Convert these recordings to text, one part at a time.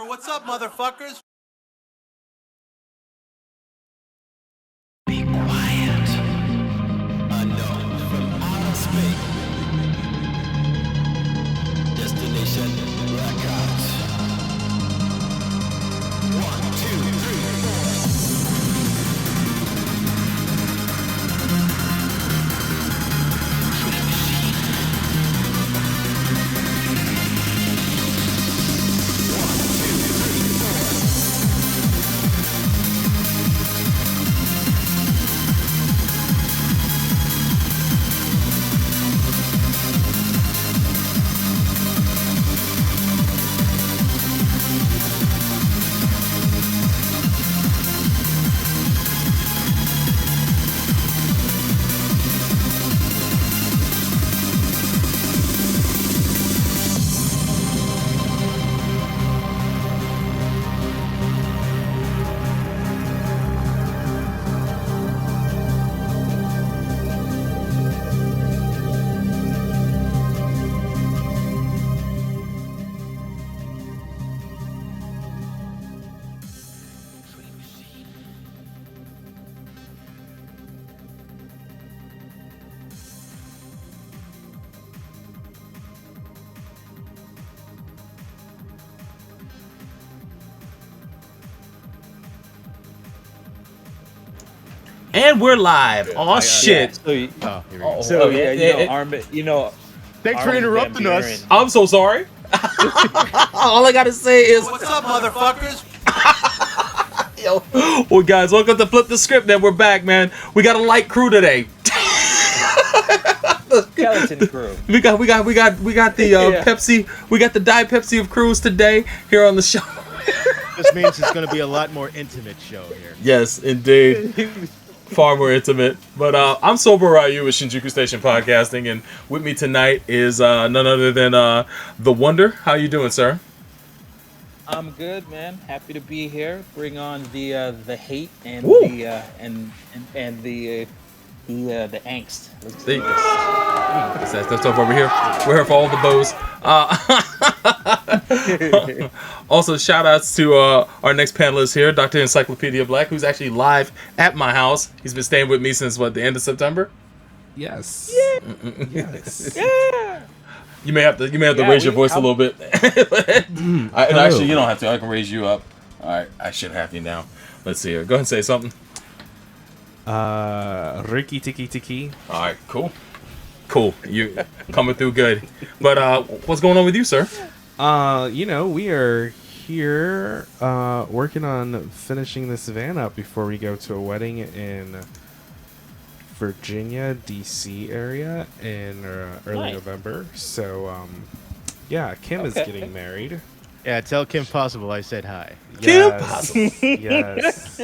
What's up, motherfuckers? Be quiet. Unknown from outer space. Destination blackout. 1, 2, 3, 4. And we're live. Oh shit! Here we go. Armin, Thanks for interrupting us. I'm so sorry. All I gotta say is, What's up, motherfuckers? yo, well, guys, welcome to Flip the Script. Man, we're back, man. We got a light crew today. skeleton crew. We got the Pepsi. We got the Diet Pepsi of crews today here on the show. This means it's going to be a lot more intimate show here. Yes, indeed. Far more intimate. But I'm Sober Ryu with ShinStation Podcasting, and with me tonight is none other than The Wonder. How you doing, sir? I'm good, man. Happy to be here. Bring on the hate and Woo. the angst. Let's See? do this. That's up over here. We're here for all the bows. Also, shout outs to our next panelist here, Dr. Encyclopedia Black, who's actually live at my house. He's been staying with me since the end of September. Yes. Yes. Yeah. You may have to raise your voice a little bit. And actually, you don't have to. I can raise you up. All right, I should have you now. Let's see here. Go ahead and say something. Ricky Tiki Tiki. All right, cool. You coming through good. But what's going on with you, sir? We are here working on finishing this van up before we go to a wedding in Virginia, DC area in early Nice. November. So, Kim is getting married. Yeah, tell Kim Possible I said hi. Kim Yes.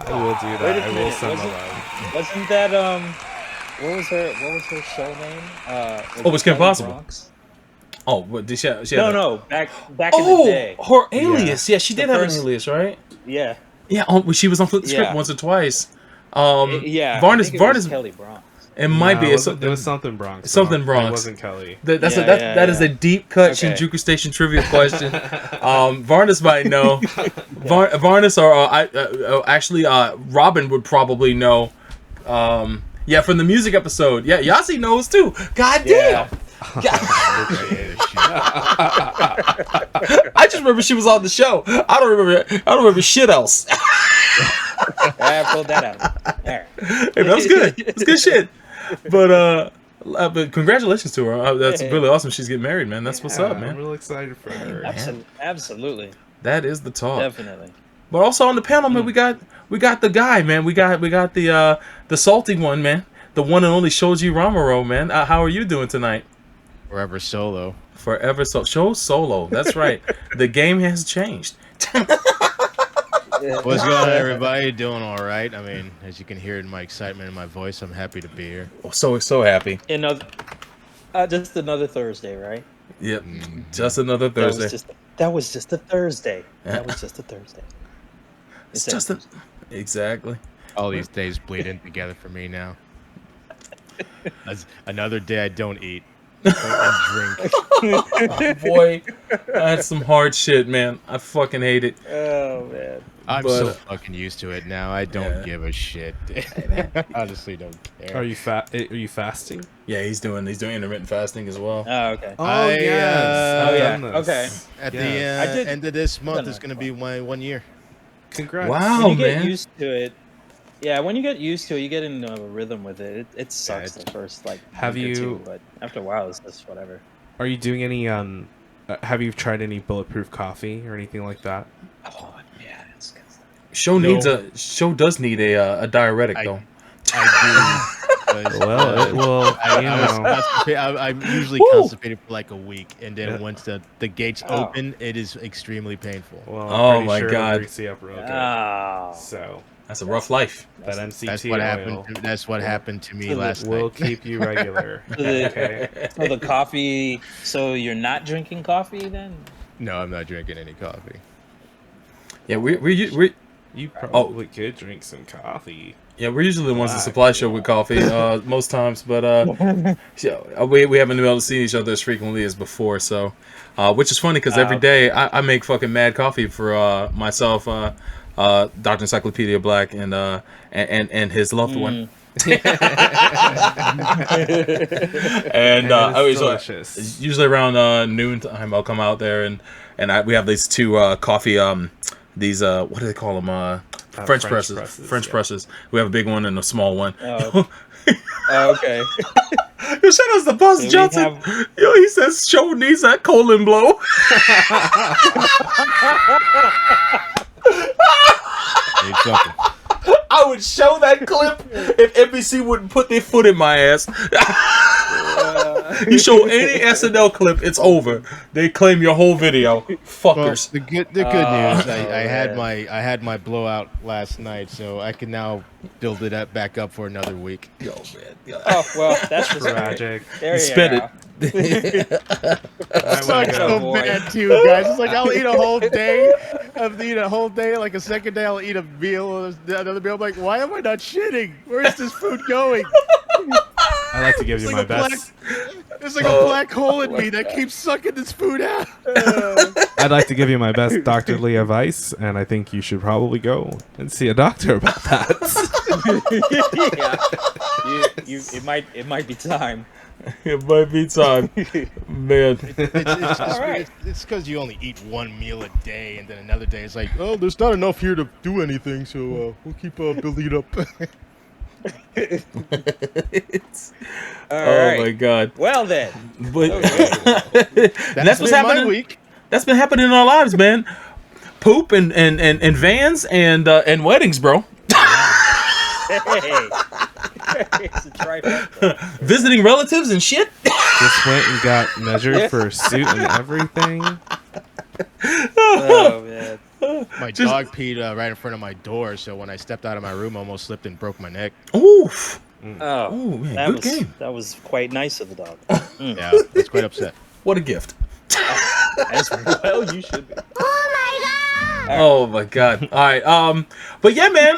I will do that. Wait a I will minute, send the love. Wasn't that what was her show name? Was Kim Kelly Possible? Bronx? Oh, what did she have No, back in the day. her alias. Yeah, she did have first- an alias, right? Yeah. Yeah, she was on Flip the Script Yeah. once or twice. Yeah. Varnes. I think it was Kelly Bronx. It might be. It was something Bronx. Something Bronx. It wasn't Kelly. That is a deep cut Okay. Shinjuku Station trivia question. Varnes might know. Varnes or actually Robin would probably know. From the music episode. Yeah, Yasi knows too. God damn. I just remember she was on the show. I don't remember shit else. I pulled that out. There. Hey, that was good. It's good shit. But congratulations to her. That's really awesome. She's getting married, man. That's what's up, I'm man. real excited for her. Absolutely. That is the talk. Definitely. But also on the panel, man, we got the guy, man. We got the salty one, man. The one and only Shoji Ramaro, man. How are you doing tonight? Forever solo. Forever show solo. That's right. The game has changed. What's going on, everybody? Doing all right. I mean, as you can hear in my excitement in my voice, I'm happy to be here. So happy. Just another Thursday, right? Yep. Just another Thursday. That was just a Thursday. That was just a Thursday. It's just exactly. All these days bleed in together for me now. As another day I don't eat and drink. Boy, That's some hard shit, man. I fucking hate it. Oh man. I'm But, so fucking used to it now. I don't give a shit. Honestly, don't care. Are you fasting? Yeah, he's doing intermittent fasting as well. Oh okay. Oh I, yes. uh, I've oh, done yeah. this. At Yes. the I did- end of this done month that is going to be my 1 year. Congrats. Wow, When you get man. used to it, yeah. When you get used to it, you get into a rhythm with it. It sucks it's- the first like Have week or you- two, but after a while, it's just whatever. Are you doing any have you tried any bulletproof coffee or anything like that? Oh yeah, it's good stuff. Show does need a diuretic I- though. I do. 'cause, Well, it will, you know. I'm usually Woo! constipated for like a week, and then Yeah. once the gates Oh. open, it is extremely painful. Well, Oh I'm pretty my sure God. it'll grease you up real good. Oh, So That's a rough life. that MCT That's what oil happened. That's what happened to me So the- last will night. keep you regular. Okay. so the coffee. So you're not drinking coffee then? No, I'm not drinking any coffee. Yeah, we You probably could drink some coffee. we're usually the ones that Black. supply show with coffee most times, but yeah, we haven't been able to see each other as frequently as before. So, which is funny because every day I make fucking mad coffee for myself, Dr. Encyclopedia Black, and his loved one. And I always delicious. usually around noon time I'll come out there and we have these two coffee these what do they call them French presses. French yeah. presses. We have a big one and a small one. Oh. Oh, okay. Yo, shout out to Boss So we Johnson. have- Yo, he says show needs that colon blow. Need something. I would show that clip if NBC wouldn't put their foot in my ass. You show any SNL clip, it's over. They claim your whole video. Well, Fuckers. the good news, I man. had my blowout last night, so I can now build it up back up for another week. Yo, man. Yo. Oh well, that's just Tragic. There you Spit go. It sucks Oh, so boy. bad too, guys. It's like I'll eat a whole day. Like a second day, I'll eat a meal, another meal. I'm like, why am I not shitting? Where is this food going? I like to give you It's my like a best. There's like a black hole in me that keeps sucking this food out. I'd like to give you my best doctorly advice, and I think you should probably go and see a doctor about that. Yeah. It might be time. It might be time. Man. It's because you only eat one meal a day, and then another day it's like, oh, there's not enough here to do anything, so we'll keep building it up. Oh my god. Well then. But that's what's been my happening. week. That's been happening in our lives, man. Poop and vans and weddings, bro. Hey. It's a trifecta. Visiting relatives and shit. Just went and got measured for a suit and everything. Oh man. My dog peed right in front of my door, so when I stepped out of my room, I almost slipped and broke my neck. Oof. Oh, Ooh, man, that good was game. that was quite nice of the dog. Yeah, I was quite upset. What a gift. As well, you should be. Oh my god. All right. But yeah, man.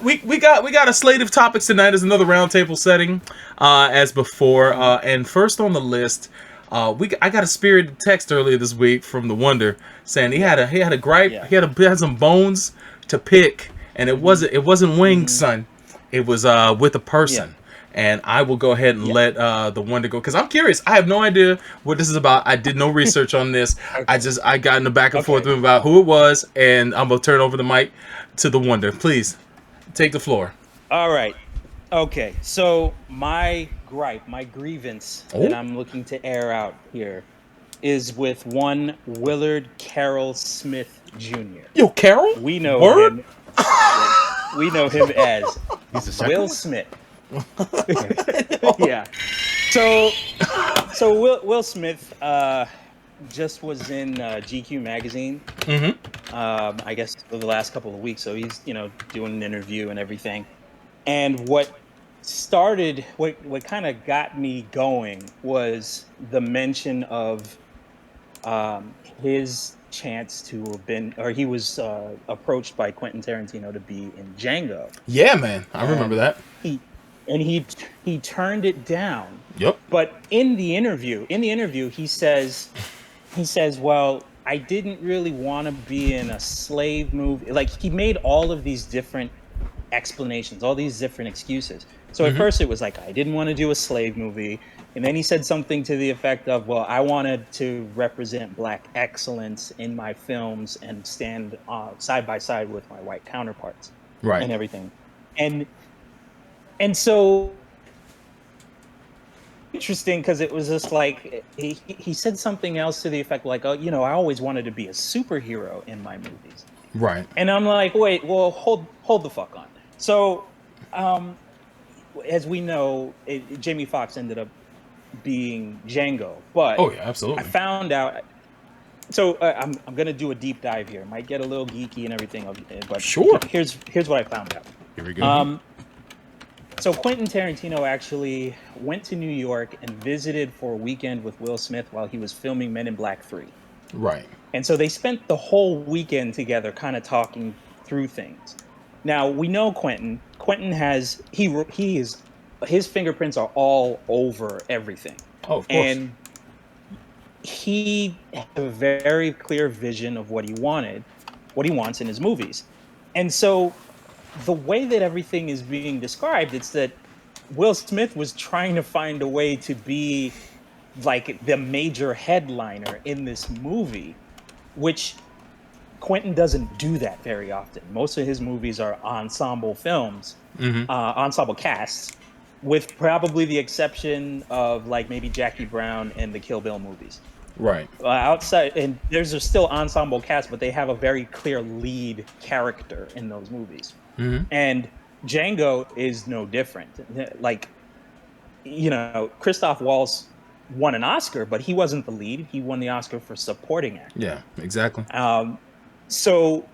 We got a slate of topics tonight as another roundtable setting, as before. And first on the list, I got a spirited text earlier this week from the Wonder saying he had a gripe. Yeah. He had some bones to pick, and it wasn't wings, son. It was with a person. Yeah. And I will go ahead and let the Wonder go because I'm curious. I have no idea what this is about. I did no research on this. I got in the back and forth with him about who it was, and I'm gonna turn over the mic to the Wonder. Please take the floor. All right. Okay. So my grievance that I'm looking to air out here is with one Willard Carroll Smith Jr. Yo, Carol. We know Word? him. We know him as He's the second Will one? Smith. Yeah. So Will Smith just was in GQ magazine. I guess for the last couple of weeks. So he's doing an interview and everything. And what kind of got me going was the mention of his chance to have been, or he was approached by Quentin Tarantino to be in Django. Yeah, man. I remember that. He turned it down. Yep. But in the interview, he says he says, well, I didn't really want to be in a slave movie. Like, he made all of these different explanations, all these different excuses. So at first it was like, I didn't want to do a slave movie. And then he said something to the effect of, well, I wanted to represent Black excellence in my films and stand side by side with my white counterparts, Right. and everything. And so interesting, because it was just like he said something else to the effect like, oh, you know, I always wanted to be a superhero in my movies. Right. And I'm like, wait, well, hold the fuck on. So, as we know, Jamie Foxx ended up being Django, but Oh yeah, absolutely. I found out. So I'm gonna do a deep dive here. Might get a little geeky and everything, but Sure. Here's what I found out. Here we go. So Quentin Tarantino actually went to New York and visited for a weekend with Will Smith while he was filming Men in Black 3. Right. And so they spent the whole weekend together kind of talking through things. Now, we know Quentin. Quentin has, his fingerprints are all over everything. Oh, of course. And he had a very clear vision of what he wants in his movies. And so the way that everything is being described, it's that Will Smith was trying to find a way to be like the major headliner in this movie, which Quentin doesn't do that very often. Most of his movies are ensemble films, ensemble casts, with probably the exception of like maybe Jackie Brown and the Kill Bill movies. Right. Outside, and there's a still ensemble cast, but they have a very clear lead character in those movies. And Django is no different. Like, you know, Christoph Waltz won an Oscar, but he wasn't the lead. He won the Oscar for supporting actor. Yeah. Exactly. So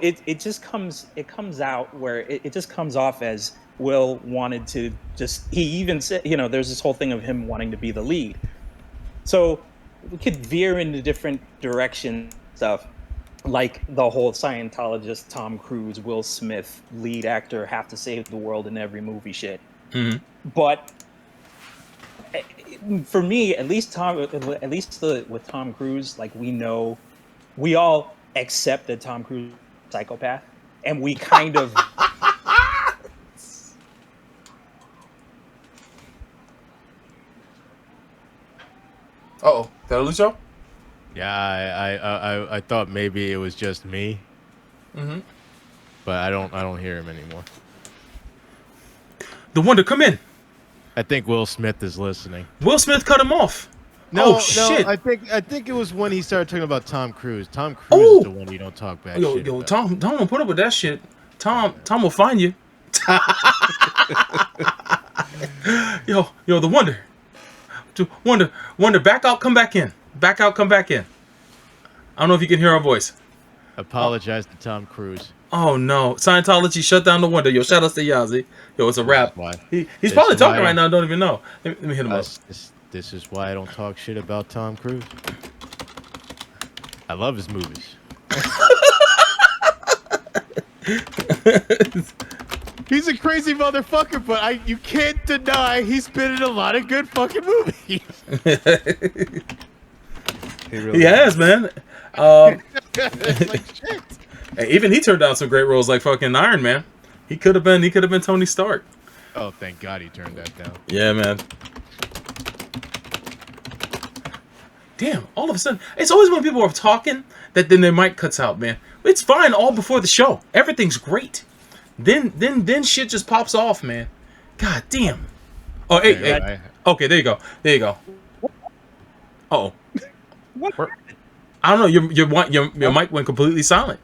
it just comes out where it just comes off as Will wanted to just, he even said, you know, there's this whole thing of him wanting to be the lead. So we could veer into different direction stuff, like the whole Scientologist, Tom Cruise, Will Smith, lead actor, have to save the world in every movie shit. But for me, at least with Tom Cruise, like we all accept that Tom Cruise is a psychopath, and we kind of Uh-oh. Did I lose y'all? Yeah, I thought maybe it was just me. But I don't hear him anymore. The Wonder, come in. I think Will Smith is listening. Will Smith cut him off. No, Oh, shit. I think it was when he started talking about Tom Cruise. Tom Cruise is the one you don't talk bad shit Yo, about. Tom don't put up with that shit. Tom will find you. Yo, the Wonder, back out, come back in. Back out, come back in. I don't know if you can hear our voice. Apologize to Tom Cruise. Oh no, Scientology shut down the Wonder. Yo, shout out to Yazzie. Yo, it's a wrap. Why? He's probably talking right now. Don't even know. Let me hit him up. This is why I don't talk shit about Tom Cruise. I love his movies. He's a crazy motherfucker, but you can't deny he's been in a lot of good fucking movies. He has, man. Like shit. And even he turned down some great roles like fucking Iron Man. He could have been Tony Stark. Oh, thank God he turned that down. Yeah, man. Damn, all of a sudden, it's always when people are talking that then their mic cuts out, man. It's fine all before the show. Everything's great. Then shit just pops off, man. God damn. Oh, hey. Okay, there you go. Uh-oh. what? I don't know. Your mic went completely silent.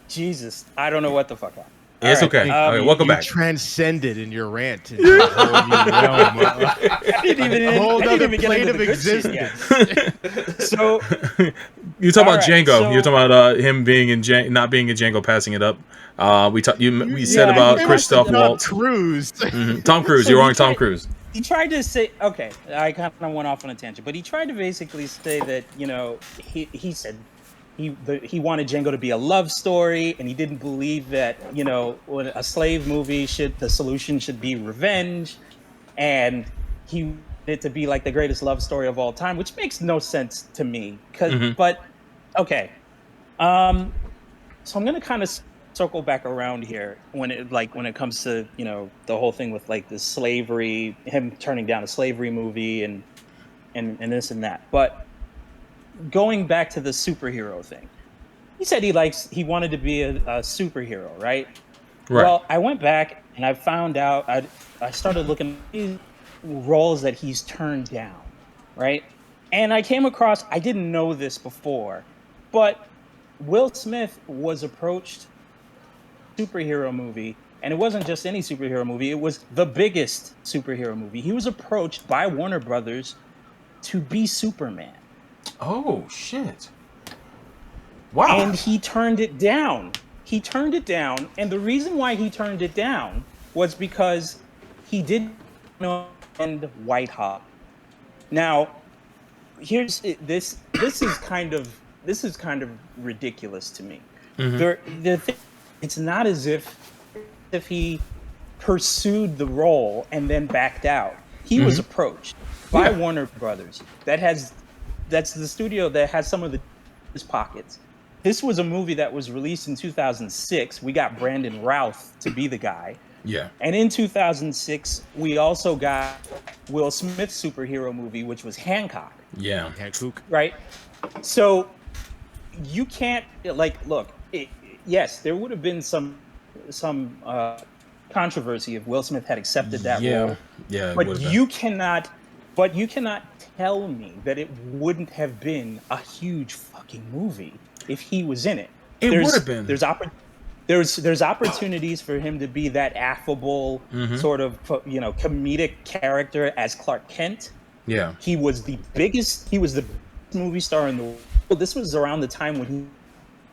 Jesus, I don't know what the fuck happened. Yeah, it's okay. Okay, welcome back. Transcended in your rant. Into a whole new realm. I didn't even get into the good shit yet. So You talk about right, Django. so- You're talking about him being in not being in Django, passing it up. We said about Christoph Waltz. Tom Cruise. Tom Cruise. So You're he wrong. Tom tried- Cruise. He tried to say, okay, I kind of went off on a tangent, but he tried to basically say that, you know, he said he wanted Django to be a love story, and he didn't believe that, you know, when a slave movie the solution should be revenge, and he it to be like the greatest love story of all time, which makes no sense to me. Mhm. But okay, so I'm gonna kind of circle back around here when it comes to the whole thing with like the slavery, him turning down a slavery movie and this and that. But going back to the superhero thing, he said he wanted to be a superhero, right? Right. Well, I went back and I found out I started looking at roles that he's turned down, right? And I came across, I didn't know this before, but Will Smith was approached superhero movie, and it wasn't just any superhero movie, it was the biggest superhero movie. He was approached by Warner Brothers to be Superman. Oh shit! Wow. And he turned it down. He turned it down, and the reason why he turned it down was because he didn't know and White Hot. Now, here's this. This is kind of ridiculous to me. It's not as if he pursued the role and then backed out. He was approached by Warner Brothers. That's the studio that has some of his pockets. This was a movie that was released in 2006. We got Brandon Routh to be the guy. Yeah. And in 2006, we also got Will Smith's superhero movie, which was Hancock. Yeah. Hancock. Right? So you can't, look, yes, there would have been some controversy if Will Smith had accepted that role. Yeah. it But would've been. you cannot tell me that it wouldn't have been a huge fucking movie if he was in it. It would have been. There's opportunities for him to be that affable sort of comedic character as Clark Kent. Yeah. He was the biggest movie star in the world. This was around the time when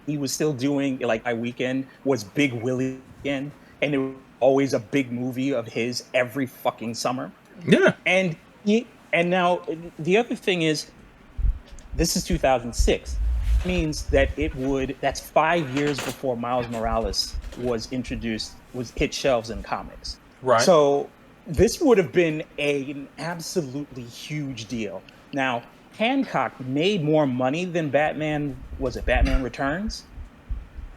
he was still doing, like, My Weekend was Big Willie again, and there was always a big movie of his every fucking summer. Yeah. And now the other thing is, this is 2006. It means that that's 5 years before Miles Morales was hit shelves in comics. Right. So this would have been an absolutely huge deal. Now, Hancock made more money than Batman Returns?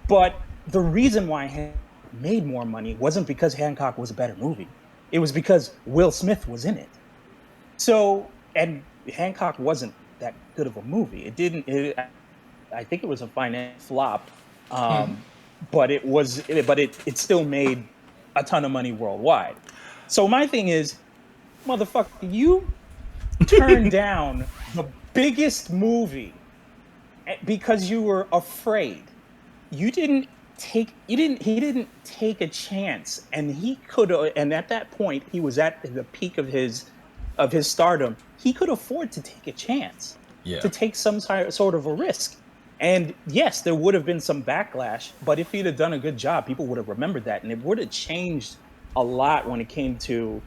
But the reason why Hancock made more money wasn't because Hancock was a better movie. It was because Will Smith was in it. So, and Hancock wasn't that good of a movie. I think it was a financial flop, but it still made a ton of money worldwide. So my thing is, motherfucker, you turned down the biggest movie because you were afraid. He didn't take a chance, and he could. And at that point, he was at the peak of his stardom. He could afford to take a chance, to take some sort of a risk. And yes, there would have been some backlash, but if he'd have done a good job, people would have remembered that, and it would have changed a lot when it came to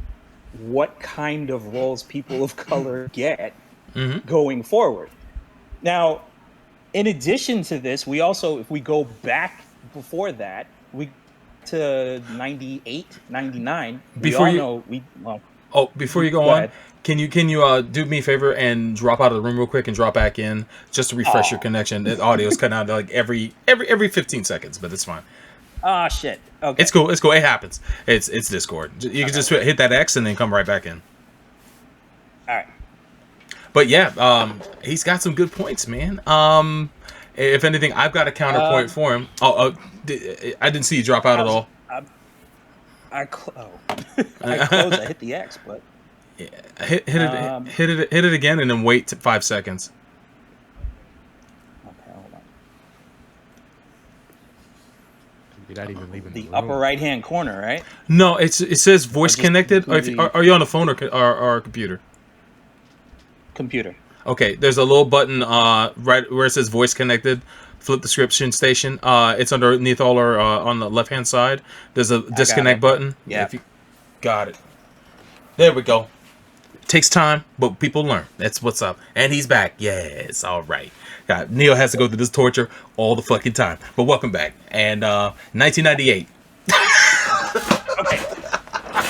what kind of roles people of color get going forward. Now, in addition to this, we also, if we go back before that, we to 98, 99. Before you go on, ahead. can you do me a favor and drop out of the room real quick and drop back in just to refresh your connection? The audio's cutting out like every 15 seconds, but it's fine. Ah, shit. Okay. It's cool. It happens. It's Discord. You can just hit that X and then come right back in. All right. But yeah, he's got some good points, man. If anything, I've got a counterpoint for him. I didn't see you drop out at all. I closed. I hit the X, but Yeah, hit it again, and then wait 5 seconds. okay, hold on. You're not even leaving The room. upper right hand corner, right? No, it says voice just connected. Or the- are you on the phone or computer? Computer. Okay, there's a little button right where it says voice connected. Flip the script ShinStation. It's underneath all our on the left hand side. There's a disconnect it. button. Yeah. If you got it. There we go. Takes time, but people learn. That's what's up. And he's back. Yes, all right. God, Neil has to go through this torture all the fucking time. But welcome back. And 1998. Okay.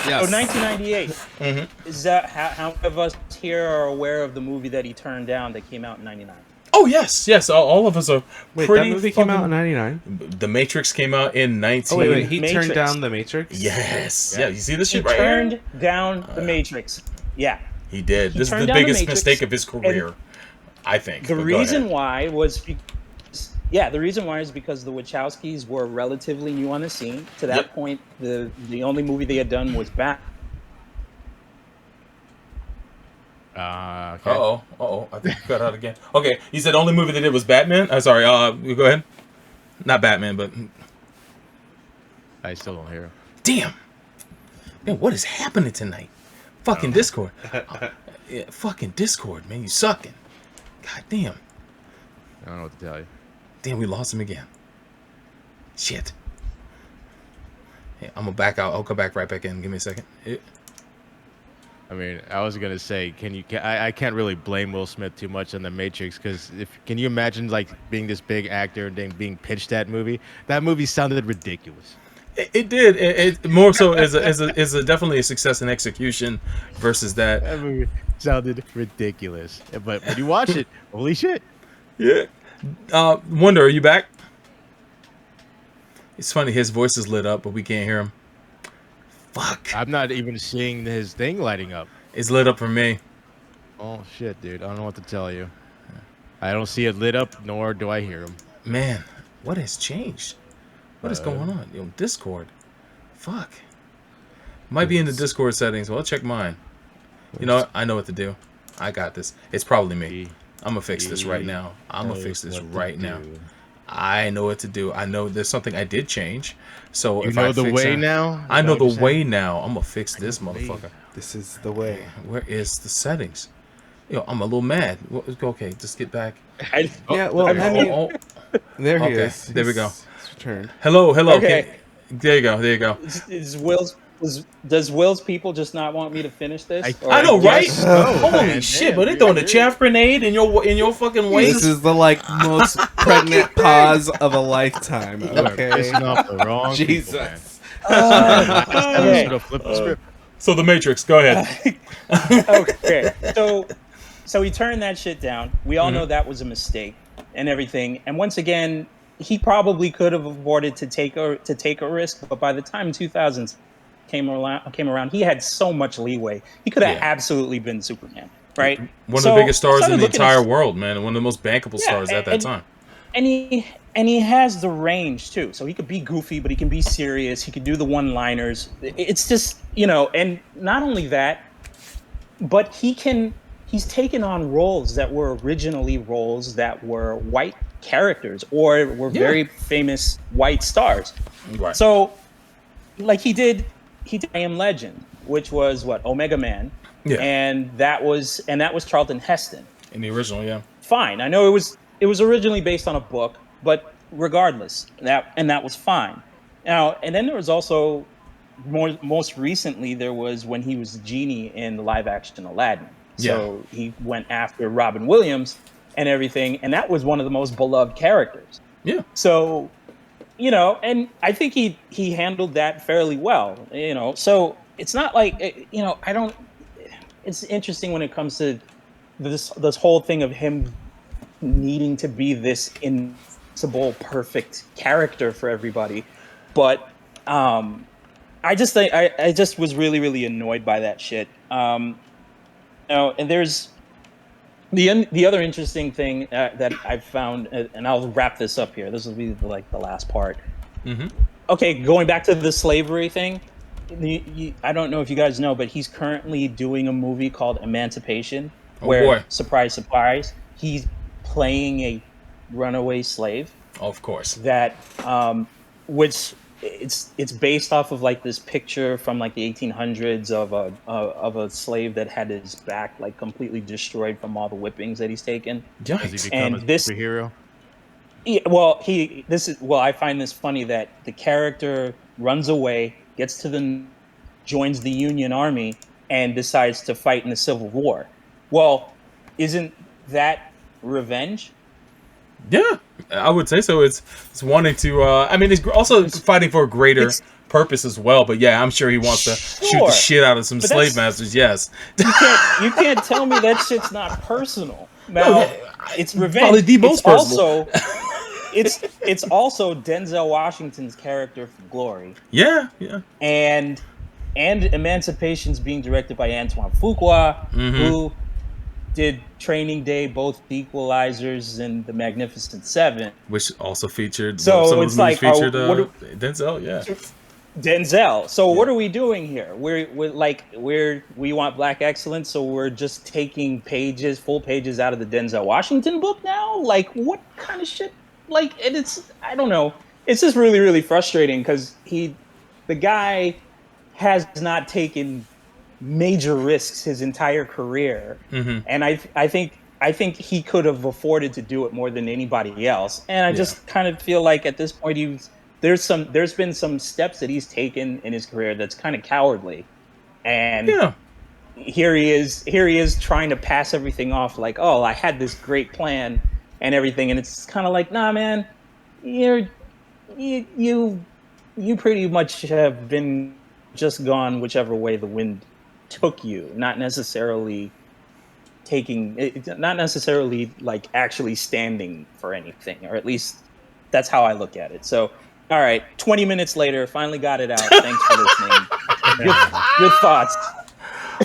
So 1998. Is that how many of us here are aware of the movie that he turned down that came out in '99? Oh yes. All of us are Wait, pretty. that movie came out in '99. The Matrix came out in 19. Oh wait, he Matrix. turned down The Matrix. Yes. Yeah. You see this He shit right turned here? down The Matrix. Yeah. He did. He This is turned the down The biggest Matrix, mistake of his career, and I think. The But go reason ahead. why was, the reason why is because the Wachowskis were relatively new on the scene. To that Yep. point, the only movie they had done was Bat. Okay. Uh-oh. I think you cut out again. Okay, you said the only movie they did was Batman? I'm sorry, you go ahead. Not Batman, but... I still don't hear him. Damn! Man, what is happening tonight? Fucking Discord. Yeah, fucking Discord, man. You sucking. God damn. I don't know what to tell you. Damn, we lost him again. Shit. Hey, I'm gonna back out. I'll come back right back in. Give me a second. I mean, I was gonna say, I can't really blame Will Smith too much on The Matrix because can you imagine like being this big actor and then being pitched that movie? That movie sounded ridiculous. It did. It more so as a definitely a success in execution versus that. That movie sounded ridiculous. But when you watch it, holy shit! Yeah. Wonder, are you back? It's funny. His voice is lit up, but we can't hear him. Fuck. I'm not even seeing his thing lighting up. It's lit up for me. Oh shit, dude! I don't know what to tell you. I don't see it lit up, nor do I hear him. Man, what has changed? What is going on? Yo, Discord. Fuck. Might be in the Discord settings. Well, I'll check mine. You know what? I know what to do. I got this. It's probably me. I'm gonna fix this right now. I'm gonna fix this right now. I know what to do. I know there's something I did change. So You if know I the fix way it- now? I know Is that what the you're way saying? now. I'm gonna fix this motherfucker. This is the way. Where is the settings? Yo, I'm a little mad. Okay, just get back. Yeah, well, I mean, there he Okay, is. there we go. He's returned. Hello. Okay. There you go. Does Will's people just not want me to finish this? I know, right? Yes. Oh, Holy man, shit! damn, But they dude. throwing a chaff grenade in your fucking waist. This is the most pregnant pause of a lifetime. You are Okay. pissing off the wrong people, man. Jesus. I Okay. should have flipped the script. So the Matrix. Go ahead. Okay. So he turned that shit down. We all know that was a mistake and everything. And once again, he probably could have avoided to take a risk. But by the time 2000s came around, he had so much leeway. He could have Yeah. absolutely been Superman, right? One of So, the biggest stars started in the looking at- entire world, man. One of the most bankable stars at that and- time. And he has the range too. So he could be goofy, but he can be serious. He could do the one-liners. It's just, and not only that, but he's taken on roles that were originally roles that were white characters or were very famous white stars. Right. So like he did I Am Legend, which was Omega Man. Yeah. And that was Charlton Heston. In the original, yeah. Fine. I know it was originally based on a book, but regardless, that was fine. Now, and then there was also most recently there was when he was the genie in the live action Aladdin. So he went after Robin Williams and everything, and that was one of the most beloved characters. Yeah. So, and I think he handled that fairly well. So it's not like it's interesting when it comes to this whole thing of him needing to be this invincible, perfect character for everybody. But I just think I just was really, really annoyed by that shit. And there's the other interesting thing that I've found, and I'll wrap this up here. This will be the last part. Mm-hmm. Okay, going back to the slavery thing. I don't know if you guys know, but he's currently doing a movie called Emancipation, where, boy. surprise, surprise, he's playing a runaway slave. Of course. That, which it's based off of this picture from the 1800s of a slave that had his back completely destroyed from all the whippings that he's taken. Does Yikes. he become a superhero? Yeah, well, I find this funny that the character runs away, joins the Union Army, and decides to fight in the Civil War. Well, isn't that revenge? Yeah, I would say so. It's wanting to. I mean, it's also fighting for a greater It's- purpose as well. But yeah, I'm sure he wants to shoot the Sure. shit out of some But slave that's- masters. Yes. You can't tell me that shit's not personal. Now, it's revenge. Probably the most personal. It's also Denzel Washington's character from Glory, Yeah, yeah. and Emancipation's being directed by Antoine Fuqua, who did Training Day, both The Equalizers and The Magnificent Seven. Which also featured. So some of it's the movies like, featured what do- Denzel. Yeah. Denzel. So what are we doing here? We want black excellence, so we're just taking full pages out of the Denzel Washington book now? Like, what kind of shit? Like, and it's, I don't know. It's just really, really frustrating because the guy has not taken major risks his entire career, and I think he could have afforded to do it more than anybody else. And I just kind of feel like at this point there's been some steps that he's taken in his career that's kind of cowardly, and here he is trying to pass everything off like, oh, I had this great plan and everything, and it's kind of like, nah, man, you pretty much have been just gone whichever way the wind took you, not necessarily like actually standing for anything, or at least that's how I look at it. So, all right, 20 minutes later, finally got it out. Thanks for listening. Good thoughts.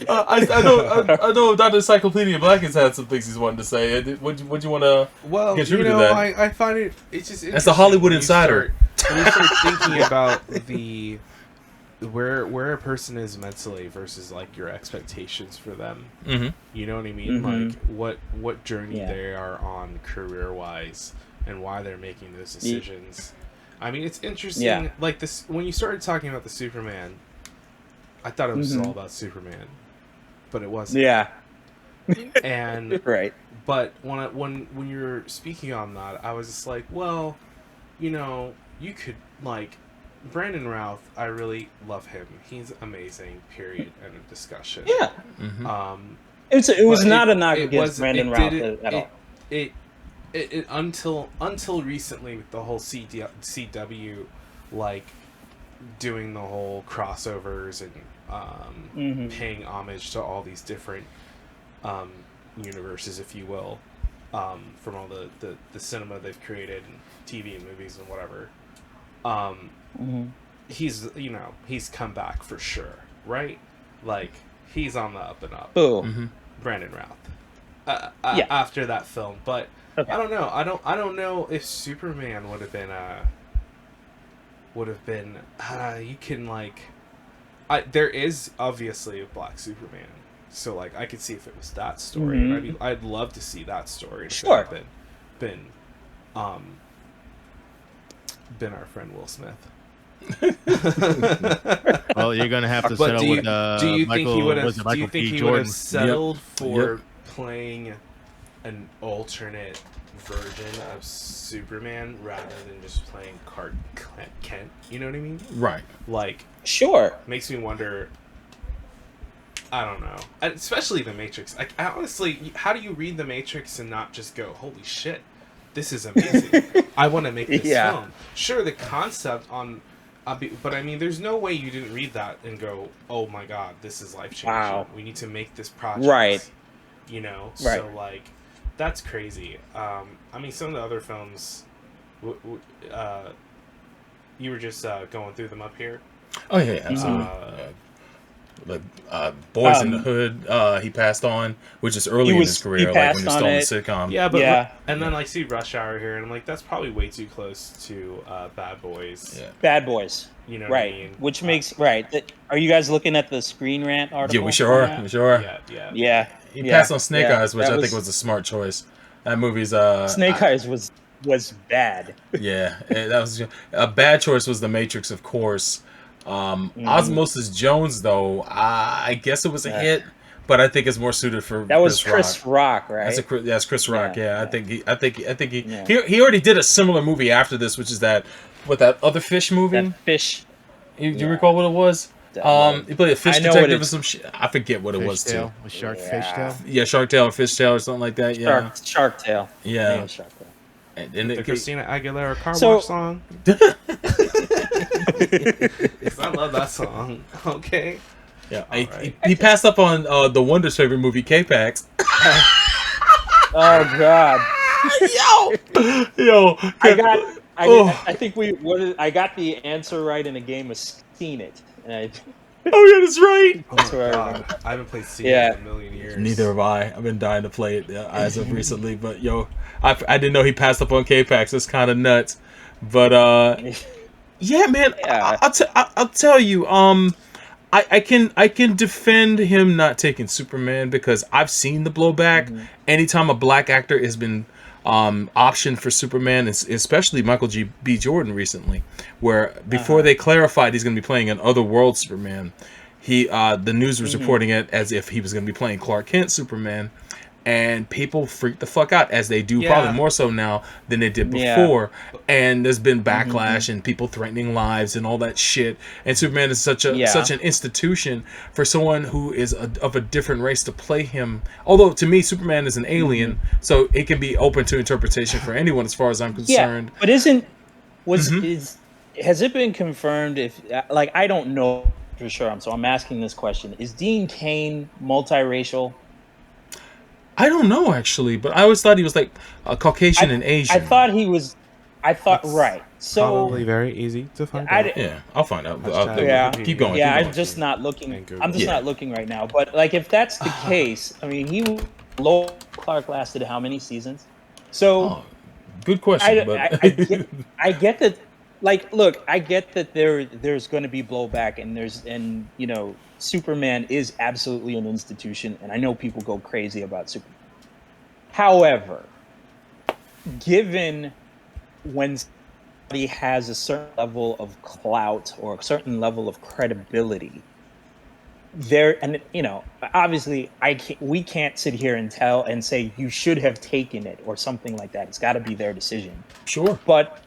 I know Dr. Encyclopedia Black has had some things he's wanted to say. Would you want to contribute to that? I find it's just That's the Hollywood Insider. When you start thinking about the where a person is mentally versus like your expectations for them. You know what I mean? Like what journey they are on career wise and why they're making those decisions. I mean, it's interesting. Like this, when you started talking about the Superman, I thought it was all about Superman, but it wasn't. Yeah. And right. But when you're speaking on that, I was just like, well, you know, you could like Brandon Routh. I really love him. He's amazing. Period. End of discussion. Yeah. It was not a knock against Brandon Routh at all. It until recently with the whole CW, like doing the whole crossovers and paying homage to all these different universes, if you will, from all the cinema they've created and TV and movies and whatever. He's come back for sure, right? Like he's on the up and up. Brandon Routh. After that film, but okay. I don't know. I don't know if Superman would have been. You can like. There is obviously a black Superman, so like I could see if it was that story. And I'd love to see that story. Sure. Been our friend Will Smith. Well, you're gonna have to settle with Michael. Do you think he would have settled for playing an alternate version of Superman rather than just playing Clark Kent? You know what I mean? Right. Like, sure. Makes me wonder. I don't know. Especially The Matrix. I honestly, how do you read The Matrix and not just go, "Holy shit, this is amazing. I want to make this film." Sure, the concept but I mean, there's no way you didn't read that and go, "Oh my god, this is life-changing. Wow. We need to make this project." Right. You know? Right. So, like, that's crazy. I mean, some of the other films, you were just going through them up here. Oh, yeah, absolutely. Like Boys in the Hood, he passed on, which is early in his career, like when he was still on the sitcom. Yeah, and then I see Rush Hour here, and I'm like, that's probably way too close to Bad Boys. Yeah. Bad Boys. You know right. what I mean? Which makes Are you guys looking at the Screen Rant article? Yeah, we sure are. We sure are. Yeah. He passed on Snake Eyes, which I think was a smart choice. That movie's Snake Eyes was bad. Yeah, that was a bad choice. Was The Matrix, of course. Osmosis Jones, though, I guess it was a hit, but I think it's more suited for that was Chris Rock, right? That's Chris Rock. Yeah. I think he already did a similar movie after this, which is that other fish movie. That fish. Do you recall what it was? He played a fish detective or some shit. I forget what it was too. Shark Fishtail? Yeah, Shark Tail or Fishtail or something like that. Yeah, Shark Tail. Yeah. Shark Tail. And The Christina Aguilera car So- wash song. 'Cause I love that song. Okay. yeah, Alright. he passed up on the Wonder's favorite movie, K-Pax. Oh God. Yo, I think I got the answer right in a game of Seen It. oh yeah, that's right. Oh That's my where I God. remember. I haven't played C Yeah. in a million years. Neither have I. I've been dying to play it as of recently, but yo, I didn't know he passed up on K-Pax. It's kind of nuts, but yeah, man. Yeah. I'll tell you. I can defend him not taking Superman because I've seen the blowback. Mm-hmm. Anytime a black actor has been optioned for Superman, especially Michael B. Jordan recently, where before they clarified he's going to be playing an otherworld Superman, the news was reporting it as if he was going to be playing Clark Kent Superman, and people freaked the fuck out, as they do probably more so now than they did before. And there's been backlash and people threatening lives and all that shit. And Superman is such an institution for someone who is of a different race to play him. Although to me, Superman is an alien, so it can be open to interpretation for anyone as far as I'm concerned. But has it been confirmed if I don't know for sure, so I'm asking this question. Is Dean Cain multiracial? I don't know actually, but I always thought he was like a Caucasian and Asian. I thought he was. right. So Probably very easy to find out. Yeah, I'll find out. Hashtag Keep going. Yeah, keep I'm going. just not looking. And Google. I'm just not looking right now. But if that's the case, I mean, Clark lasted how many seasons? So Oh, good question. I get that. Look, I get that there's going to be blowback, and Superman is absolutely an institution, and I know people go crazy about Superman. However, given when somebody has a certain level of clout or a certain level of credibility, obviously we can't sit here and say you should have taken it or something like that. It's got to be their decision. Sure. But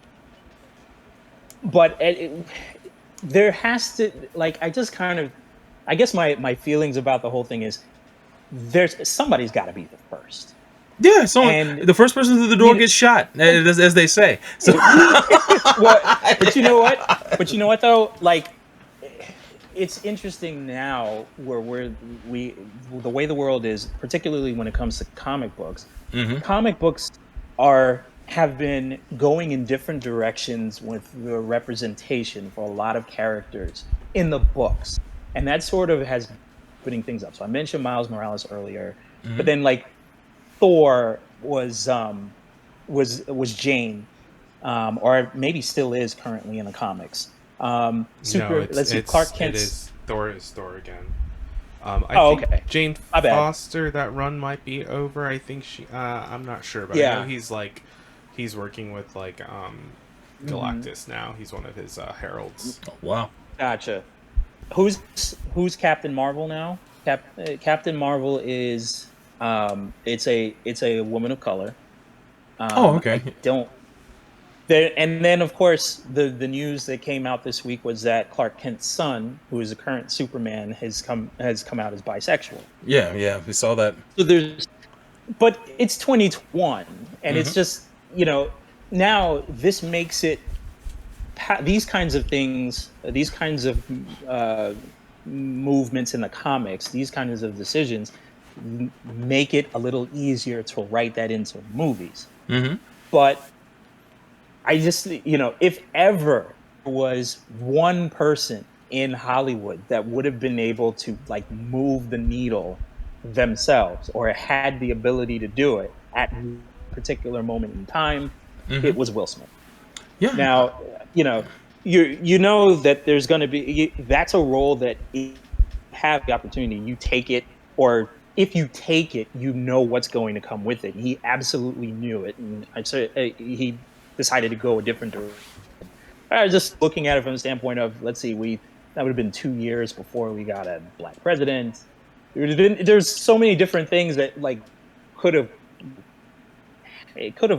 there has to, I guess my feelings about the whole thing is somebody's got to be the first. Yeah, And- the first person through the door gets shot, as they say. So But you know what? Though, it's interesting now where the way the world is, particularly when it comes to comic books. Comic books have been going in different directions with the representation for a lot of characters in the books, and that sort of has putting things up. So I mentioned Miles Morales earlier, but then Thor was Jane, or maybe still is currently in the comics. Clark Kent's. Thor is Thor again. I think okay. Jane My bad. Foster, that run might be over. I think I'm not sure, but I know he's working with Galactus now. He's one of his heralds. oh, wow. Gotcha. Who's Captain Marvel now? Captain Marvel is it's a woman of color. Okay. And then of course the news that came out this week was that Clark Kent's son, who is the current Superman, has come out as bisexual. Yeah, we saw that. So but it's 2021, and it's just now this makes it these kinds of things, these kinds of movements in the comics, these kinds of decisions make it a little easier to write that into movies. But I just, if ever there was one person in Hollywood that would have been able to move the needle themselves or had the ability to do it at a particular moment in time, it was Will Smith. Yeah. Now, you know that there's going to be, that's a role that if you have the opportunity, you take it, or if you take it, you know what's going to come with it. He absolutely knew it, and I'd say he decided to go a different direction. Just looking at it from the standpoint of, let's see, that would have been 2 years before we got a black president. There's so many different things that could have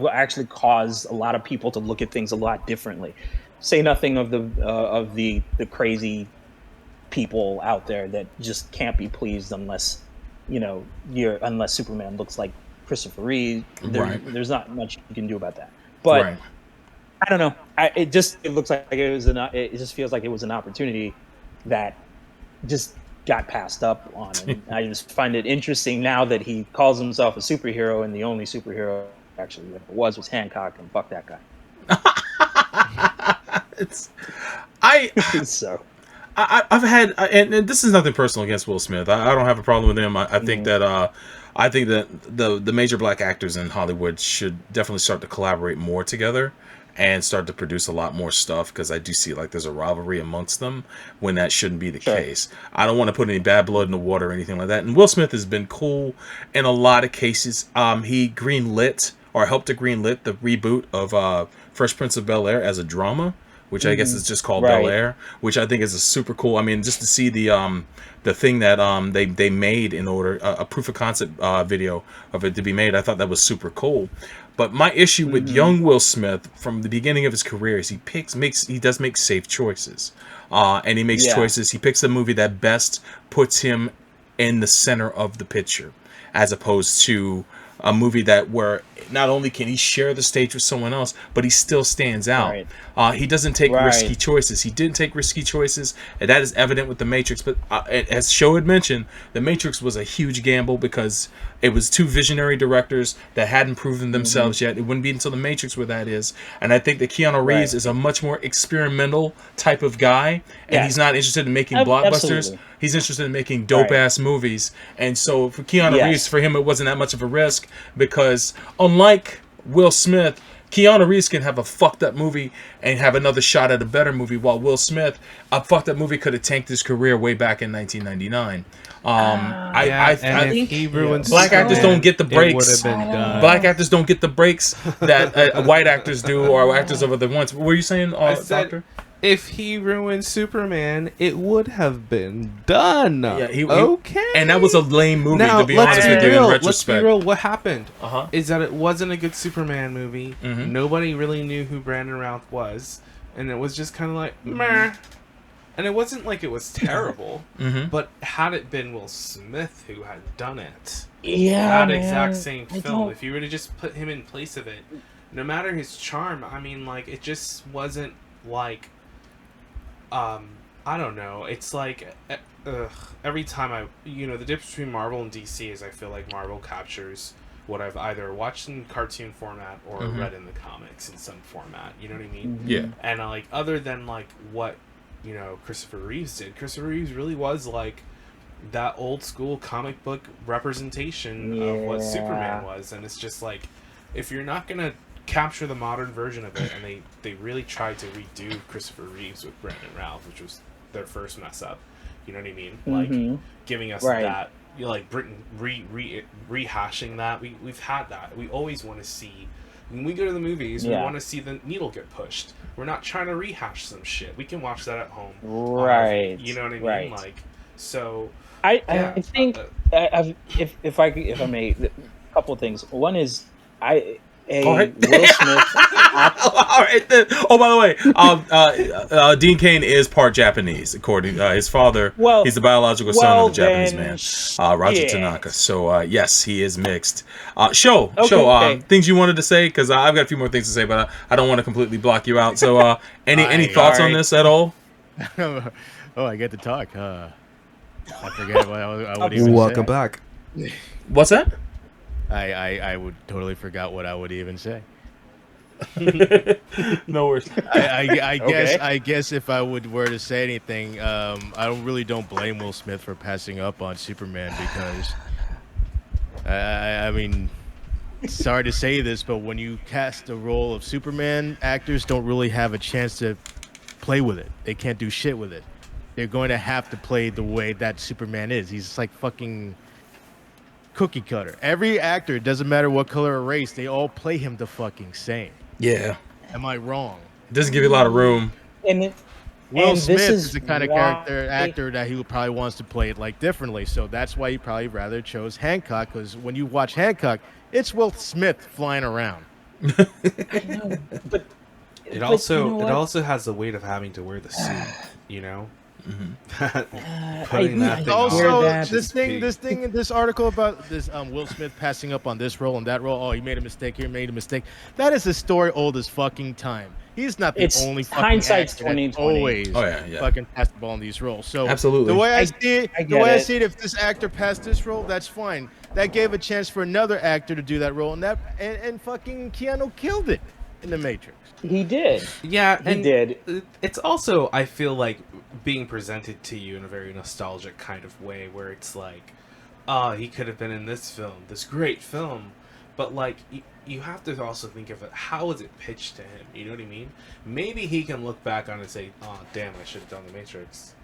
actually caused a lot of people to look at things a lot differently. Say nothing of the crazy people out there that just can't be pleased unless unless Superman looks like Christopher Reeve. There's not much you can do about that. But Right. I don't know. It looks like it just feels like it was an opportunity that just got passed up on. And I just find it interesting now that he calls himself a superhero, and the only superhero actually ever was Hancock, and fuck that guy. It's I So I've had, and this is nothing personal against Will Smith. I don't have a problem with him. I think that I think that the major black actors in Hollywood should definitely start to collaborate more together and start to produce a lot more stuff, because I do see like there's a rivalry amongst them when that shouldn't be the case. I don't want to put any bad blood in the water or anything like that. And Will Smith has been cool in a lot of cases. He greenlit or helped to greenlit the reboot of Fresh Prince of Bel-Air as a drama, which I guess is just called Bel Air, which I think is a super cool. I mean, just to see the thing that they made in order a proof of concept video of it to be made, I thought that was super cool. But my issue with young Will Smith from the beginning of his career is he does make safe choices, and he makes choices. He picks a movie that best puts him in the center of the picture, as opposed to a movie that where not only can he share the stage with someone else, but he still stands out. He doesn't take risky choices. He didn't take risky choices, and that is evident with The Matrix. But as Sho had mentioned, The Matrix was a huge gamble because it was two visionary directors that hadn't proven themselves yet. It wouldn't be until The Matrix where that is. And I think that Keanu Reeves is a much more experimental type of guy, and he's not interested in making blockbusters. Absolutely. He's interested in making dope-ass movies. And so for Keanu Reeves, for him, it wasn't that much of a risk, because unlike Will Smith, Keanu Reeves can have a fucked up movie and have another shot at a better movie, while Will Smith, a fucked up movie could have tanked his career way back in 1999. I think he ruins black actors don't get the breaks. Black actors don't get the breaks that white actors do, or actors of other ones. What were you saying, Doctor? If he ruined Superman, it would have been done. Okay. And that was a lame movie, now, to be honest with you, in retrospect. Let's be real. What happened is that it wasn't a good Superman movie. Nobody really knew who Brandon Routh was. And it was just kind of like, meh. And it wasn't like it was terrible. But had it been Will Smith who had done it, that exact same film, if you were to just put him in place of it, no matter his charm, I mean, like, it just wasn't like... I don't know. It's like every time the difference between Marvel and DC is I feel like Marvel captures what I've either watched in cartoon format or read in the comics in some format. You know what I mean? Yeah. And like other than like what Christopher Reeves did, Christopher Reeves really was like that old school comic book representation of what Superman was, and it's just like if you're not gonna capture the modern version of it, and they really tried to redo Christopher Reeves with Brandon Routh, which was their first mess up. You know what I mean? Like giving us that, like Britain rehashing that. We've had that. We always want to see when we go to the movies. We want to see the needle get pushed. We're not trying to rehash some shit. We can watch that at home. Right. You know what I mean? Like so. I think if I may, a couple of things. One is Will Smith. All right. Oh, by the way, Dean Cain is part Japanese, according to his father. Well, he's the biological son of the Japanese man, Roger yeah. Tanaka. So yes, he is mixed. Show. Things you wanted to say, because I've got a few more things to say, but I don't want to completely block you out. So any thoughts on this at all? Oh, I get to talk. I forget what I would even say. Welcome back. What's that? I would totally forgot what I would even say. No worries. I guess if I were to say anything, I don't blame Will Smith for passing up on Superman, because I mean, sorry to say this, but when you cast the role of Superman, actors don't really have a chance to play with it. They can't do shit with it. They're going to have to play the way that Superman is. He's like fucking cookie cutter. Every actor, doesn't matter what color or race, they all play him the fucking same. Yeah. Am I wrong? Doesn't give you a lot of room. Will Smith is the kind of actor that he probably wants to play it like differently. So that's why he probably rather chose Hancock, because when you watch Hancock, it's Will Smith flying around. I know, but it also has the weight of having to wear the suit, you know? Putting that thing on. Also, that. this article about this Will Smith passing up on this role and that role. Oh, he made a mistake here, made a mistake. That is a story old as fucking time. He's not the It's only fucking hindsight's actor that 2020. always fucking passed the ball in these roles. So Absolutely. the way I see it, get if this actor passed this role, that's fine. That gave a chance for another actor to do that role, and fucking Keanu killed it in The Matrix. He did. Yeah, He and did. It's also, I feel like, being presented to you in a very nostalgic kind of way, where it's like, he could have been in this film, this great film, but like you have to also think of it. How was it pitched to him? You know what I mean? Maybe he can look back on it and say, "Oh, damn, I should have done The Matrix,"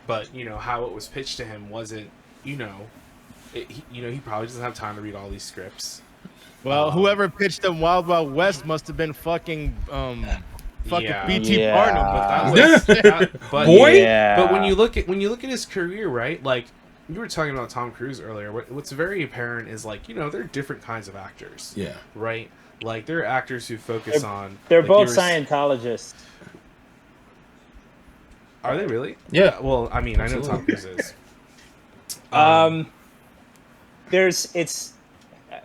but how it was pitched to him wasn't. He probably doesn't have time to read all these scripts. Well, whoever pitched them Wild Wild West must have been fucking Yeah. B.T. Yeah. Barnum. But Boy? Yeah. But when you look at his career, right? Like you were talking about Tom Cruise earlier. What's very apparent is like there are different kinds of actors. Yeah. Right. Like there are actors who focus on. They're like, both Scientologists. Are they really? Yeah. Well, I mean, Absolutely. I know Tom Cruise is.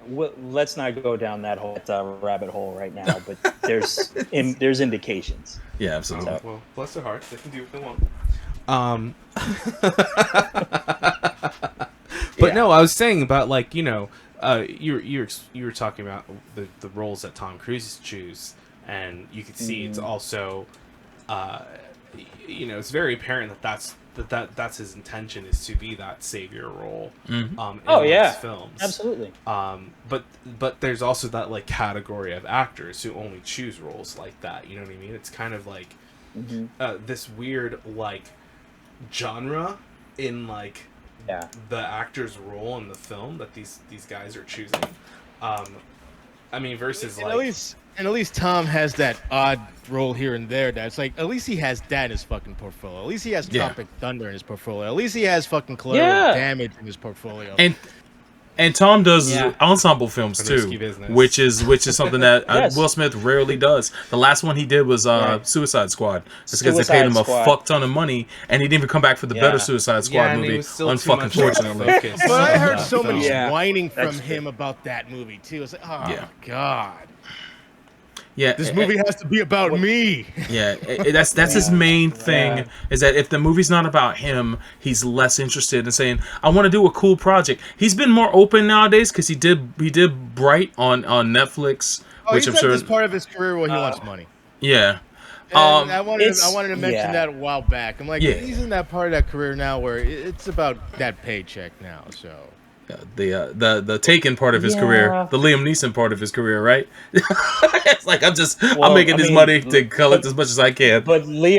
Let's not go down that whole rabbit hole right now, but there's indications. Yeah, absolutely. Well, bless their hearts. They can do what they want. But Yeah. no, I was saying about like you were talking about the roles that Tom Cruise choose, and you could see it's also, it's very apparent that's his intention is to be that savior role. In these films, absolutely. But there's also that like category of actors who only choose roles like that. You know what I mean? It's kind of like this weird like genre in like the actor's role in the film that these guys are choosing. I mean, versus And like at least Tom has that odd role here and there. That's like at least he has that in his fucking portfolio. At least he has Tropic Thunder in his portfolio. At least he has fucking Collateral Damage in his portfolio. And Tom does ensemble films A too, risky business. which is something that Yes. Will Smith rarely does. The last one he did was Suicide Squad. That's because they paid him a Suicide Squad. fuck ton of money, and he didn't even come back for the better Suicide Squad and it movie. was still too much Unfortunately. focus But I on heard that so film. much Yeah. whining from That's him about that movie too. It's like, oh Yeah. god, Yeah, this movie has to be about me. Yeah, that's his main thing. Yeah. Is that if the movie's not about him, he's less interested in saying, "I want to do a cool project." He's been more open nowadays because he did Bright on Netflix, Oh, which he's I'm at sure. this part of his career where he wants money. Yeah. And I wanted it's- to mention that a while back. I'm like, Yeah. he's in that part of that career now where it's about that paycheck now. So The Taken part of his career, the Liam Neeson part of his career, right? It's like I'm Well, making I this mean, money to collect as much as I can. But Liam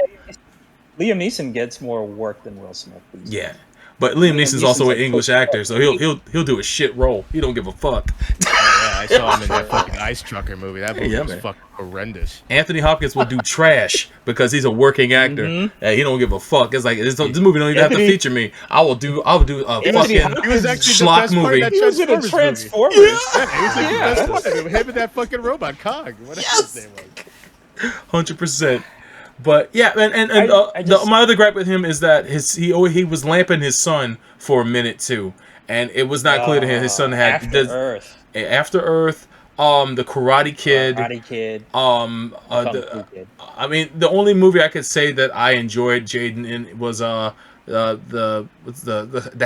Neeson gets more work than Will Smith. Yeah, but Liam Neeson's also Neeson's an like English actor, so he'll do a shit role. He don't give a fuck. I saw him in that fucking Ice Trucker movie. That movie was man. fucking horrendous. Anthony Hopkins will do trash because he's a working actor. He don't give a fuck. It's like this movie don't even have to Anthony- feature me. I will do a Anthony fucking Hopkins- He was actually the schlock best part of movie. that He was in a Transformers Transformers. Yeah, he was like the best part of it. Him and that fucking robot Cog. Whatever his name was. 100%. But yeah, and I just- my other gripe with him is that he was lamping his son for a minute too, and it was not clear to him his son had After Earth, the Karate Kid, Kung Fu Kid. I mean, the only movie I could say that I enjoyed Jaden in was the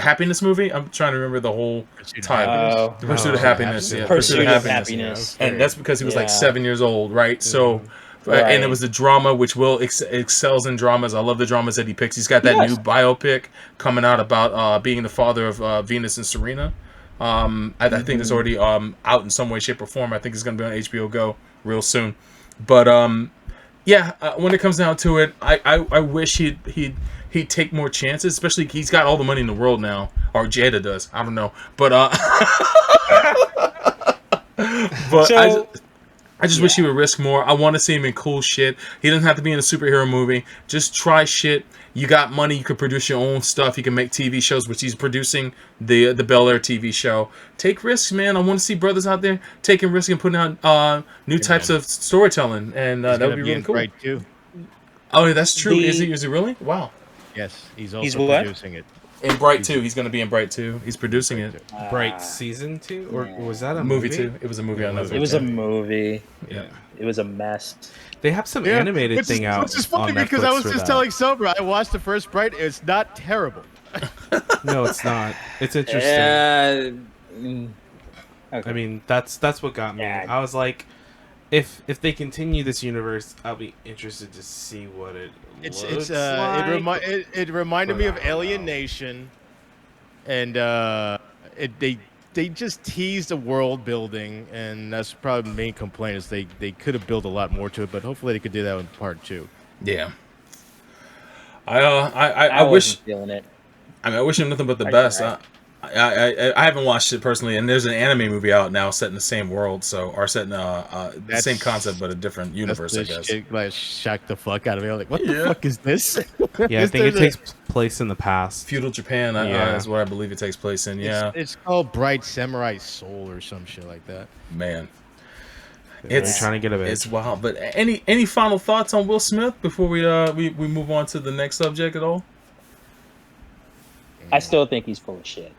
Happiness movie. I'm trying to remember the whole title. The Pursuit of Happiness. Yeah, Pursuit of Happiness. And that's because he was like Yeah. 7 years old, right? So. And it was the drama, which Will excels in dramas. I love the dramas that he picks. He's got that new biopic coming out about being the father of Venus and Serena. I think it's already out in some way, shape, or form. I think it's going to be on HBO Go real soon. But when it comes down to it, I wish he'd take more chances. Especially he's got all the money in the world now, or Jada does. I don't know, but I just wish he would risk more. I want to see him in cool shit. He doesn't have to be in a superhero movie. Just try shit. You got money. You can produce your own stuff. You can make TV shows, which he's producing the Bel Air TV show. Take risks, man. I want to see brothers out there taking risks and putting out new types of storytelling, and that would be really cool. Right too. Oh, yeah, that's true. Is he really? Wow. Yes, he's also He's what? producing it. In Bright 2, he's going to be in Bright 2. He's producing it. Bright season 2, or yeah. was that a Movie movie? 2. It was a movie on Netflix. It was a movie. Yeah. It was a mess. They have some animated which thing is, out. Which is funny on because Netflix I was for just that. telling Sober, I watched the first Bright. It's not terrible. No, it's not. It's interesting. Okay. I mean, that's what got me. Yeah. I was like, if they continue this universe, I'll be interested to see what it looks like. It reminded me But of I don't Alien know. Nation, and they just teased the world building, and that's probably the main complaint is they could have built a lot more to it, but hopefully they could do that in part 2. Yeah. I I wish. wasn't feeling it. I mean, I wish him nothing but the I best. tried. I haven't watched it personally, and there's an anime movie out now set in the same world, or set in the same concept but a different universe, I guess. It like shocked the fuck out of me. I was like, what the Yeah. fuck is this? Yeah, I think it takes place in the past. Feudal Japan Yeah. is what I believe it takes place in. Yeah, It's called Bright Samurai Soul or some shit like that. man, They're it's trying to get a bit. it's wild. But any final thoughts on Will Smith before we move on to the next subject at all? I still think he's full of shit.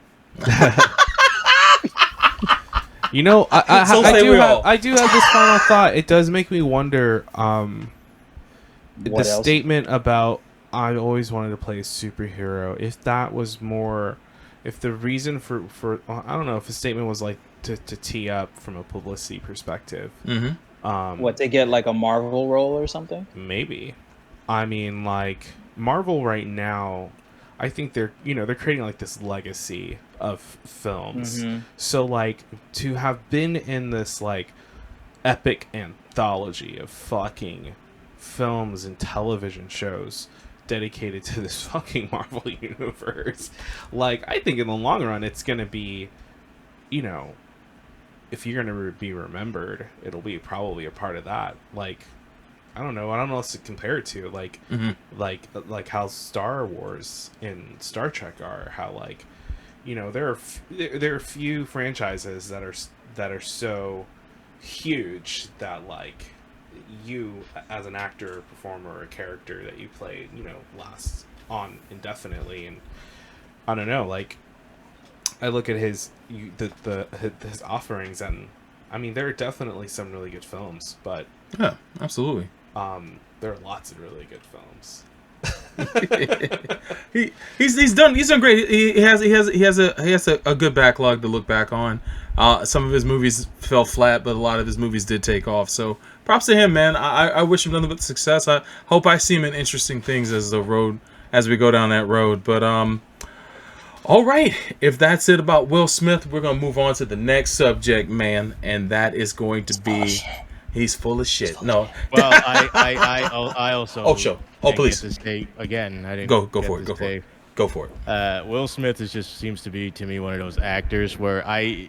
You know, So say we all. I do have this final thought. It does make me wonder. The What else? statement about I always wanted to play a superhero. If that was more, if the reason for well, I don't know if the statement was like to tee up from a publicity perspective. Mm-hmm. What, to get like a Marvel role or something? Maybe. I mean, like Marvel right now, I think they're creating like this legacy of films. Mhm. So like to have been in this like epic anthology of fucking films and television shows dedicated to this fucking Marvel universe, like I think in the long run it's gonna be, if you're gonna be remembered, it'll be probably a part of that. Like I don't know what else to compare it to. Like, like how Star Wars and Star Trek are. How like, there are a few franchises that are so huge that like you as an actor, performer, or a character that you play, lasts on indefinitely. And I don't know. Like, I look at his offerings, and I mean there are definitely some really good films, but Yeah, absolutely. there are lots of really good films. He's done great. He has a good backlog to look back on. Some of his movies fell flat, but a lot of his movies did take off. So props to him, man. I wish him nothing but success. I hope I see him in interesting things as we go down that road. But all right, if that's it about Will Smith, we're gonna move on to the next subject, man, and that is going to be. He's full of shit. No. Well, I also. Oh, sure. Oh, didn't please. get to say again. I didn't Go get for it. to Go for say- it. Go for it. Will Smith seems to be to me one of those actors where I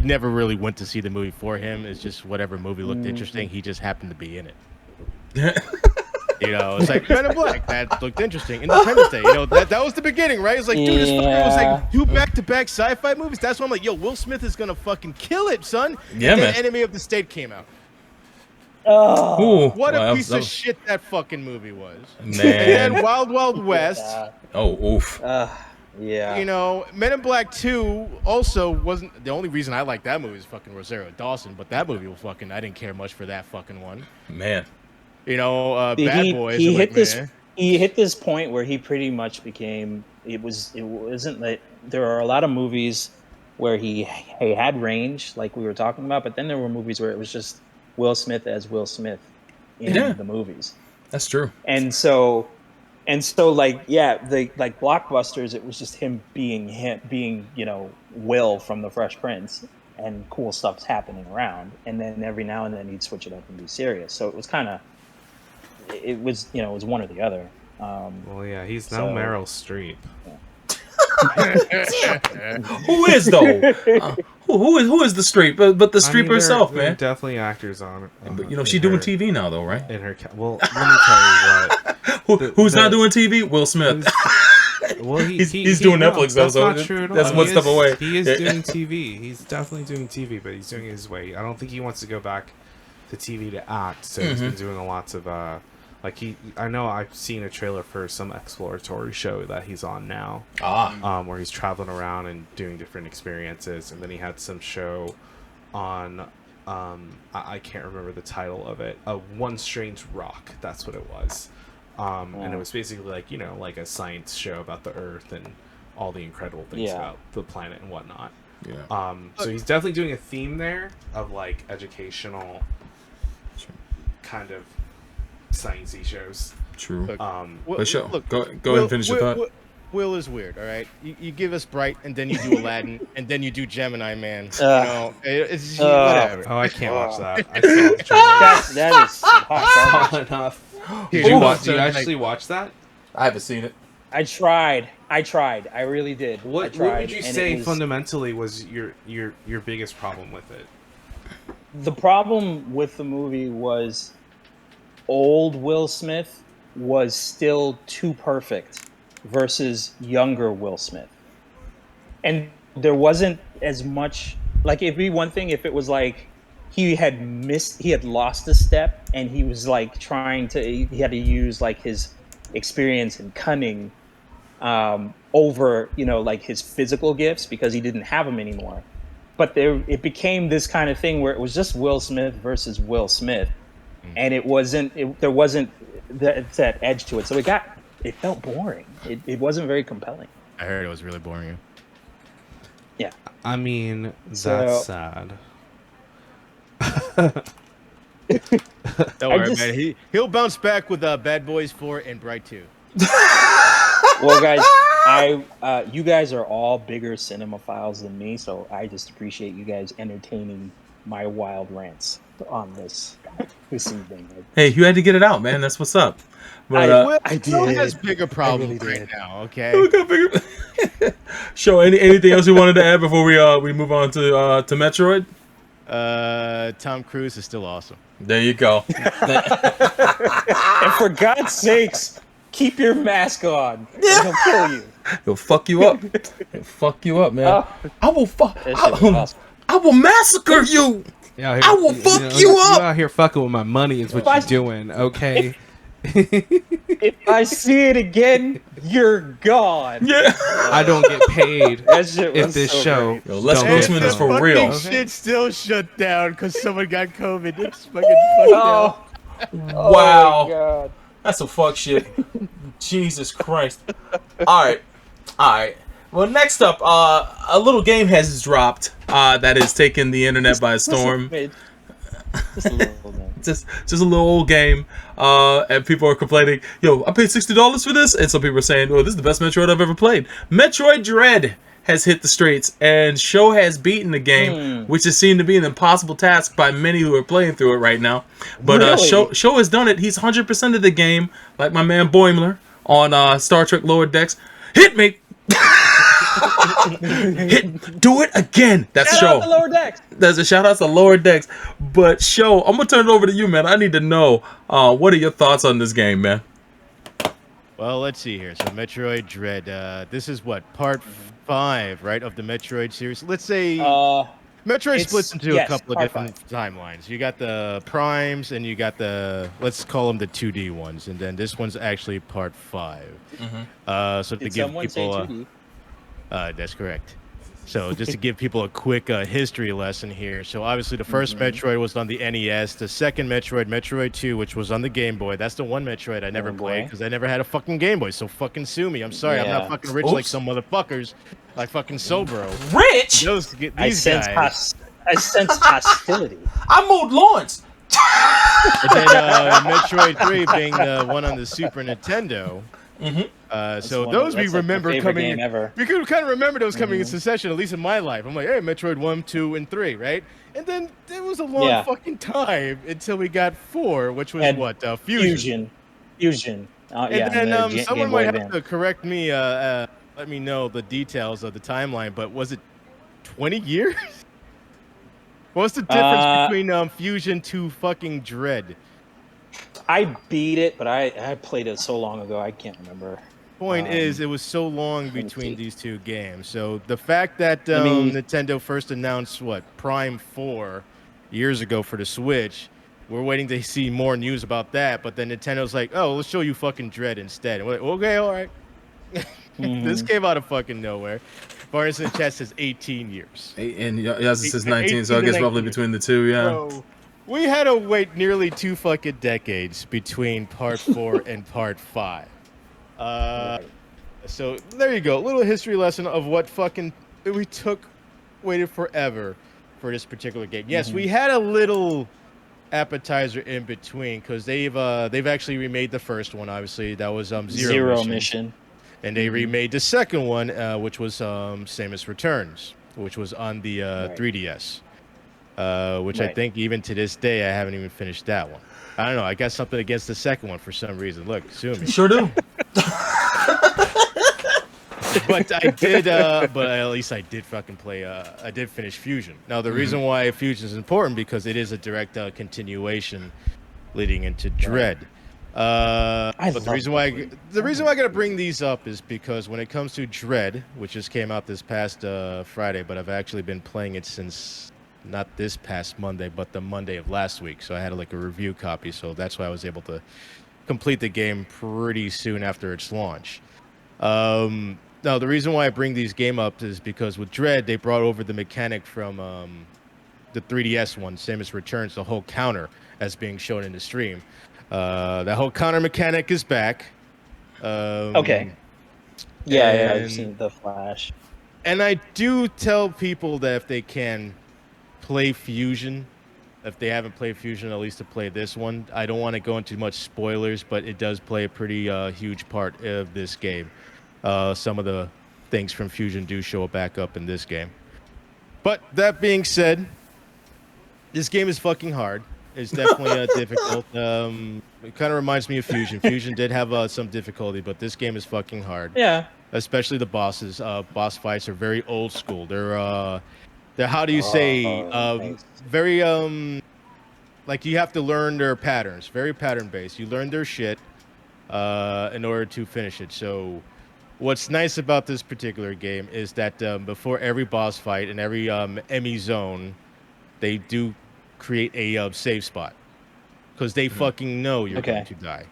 never really went to see the movie for him. It's just whatever movie looked interesting, he just happened to be in it. It's like Men in Black, that looked interesting. Independence Day, that was the beginning, right? It's like, dude, this fucker was like 2 back-to-back sci-fi movies. That's why I'm like, yo, Will Smith is gonna fucking kill it, son. Yeah, and then man. Enemy of the State came out. Ooh, What wow, a piece that of was- shit that fucking movie was. Man. And then Wild Wild West. Oh, oof. Yeah. Men in Black 2 also wasn't the only reason I like that movie is fucking Rosario Dawson, but that movie was fucking I didn't care much for that fucking one. Man. Bad Boys. He I'm hit like, this. man. He hit this point where he pretty much became. It wasn't that there are a lot of movies where he had range, like we were talking about, but then there were movies where it was just Will Smith as Will Smith in Yeah. the movies. That's true. And so like, yeah, the like blockbusters, it was just him being Will from the Fresh Prince, and cool stuff's happening around, and then every now and then he'd switch it up and be serious. So it was it was one or the other. Well, yeah, he's now So- Meryl Streep. Who is though? Who is the street? But the street herself, there are man. definitely actors on it. But she's doing TV now, though, right? In her, well, let me tell you what. Who's not doing TV? Will Smith. Well, He's doing Netflix, though, that's so not true at all. that's one He step is- away. He is Yeah. doing TV. He's definitely doing TV, but he's doing it his way. I don't think he wants to go back to TV to act. So he's been doing lots of Like I know I've seen a trailer for some exploratory show that he's on now, where he's traveling around and doing different experiences, and then he had some show on, I can't remember the title of it. One Strange Rock, that's what it was, and it was basically like like a science show about the Earth and all the incredible things about the planet and whatnot. Yeah. So he's definitely doing a theme there of like educational kind of sciencey shows. True. Will, Sure. Look, go ahead and finish your thought. Will is weird, all right? You give us Bright, and then you do Aladdin, and then you do Gemini Man. It's whatever. Oh, I can't watch that. I saw the trailer. That is hot Saw enough. Here, Did watch you it. actually watch that? I haven't seen it. I tried. I really did. What would you say fundamentally was your biggest problem with it? The problem with the movie was old Will Smith was still too perfect versus younger Will Smith. And there wasn't as much, like, it'd be one thing if it was like he had lost a step and he was like he had to use like his experience and cunning over, like his physical gifts because he didn't have them anymore. But it became this kind of thing where it was just Will Smith versus Will Smith. And there wasn't that edge to it. So it felt boring. It wasn't very compelling. I heard it was really boring. Yeah. I mean, that's sad. Don't worry, man. He'll bounce back with Bad Boys 4 and Bright 2. Well, guys, you guys are all bigger cinemaphiles than me, so I just appreciate you guys entertaining my wild rants on this evening. Hey, you had to get it out, man. That's what's up. But, I did. Will has bigger problems right now, okay? Show anything else you wanted to add before we move on to Metroid? Tom Cruise is still awesome. There you go. And for God's sakes, keep your mask on. Or he'll kill you. He'll fuck you up. He'll fuck you up, man. I will I will massacre you. Yeah, I will fuck you up. You out here fucking with my money is what you're doing, okay? If I see it again, you're gone. Yeah. I don't get paid That shit was if this so show. great. Yo, Les don't Grossman get is for paid. real. Shit still shut down because someone got COVID. It's fucking fucked up. Wow. Oh my God. That's some fuck shit. Jesus Christ. All right. Well, next up, a little game has dropped that has taken the internet by storm. Just a little bit. Just a little old game, and people are complaining. Yo, I paid $60 for this, and some people are saying, "Oh, this is the best Metroid I've ever played." Metroid Dread has hit the streets, and Show has beaten the game, which is seen to be an impossible task by many who are playing through it right now. But Really? Show has done it. He's 100% of the game, like my man Boimler on Star Trek Lower Decks. Hit me. Do it again. That's Shout out Show. to Lower Decks. There's a shout out to Lower Decks. But Show, I'm gonna turn it over to you, man. I need to know what are your thoughts on this game, man? Well, let's see here. So Metroid Dread. This is what, part 5, right, of the Metroid series. Let's say Metroid splits into a couple of different timelines. You got the primes, and you got let's call them the 2D ones, and then this one's actually part 5. So to give people, that's correct. So just to give people a quick history lesson here. So obviously the first Metroid was on the NES. The second Metroid, Metroid 2, which was on the Game Boy. That's the one Metroid I never played because I never had a fucking Game Boy. So fucking sue me. I'm sorry. I'm not fucking rich like some motherfuckers, like fucking Sobro. Rich? These guys. I sense hostility. I mowed lawns. And then Metroid 3 being the one on the Super Nintendo. So those we remember coming. We could kind of remember those coming in succession, at least in my life. I'm like, hey, Metroid 1, 2, and 3, right? And then it was a long fucking time until we got 4, which was Fusion. And then someone might have to correct me, let me know the details of the timeline, but was it 20 years? What's the difference between Fusion to fucking Dread? I beat it, but I played it so long ago, I can't remember. Point is, it was so long between these two games. So the fact that Nintendo first announced Prime 4 years ago for the Switch, we're waiting to see more news about that. But then Nintendo's like, oh, let's show you fucking Dread instead. And we're like, okay, all right. This came out of fucking nowhere. Varus in chat says 18 years. And Yaza says 19, 18 so I to guess 19 roughly years. between the two, yeah. Bro, we had to wait nearly 2 fucking decades between part 4 and part 5. So there you go. A little history lesson of what fucking we waited forever for this particular game. Yes, we had a little appetizer in between because they've actually remade the first one. Obviously, that was Zero Mission. And they remade the second one, which was Samus Returns, which was on the 3DS. Which I think even to this day I haven't even finished that one. I don't know. I got something against the second one for some reason. Look, sue me. Sure do. But I did. But at least I did fucking play. I did finish Fusion. Now the reason why Fusion is important because it is a direct continuation leading into Dread. But the reason why I gotta bring these up is because when it comes to Dread, which just came out this past Friday, but I've actually been playing it since not this past Monday, but the Monday of last week. So I had like a review copy, so that's why I was able to complete the game pretty soon after its launch. Now the reason why I bring these game up is because with Dread they brought over the mechanic from the 3DS one, Samus Returns, the whole counter as being shown in the stream. That whole counter mechanic is back. Okay. Yeah, I've seen the Flash. And I do tell people that if they can play Fusion, if they haven't played Fusion, at least to play this one. I don't want to go into much spoilers, but it does play a pretty huge part of this game. Some of the things from Fusion do show back up in this game. But that being said, this game is fucking hard. It's definitely difficult. It kind of reminds me of Fusion. Fusion did have some difficulty, but this game is fucking hard. Yeah. Especially the bosses. Boss fights are very old school. They're how do you say nice. very like you have to learn their patterns. Very pattern based. You learn their shit in order to finish it. So what's nice about this particular game is that before every boss fight and every Emmy zone, they do create a save spot because they fucking know you're going to die.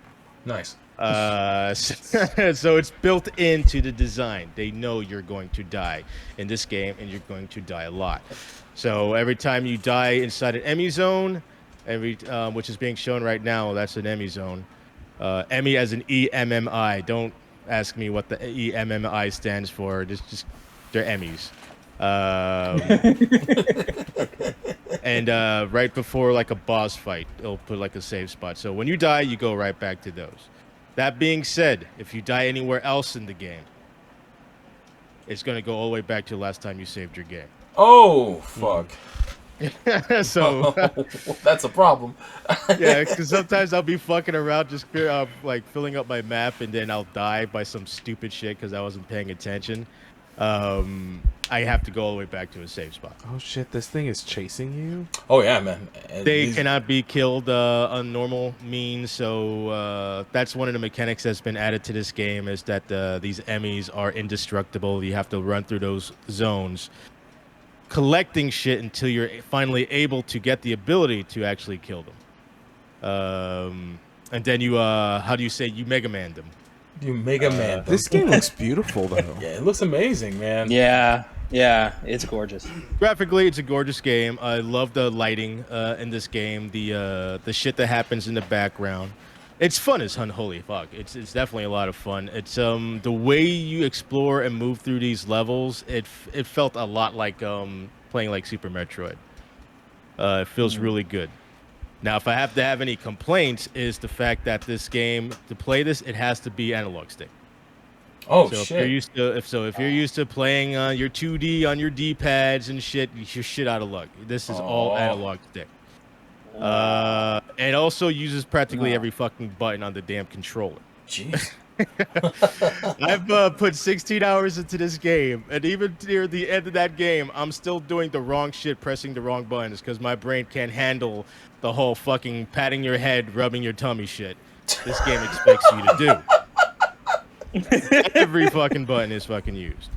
Nice. So it's built into the design. They know you're going to die in this game, and you're going to die a lot. So every time you die inside an Emmy zone, which is being shown right now, that's an Emmy zone. Emmy as an EMMI. Don't ask me what the EMMI stands for. Just they're Emmys. And right before like a boss fight, it'll put like a save spot. So when you die, you go right back to those. That being said, if you die anywhere else in the game, it's going to go all the way back to the last time you saved your game. Oh, fuck. So that's a problem. yeah, because sometimes I'll be fucking around just like filling up my map, and then I'll die by some stupid shit because I wasn't paying attention. I have to go all the way back to a safe spot. Oh shit, this thing is chasing you? Oh yeah, man. They cannot be killed on normal means, so that's one of the mechanics that's been added to this game is that these Emmys are indestructible. You have to run through those zones, collecting shit until you're finally able to get the ability to actually kill them. And then you, how do you say, you Mega Man them. You Mega Man. This game looks beautiful, though. Yeah, it looks amazing, man. Yeah, it's gorgeous. Graphically, it's a gorgeous game. I love the lighting in this game. The shit that happens in the background. It's fun as holy fuck. It's definitely a lot of fun. It's the way you explore and move through these levels. It felt a lot like playing like Super Metroid. It feels really good. Now, if I have to have any complaints, is the fact that this game, to play this, it has to be analog stick. Oh, so shit. If you're used to playing your 2D on your D-pads and shit, you're shit out of luck. This is all analog stick. And also uses practically every fucking button on the damn controller. Jeez. I've put 16 hours into this game, and even near the end of that game, I'm still doing the wrong shit, pressing the wrong buttons, because my brain can't handle the whole fucking patting your head, rubbing your tummy shit this game expects you to do. Every fucking button is fucking used.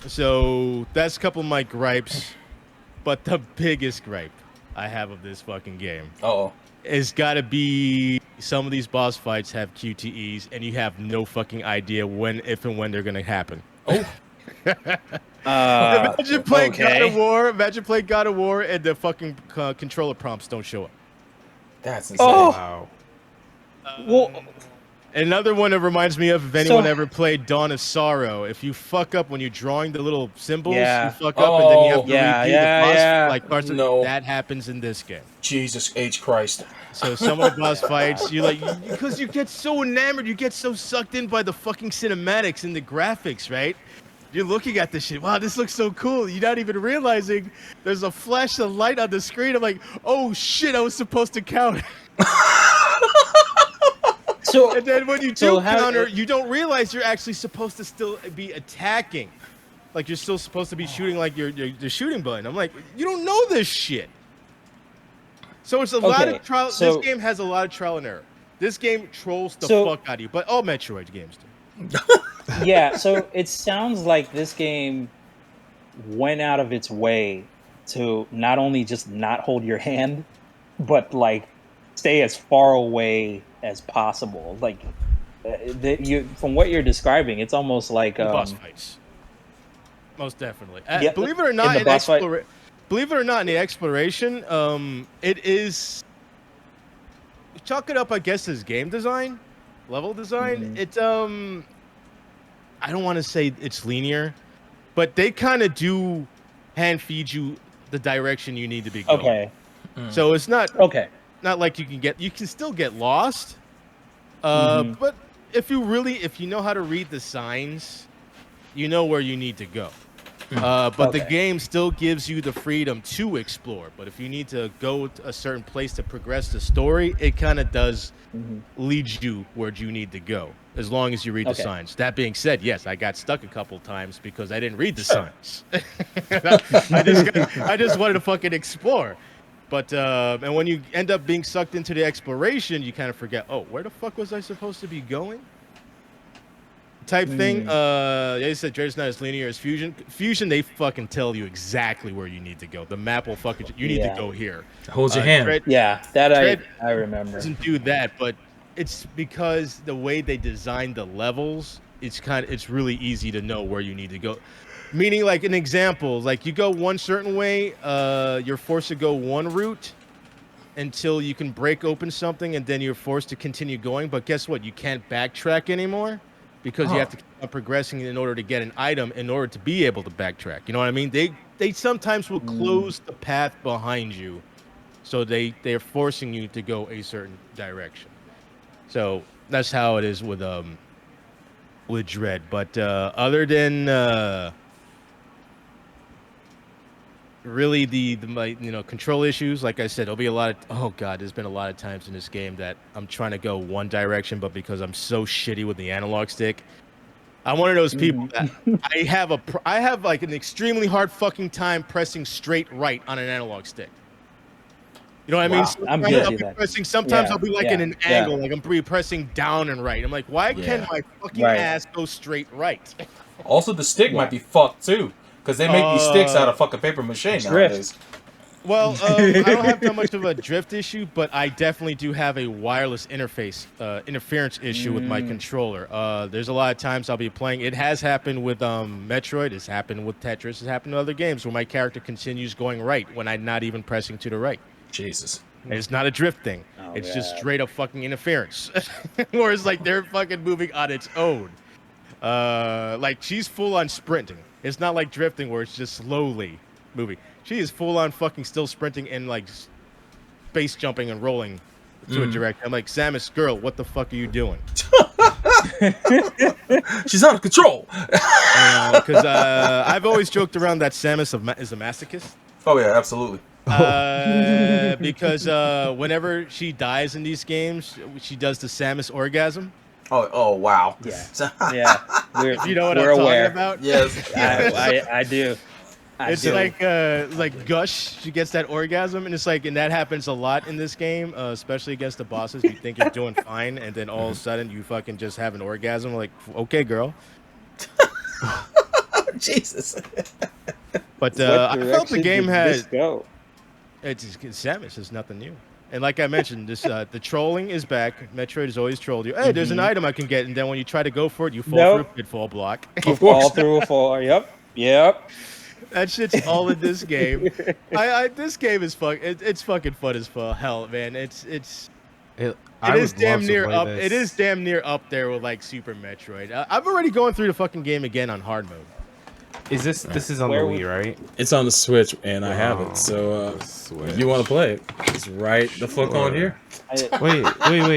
So that's a couple of my gripes, but the biggest gripe I have of this fucking game. Oh. It's got to be some of these boss fights have QTEs, and you have no fucking idea when, if and when they're gonna happen. Oh. Imagine playing okay. God of War. Imagine playing God of War, and the fucking controller prompts don't show up. That's insane. Oh. Wow. Well, Another one that reminds me of if anyone So- ever played Dawn of Sorrow. If you fuck up when you're drawing the little symbols, Yeah. you fuck up and then you have Oh. to Yeah, redo yeah, the boss. yeah. Like parts of- No. that happens in this game. Jesus H Christ. So some of the boss fights, because you get so enamored, you get so sucked in by the fucking cinematics and the graphics, right? You're looking at this shit. Wow, this looks so cool. You're not even realizing there's a flash of light on the screen. I'm like, oh shit, I was supposed to count. so And then when you do So how- counter, you don't realize you're actually supposed to still be attacking. Like you're still supposed to be shooting like your shooting button. I'm like, you don't know this shit. So it's a lot Okay, of trial. so- This game has a lot of trial and error. This game trolls the So- fuck out of you, but all Metroid games do. yeah, so it sounds like this game went out of its way to not only just not hold your hand, but like stay as far away as possible. Like from what you're describing, it's almost like The boss fights. Most definitely. Yeah, believe it or in not, the in boss fight- believe it or not, in the exploration, it is. Chalk it up, I guess, as game design, level design. It I don't want to say it's linear, but they kind of do hand feed you the direction you need to be going. okay, So it's not okay, you can still get lost. Mhm. But if you know how to read the signs, you know where you need to go. But the Okay. game still gives you the freedom to explore. But if you need to go to a certain place to progress the story, it kind of does lead you where you need to go, as long as you read the Okay. signs. That being said, yes, I got stuck a couple times because I didn't read the signs. I just wanted to fucking explore. But and when you end up being sucked into the exploration, you kind of forget, oh, where the fuck was I supposed to be going? Type thing. They said Dread's not as linear as Fusion. Fusion, they fucking tell you exactly where you need to go. The map will fucking. You need Yeah. to go here. Hold your hand. Dread yeah, that Dread I remember. doesn't do that, but it's because the way they designed the levels, it's really easy to know where you need to go. Meaning, like an example, like you go one certain way, you're forced to go one route until you can break open something, and then you're forced to continue going. But guess what? You can't backtrack anymore because you have to keep on progressing in order to get an item in order to be able to backtrack. You know what I mean? They sometimes will close the path behind you, so they're forcing you to go a certain direction. So that's how it is with Dread. But other than really the control issues, like I said, there'll be a lot of, oh god, there's been a lot of times in this game that I'm trying to go one direction, but because I'm so shitty with the analog stick, I'm one of those people that I have like an extremely hard fucking time pressing straight right on an analog stick. You know what I mean? Wow, Sometimes I'm good I'll at be that. pressing. Sometimes Yeah, I'll be like yeah, in an yeah. angle, like I'm pressing down and right. I'm like, why can't my fucking Right. ass go straight right? Also, the stick might be fucked too, because they make these sticks out of fucking paper mache nowadays. Well, I don't have that much of a drift issue, but I definitely do have a wireless interference issue with my controller. There's a lot of times I'll be playing. It has happened with Metroid. It's happened with Tetris. It's happened with other games where my character continues going right when I'm not even pressing to the right. Jesus. And it's not a drift thing. Oh, It's just God. straight up fucking interference. Or it's like they're fucking moving on its own. Like she's full on sprinting. It's not like drifting where it's just slowly moving. She is full on fucking still sprinting and like base jumping and rolling to a direction. I'm like, Samus, girl, what the fuck are you doing? She's out of control. Because I've always joked around that Samus is a masochist. Oh yeah, absolutely. Because whenever she dies in these games, she does the Samus orgasm. Oh wow. Yeah. Yeah, You know what we're I'm aware. talking about? Yes. I do. It's like Gush. She gets that orgasm, and it's like, and that happens a lot in this game, especially against the bosses. You think you're doing fine, and then all of a sudden you fucking just have an orgasm. Like, okay, girl. Jesus. But I felt the game had. Go. It's Samus. It's nothing new. And like I mentioned, this the trolling is back. Metroid has always trolled you. Hey, there's an item I can get, and then when you try to go for it, you fall through a pitfall block. You fall through a fall. Yep. That shit's all in this game. This game is it's fucking fun as hell, man. It is damn near up. It is damn near up there with like Super Metroid. I'm already going through the fucking game again on hard mode. Is this is on the Wii, right? It's on the Switch, and I have it. So if you want to play it, it's right the fuck on here. Wait!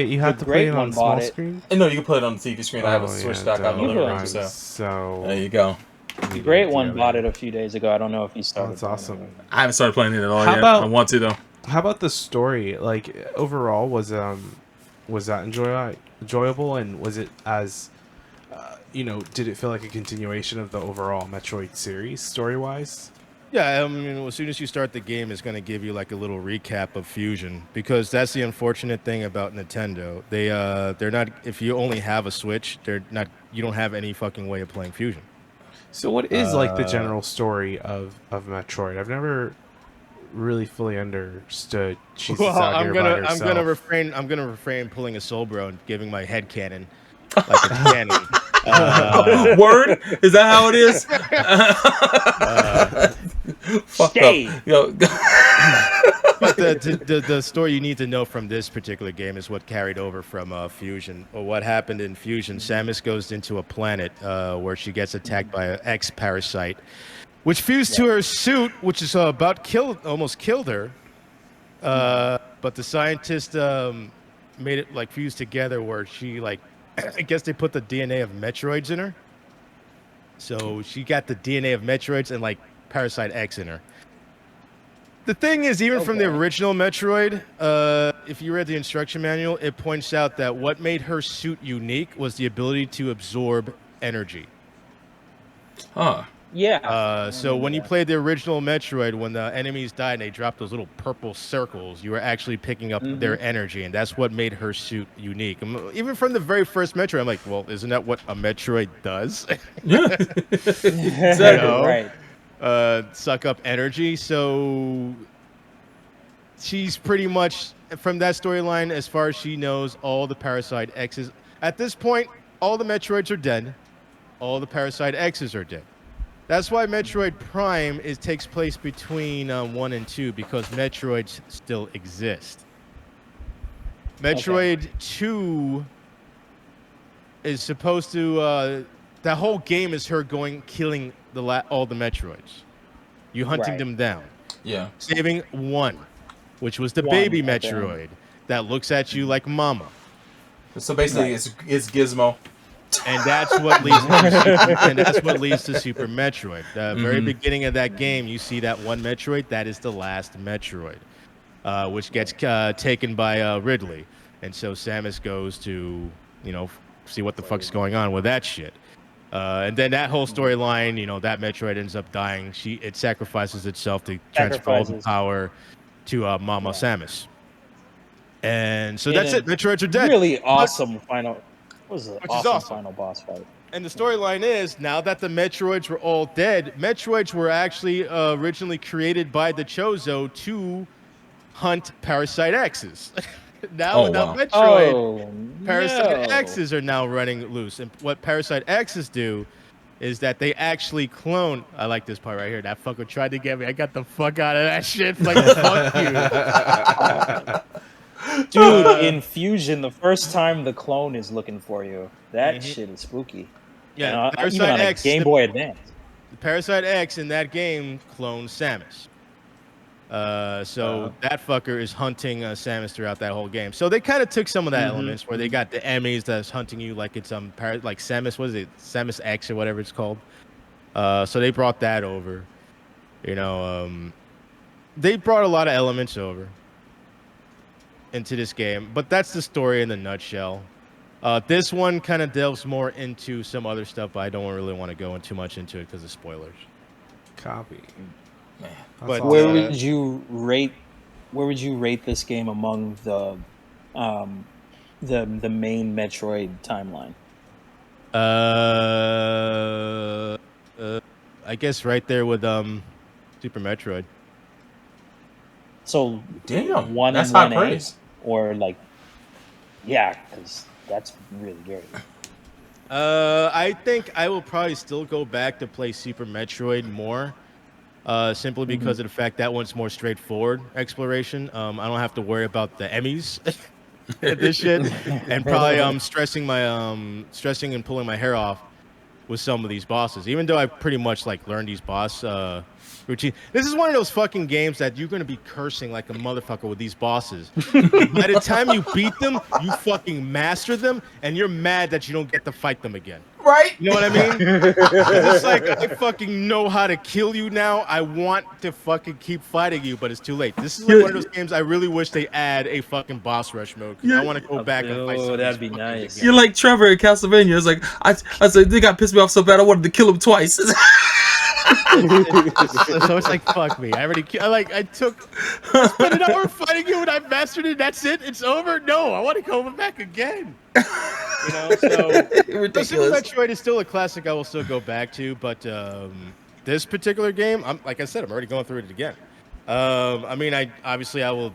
You have to play it on small screen. And no, you can play it on the TV screen. I have a Switch dock on the living room, so there you go. The Great One bought it a few days ago. I don't know if he started. That's awesome. I haven't started playing it at all yet. I want to though. How about the story? Like overall, was that enjoyable, and was it as did it feel like a continuation of the overall Metroid series story-wise? Yeah, I mean, as soon as you start the game, it's going to give you like a little recap of Fusion, because that's the unfortunate thing about Nintendo. They're not. If you only have a Switch, they're not. You don't have any fucking way of playing Fusion. So what is like the general story of Metroid? I've never really fully understood. I'm gonna refrain pulling a Soul Bro and giving my head cannon like a cannon. Word? Is that how it is? Fuck up. Yo. But the story you need to know from this particular game is what carried over from Fusion. Or what happened in Fusion, Samus goes into a planet where she gets attacked by an X-parasite, which fused to her suit, which is almost killed her. But the scientist made it like fuse together where she like, I guess they put the DNA of Metroids in her. So she got the DNA of Metroids and like Parasite X in her. The thing is, even from the original Metroid, if you read the instruction manual, it points out that what made her suit unique was the ability to absorb energy. Huh. Yeah. So when you played the original Metroid, when the enemies died and they dropped those little purple circles, you were actually picking up their energy, and that's what made her suit unique. Even from the very first Metroid, I'm like, well, isn't that what a Metroid does? Yeah. Right. Suck up energy. So she's pretty much, from that storyline, as far as she knows, all the Parasite X's. At this point, all the Metroids are dead. All the Parasite X's are dead. That's why Metroid Prime takes place between 1 and 2, because Metroids still exist. Metroid 2 is supposed to... that whole game is her killing all the Metroids. You hunting them down. Yeah. Saving one, which was the baby Metroid that looks at you like mama. So basically, it's Gizmo. And that's what leads to Super Metroid. The very beginning of that game, you see that one Metroid. That is the last Metroid, which gets taken by Ridley. And so Samus goes to, see what the fuck's going on with that shit. And then that whole storyline, that Metroid ends up dying. It sacrifices itself to transfer all the power to Mama Samus. And so that's it. Metroids are dead. Really awesome final. Was an awesome final boss fight. And the storyline is, now that the Metroids were all dead, Metroids were actually originally created by the Chozo to hunt Parasite X's. Now Metroid, Parasite X's are now running loose. And what Parasite X's do is that they actually clone... I like this part right here. That fucker tried to get me. I got the fuck out of that shit. Like, fuck you. Dude, in Fusion, the first time the clone is looking for you, that shit is spooky. Yeah, even on a Game Boy Advance. The Parasite X in that game clones Samus. So that fucker is hunting Samus throughout that whole game. So they kind of took some of that elements where they got the enemies that's hunting you like it's like Samus, what is it? Samus X or whatever it's called. So they brought that over. They brought a lot of elements over into this game, but that's the story in a nutshell. This one kind of delves more into some other stuff, but I don't really want to go too much into it because of spoilers. Copy. But where would you rate this game among the main Metroid timeline? I guess right there with Super Metroid. So Damn, one that's and high one A, praise. or like, yeah, because that's really good. I think I will probably still go back to play Super Metroid more. Simply because of the fact that one's more straightforward exploration. I don't have to worry about the Emmys and this shit, and probably stressing and pulling my hair off with some of these bosses. Even though I pretty much like learned these boss routine. This is one of those fucking games that you're gonna be cursing like a motherfucker with these bosses. By the time you beat them, you fucking master them, and you're mad that you don't get to fight them again. Right? You know what I mean? It's like I fucking know how to kill you now. I want to fucking keep fighting you, but it's too late. This is like one of those games I really wish they add a fucking boss rush mode. Because I want to go back and fight some of that'd these be fuckers nice. again. You're like Trevor in Castlevania. It's like I said they got pissed me off so bad I wanted to kill him twice. So it's like fuck me. I spent an hour fighting you and I mastered it. That's it. It's over. No, I want to go back again. You know, so Super Ridiculous. Metroid is still a classic. I will still go back to, but this particular game, like I said, I'm already going through it again. I mean, I will.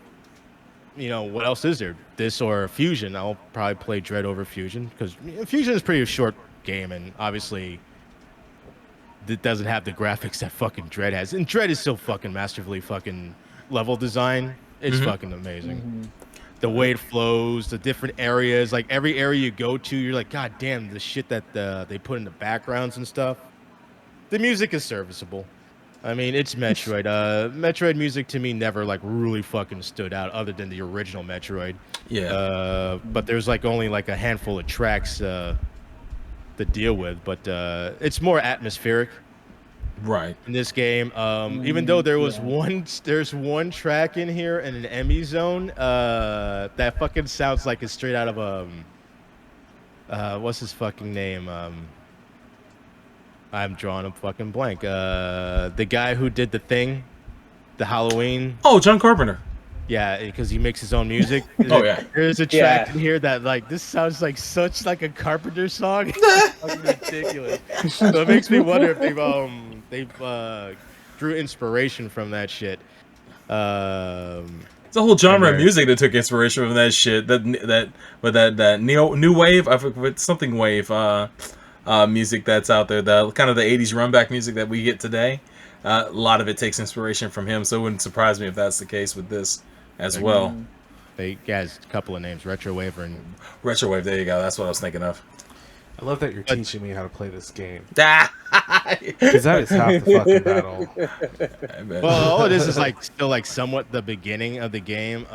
You know, what else is there? This or Fusion? I'll probably play Dread over Fusion because Fusion is pretty short game, and obviously it doesn't have the graphics that fucking Dread has. And Dread is so fucking masterfully fucking level design. It's fucking amazing. The way it flows, the different areas, like every area you go to, you're like, God damn, the shit that they put in the backgrounds and stuff. The music is serviceable. I mean, it's Metroid. Metroid music to me never like really fucking stood out, other than the original Metroid. Yeah. But there's like only like a handful of tracks to deal with, but it's more atmospheric. Right. In this game, even though there's one track in here in an Emmy zone that fucking sounds like it's straight out of what's his fucking name? I'm drawing a fucking blank. The guy who did the thing, the Halloween. Oh, John Carpenter. Yeah, because he makes his own music. Oh yeah. There's a track in here that like this sounds like such like a Carpenter song. It's fucking ridiculous. So it makes me wonder if they've drew inspiration from that shit. It's a whole genre of music that took inspiration from that shit. That new wave. I forget something wave. Music that's out there. The kind of the '80s run back music that we get today. A lot of it takes inspiration from him. So it wouldn't surprise me if that's the case with this as well. They has a couple of names, Retrowave and Retrowave. There you go. That's what I was thinking of. I love that you're teaching me how to play this game. Ah! Because that is half the fucking battle. Well, all it is like still like somewhat the beginning of the game.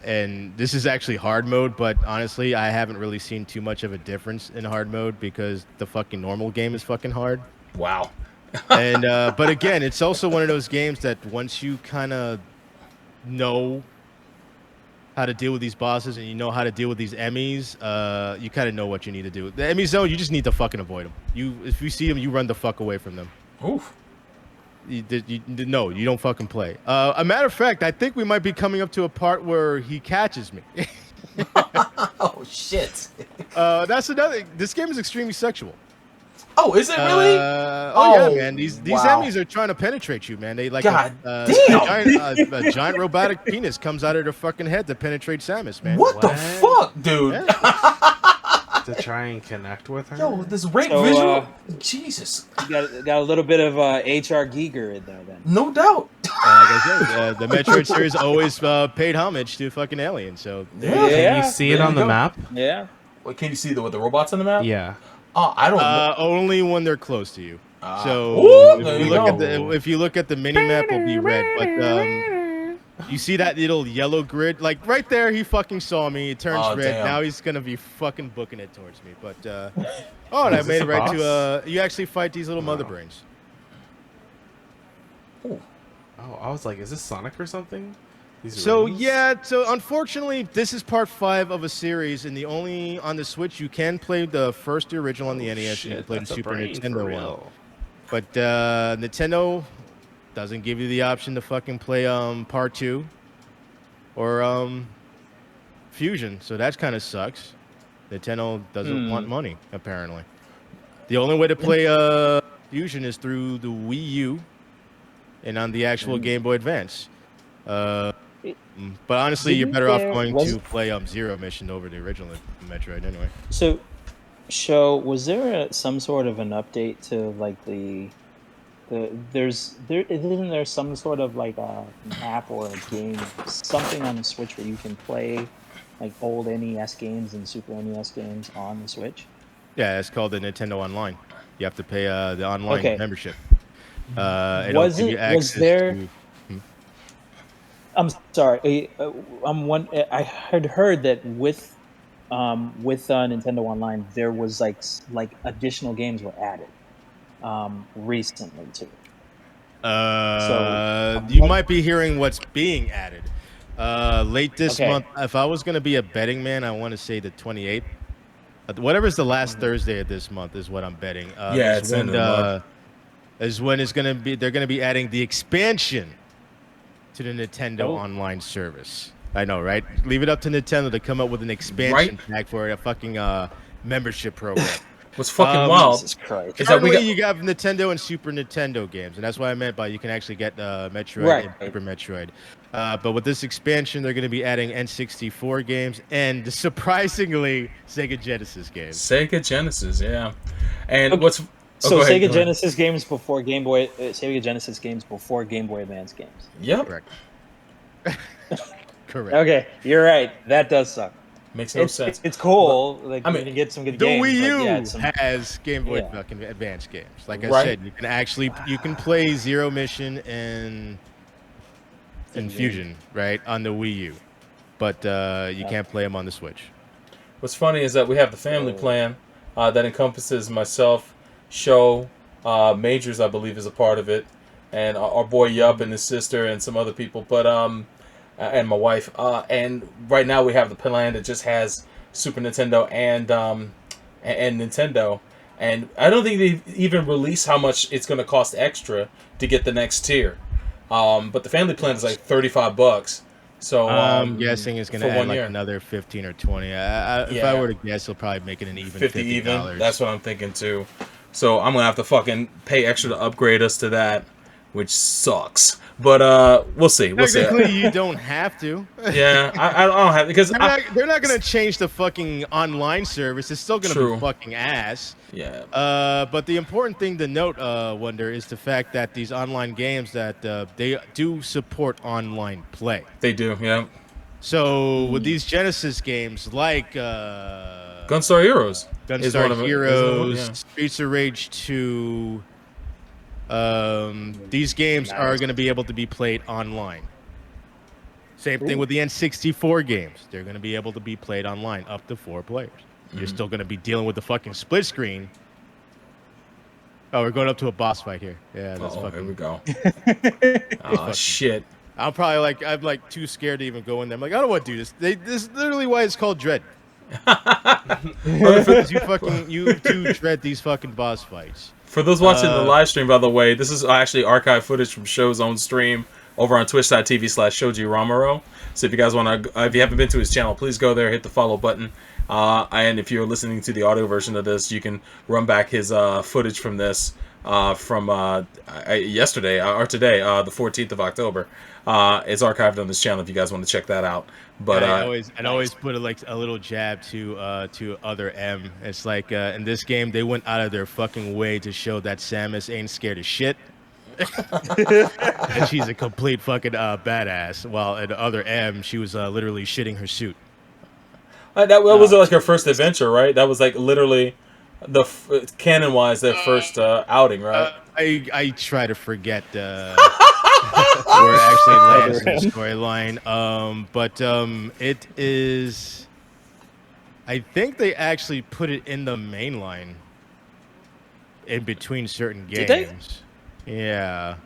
And this is actually hard mode, but honestly, I haven't really seen too much of a difference in hard mode because the fucking normal game is fucking hard. Wow. And but again, it's also one of those games that once you kind of know how to deal with these bosses and you know how to deal with these Emmys, you kind of know what you need to do. The Emmy zone, you just need to fucking avoid them. If you see them, you run the fuck away from them. Oof. No, you don't fucking play. A matter of fact, I think we might be coming up to a part where he catches me. Oh shit. That's another. This game is extremely sexual. Oh, is it really? Yeah, man. These wow. Emmys are trying to penetrate you, man. They like God a giant robotic penis comes out of their fucking head to penetrate Samus, man. What the fuck, dude? Yeah. To try and connect with her? Yo, this rape visual. Jesus. You got a little bit of H.R. Giger in there then. No doubt. Like I said, the Metroid series always paid homage to fucking Alien. So Can you see it There on you the go. map? Yeah. Wait, can you see the robots on the map? Yeah. Oh, I don't know. only when they're close to you. So Ooh, there you go. if you look at the mini map, it'll be red. But you see that little yellow grid, like right there. He fucking saw me. It turns red. Damn. Now he's gonna be fucking booking it towards me. But and I Is made this it a right boss? to you actually fight these little mother brains. Oh, I was like, is this Sonic or something? These So rings? yeah, so unfortunately, this is part 5 of a series, and the only on the Switch you can play the first original on the NES, and you can play the that's a Super brain Nintendo for one. real. But Nintendo doesn't give you the option to fucking play part 2 or Fusion, so that kind of sucks. Nintendo doesn't want money apparently. The only way to play Fusion is through the Wii U and on the actual Game Boy Advance. But honestly, you're Didn't better off there- going was- to play Zero Mission over the original Metroid anyway. So, was there some sort of an update to like isn't there some sort of like an app or a game, something on the Switch where you can play like old NES games and Super NES games on the Switch? Yeah, it's called the Nintendo Online. You have to pay the online Okay. membership. It'll Was give you it? Was access there? to- I'm sorry. I had heard that with Nintendo Online, there was like additional games were added recently too. You might be hearing what's being added. Late this Okay. month, if I was going to be a betting man, I want to say the 28th. Whatever's the last Thursday of this month is what I'm betting. Yeah, it's in the month. Is when it's going to be. They're going to be adding the expansion to the Nintendo Oh. Online service. I know, right? Leave it up to Nintendo to come up with an expansion pack for a fucking membership program. What's fucking wild Jesus Christ! is that we Currently, got you got Nintendo and Super Nintendo games, and that's what I meant by you can actually get Metroid Right. and Super Metroid. But with this expansion, they're going to be adding N64 games and surprisingly Sega Genesis games. Sega Genesis, yeah. And Okay. what's So go ahead, Sega go ahead. Genesis games before Game Boy, Sega Genesis games before Game Boy Advance games. Yep, Correct. Correct. Okay, you're right. That does suck. makes no It's, sense. it's cool. Like I I mean, mean, get some good The games. Wii but U yeah, it's some- has Game Boy Yeah. fucking Advance games. Like I Right. said, you can play Zero Mission and Fusion, right, on the Wii U, but you can't play them on the Switch. What's funny is that we have the family plan that encompasses myself, Show, Majors, I believe, is a part of it, and our boy Yup and his sister and some other people, but and my wife. And right now we have the plan that just has Super Nintendo and Nintendo. And I don't think they even release how much it's going to cost extra to get the next tier. But the family plan is like $35. So I'm guessing it's going for to add 1 like year. another 15 or 20. If I Yeah. were to guess, he'll probably make it an even 50 $50. even. That's what I'm thinking too. So I'm gonna have to fucking pay extra to upgrade us to that, which sucks. But we'll see. We'll see. Technically, you don't have to. Yeah, I don't have because They're not going to change the fucking online service. It's still going to True. be fucking ass. yeah. But the important thing to note, Wonder, is the fact that these online games that they do support online play. They do. Yeah. So with these Genesis games like Gunstar Heroes. is one Gunstar of it, Heroes, isn't it? Streets of Rage 2, these games are going to be able to be played online. Same thing with the N64 games. They're going to be able to be played online, up to 4 players. You're still going to be dealing with the fucking split screen. Oh, we're going up to a boss fight here. Yeah, that's Oh, here we fucking. go. Oh shit. I'm like too scared to even go in there. I'm like, I don't want to do this. This is literally why it's called Dread. Because you do dread these fucking boss fights. For those watching the live stream, by the way, this is actually archive footage from Show's own stream over on twitch.tv/ShojiRamaro. So if you guys want to, if you haven't been to his channel, please go there, hit the follow button. And if you're listening to the audio version of this, you can run back his footage from this from yesterday or today, the 14th of October. It's archived on this channel if you guys want to check that out. But I always put a little jab to other M. It's like in this game they went out of their fucking way to show that Samus ain't scared of shit. And she's a complete fucking badass. While in other M, she was literally shitting her suit. that was like her first adventure, right? That was like literally the canon-wise their first outing, right? I try to forget where it actually lands in the storyline. But it is. I think they actually put it in the main line in between certain games. Did they? Yeah.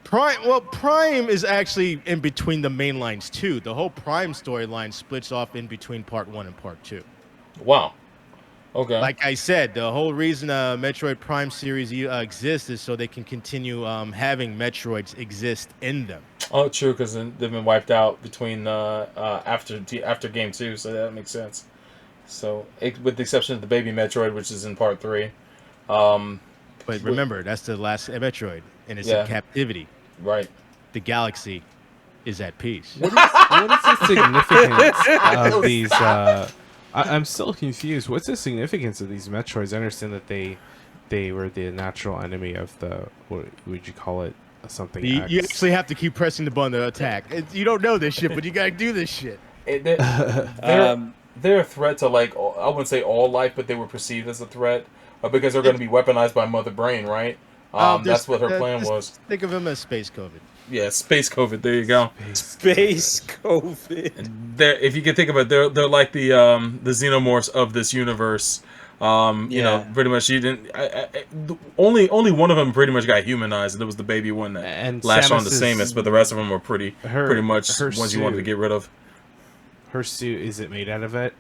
Prime is actually in between the main lines too. The whole Prime storyline splits off in between Part 1 and Part 2. Wow. Okay. Like I said, the whole reason Metroid Prime series exists is so they can continue having Metroids exist in them. Oh, true, because they've been wiped out between after game 2, so that makes sense. So, with the exception of the baby Metroid, which is in part 3. But remember, that's the last Metroid, and it's Yeah. in captivity. Right. the galaxy is at peace. What is the significance of these? I'm still confused. What's the significance of these Metroids? I understand that they were the natural enemy of the, what would you call it? Something. You X. actually have to keep pressing the button to attack. You don't know this shit, but you gotta do this shit. They're a threat to, like, I wouldn't say all life, but they were perceived as a threat because they're going to be weaponized by Mother Brain, right? That's what her plan was. Think of him as space COVID. Yeah, space COVID. There you go. Space COVID. And if you can think of it, they're like the xenomorphs of this universe. You know, pretty much. You didn't. Only one of them pretty much got humanized, and it was the baby one that And latched on to Samus's- Samus. But the rest of them were pretty much her ones you wanted to suit. get rid of. Her suit, is it made out of it?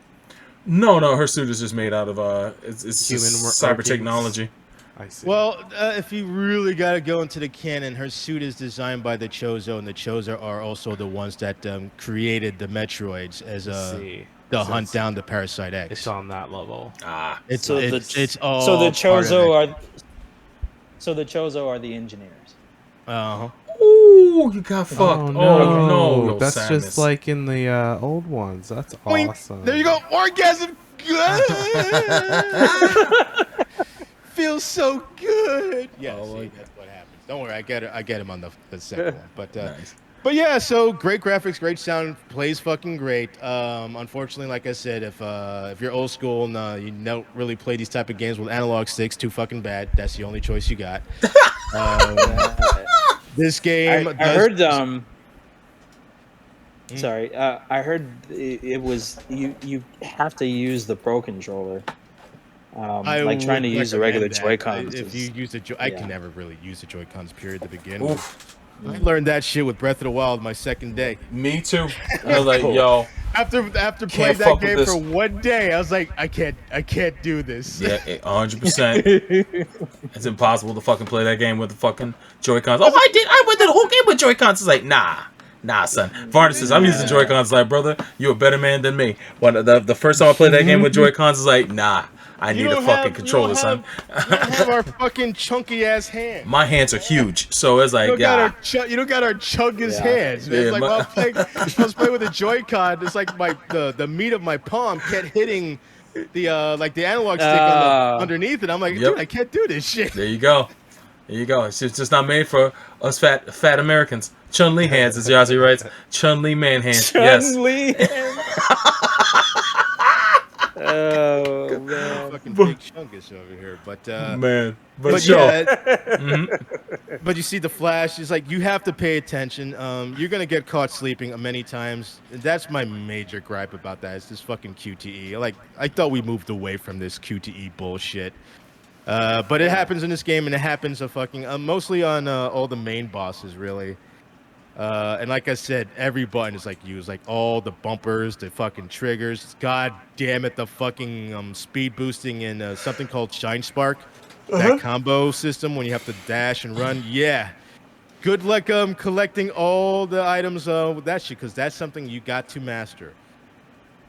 No, her suit is just made out of it's Human just cyber workings. technology. I see. Well, if you really gotta go into the canon, her suit is designed by the Chozo, and the Chozo are also the ones that created the Metroids as see. the So hunt it's- down the Parasite X. It's on that level. It's So it's all so the part of Chozo it. are. So the Chozo are the engineers. Uh-huh. Ooh, you got fucked. Oh no, yo, that's Samus. just like in the old ones. That's Boink. awesome. There you go, orgasm. Feels so good. Yeah, see, that's what happens. Don't worry, I get him on the second one. But Nice. but yeah, so great graphics, great sound, plays fucking great. Unfortunately, like I said, if you're old school and you don't really play these type of games with analog sticks, too fucking bad. That's the only choice you got. This game, I heard. Sorry, I heard it was you have to use the Pro controller. Like trying to would use the regular recommend that. Joy-Cons. If you use I yeah. can never really use the Joy-Cons period to begin with. Oof. I learned that shit with Breath of the Wild my second day. Me too. I was like, yo, After playing fuck that with game this. for one day, I was like, I can't do this. yeah, 100%. It's impossible to fucking play that game with the fucking Joy-Cons. Oh, I went through the whole game with Joy-Cons. It's like, nah, son. Varner says, I'm using Joy-Cons. Like, brother, you're a better man than me. When the first time I played that game with Joy-Cons, is like, nah, I need a fucking controller, son. You don't have our fucking chunky ass hands. My hands are huge, so it's You like, don't yeah. got our chungus hands, man. Yeah, It's like my- while I was playing with a Joy-Con, it's like the meat of my palm kept hitting the like the analog stick underneath it. I'm like, Yep. dude, I can't do this shit. There you go. It's just not made for us fat Americans. Chun-Li hands, as Yazzie writes. Chun-Li man hands. Yes. Chun-Li. Oh man. Fucking big chungus over here, but Man. but sure. yeah, but you see the Flash is like you have to pay attention. You're gonna get caught sleeping many times. That's my major gripe about that. It's this fucking QTE. Like I thought we moved away from this QTE bullshit. But it happens in this game, and it happens mostly on all the main bosses, really. And like I said, every button is like used, like all the bumpers, the fucking triggers. God damn it, the fucking speed boosting in something called Shine Spark. That combo system when you have to dash and run. Yeah. Good luck collecting all the items with that shit, because that's something you got to master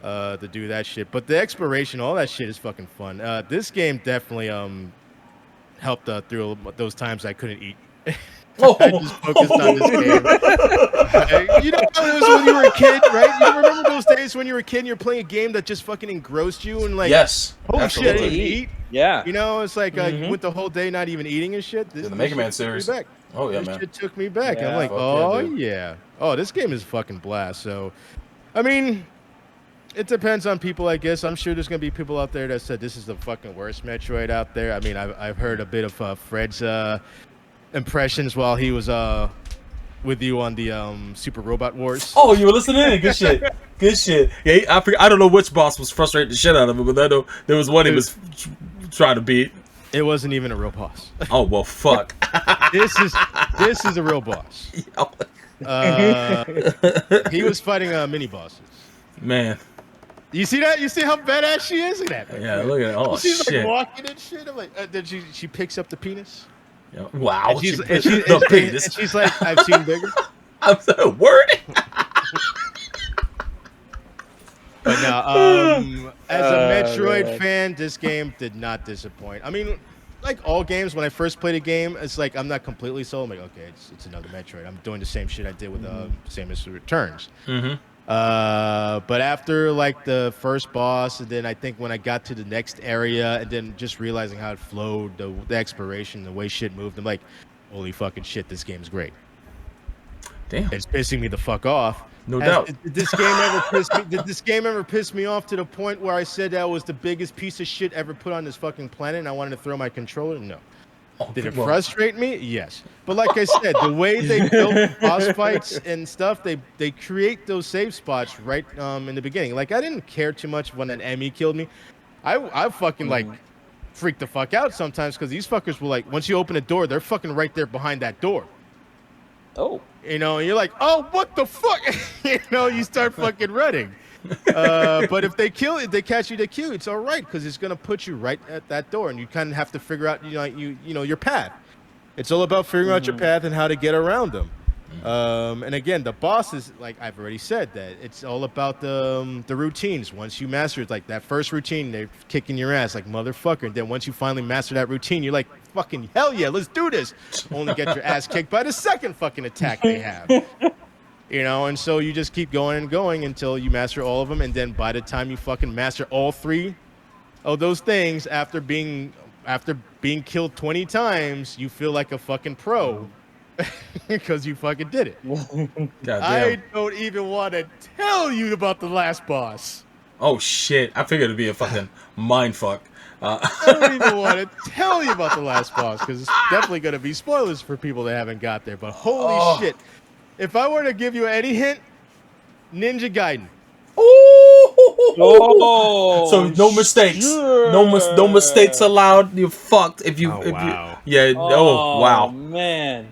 to do that shit. But the exploration, all that shit is fucking fun. This game definitely helped through those times I couldn't eat. I just focused on this game. You know how it was when you were a kid, right? You remember those days when you were a kid and you're playing a game that just fucking engrossed you and like, Yes. holy shit, I absolutely. didn't eat. Yeah. You know, it's like you went the whole day not even eating and shit. This, the Mega Man shit took me series. back. Oh, yeah, This man. shit took me back. Yeah. I'm like, Fuck yeah, oh dude. yeah. Oh, this game is fucking blast. So, I mean, it depends on people, I guess. I'm sure there's gonna be people out there that said this is the fucking worst Metroid out there. I mean, I've heard a bit of Fred's impressions while he was with you on the Super Robot Wars. Oh, you were listening in. Good shit. Good shit. Yeah, I don't know which boss was frustrating the shit out of him, but I know there was one he was trying to beat. It wasn't even a real boss. Oh, well, fuck. This is a real boss. He was fighting mini bosses. Man. You see that? You see how badass she is? Look at that. Yeah, look at it. Oh, She's shit. like walking and shit. I'm like, then she picks up the penis. Yeah. Wow. And she's, she and put she's, the and- penis. and she's like, I've seen bigger. I'm so word. But no, as a Metroid man. fan, this game did not disappoint. I mean, like all games, when I first played a game, it's like I'm not completely sold. I'm like, okay, it's another Metroid. I'm doing the same shit I did with Samus Returns. Mm-hmm. But after like the first boss, and then I think when I got to the next area, and then just realizing how it flowed, the exploration, the way shit moved, I'm like, holy fucking shit, this game's great. Damn. It's pissing me the fuck off. No doubt. Did this game ever piss me? Did this game ever piss me off to the point where I said that was the biggest piece of shit ever put on this fucking planet, and I wanted to throw my controller? No. Oh, Did it well, frustrate me? Yes. But like I said, the way they built boss fights and stuff, they create those save spots right in the beginning. Like I didn't care too much when an Emmy killed me. I fucking like freaked the fuck out sometimes because these fuckers were like, once you open a door, they're fucking right there behind that door. Oh. You know, and you're like, oh, what the fuck? You know, you start fucking running. But if they catch you, they kill you. It's all right because it's gonna put you right at that door, and you kind of have to figure out, you know, your path. It's all about figuring out your path and how to get around them. And again, the bosses, like I've already said, that it's all about the routines. Once you master it, like that first routine, they're kicking your ass like motherfucker. And then once you finally master that routine, you're like, fucking hell yeah, let's do this. Only get your ass kicked by the second fucking attack they have. You know, and so you just keep going and going until you master all of them. And then by the time you fucking master all three of those things, after being killed 20 times, you feel like a fucking pro. Because you fucking did it. I don't even want to tell you about the last boss. Oh shit! I figured it'd be a fucking mind fuck. I don't even want to tell you about the last boss because it's definitely going to be spoilers for people that haven't got there. But holy shit! If I were to give you any hint, Ninja Gaiden. Oh, so no mistakes, no mistakes allowed. You're fucked if you. Oh wow, man.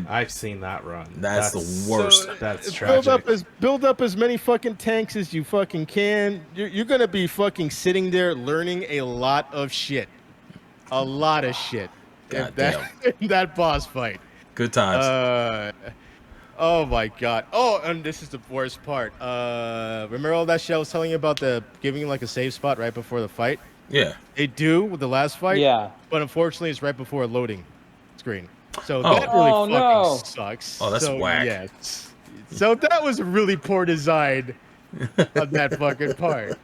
I've seen that run. That's the worst. So, that's tragic. Build up as many fucking tanks as you fucking can. You're gonna be fucking sitting there learning a lot of shit, in that boss fight. Good times. Oh my god. Oh, and this is the worst part. Remember all that shit I was telling you about the giving like a save spot right before the fight? Yeah. They do with the last fight. Yeah. But unfortunately, it's right before a loading screen. So that really fucking sucks. Oh, that's whack. Yeah. So that was a really poor design of that fucking part.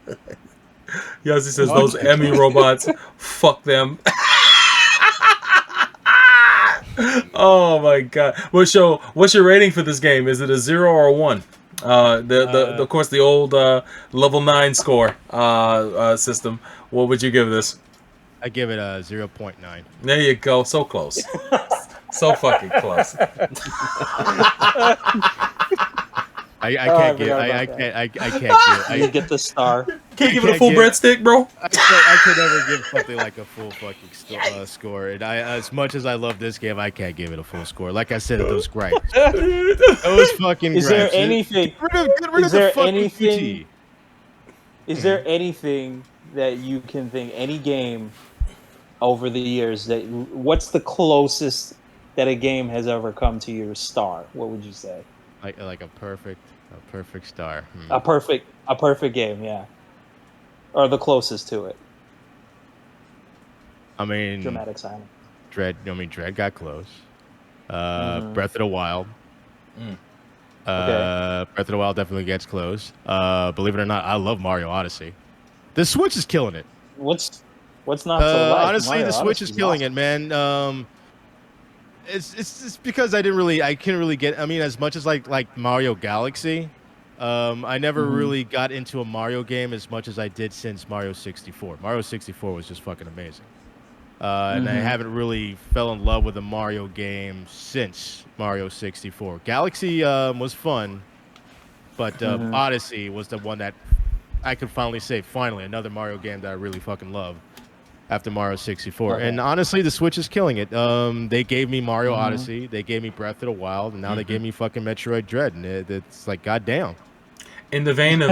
Yossi says those Emmy robots, fuck them. Oh my god! What's your rating for this game? Is it a 0 or a 1? Of course the old level 9 score system. What would you give this? I give it a 0.9. There you go. So close. So fucking close. I can't give. I can't give. You get the star. Can't give it a full breadstick, bro. I could never give something like a full fucking score. And as much as I love this game, I can't give it a full score. Like I said, those gripes. Those fucking gripes. Is there anything? Get rid of the fucking QT. Is there anything that you can think? Any game over the years that what's the closest that a game has ever come to your star? What would you say? Like a perfect star. A perfect game, yeah. Or the closest to it. I mean, dramatic silence. Dread got close. Breath of the Wild. Breath of the Wild definitely gets close. Believe it or not, I love Mario Odyssey. The Switch is killing it. What's not so like? Honestly, Mario the Switch is killing it, man. It's just because I couldn't really get. I mean, as much as like Mario Galaxy, I never really got into a Mario game as much as I did since Mario 64. Mario 64 was just fucking amazing, and I haven't really fell in love with a Mario game since Mario 64. Galaxy was fun, but Odyssey was the one that I could finally say, finally, another Mario game that I really fucking love. After Mario 64. And honestly, the Switch is killing it. They gave me Mario Odyssey, they gave me Breath of the Wild, and now they gave me fucking Metroid Dread, and it's like goddamn. In the vein of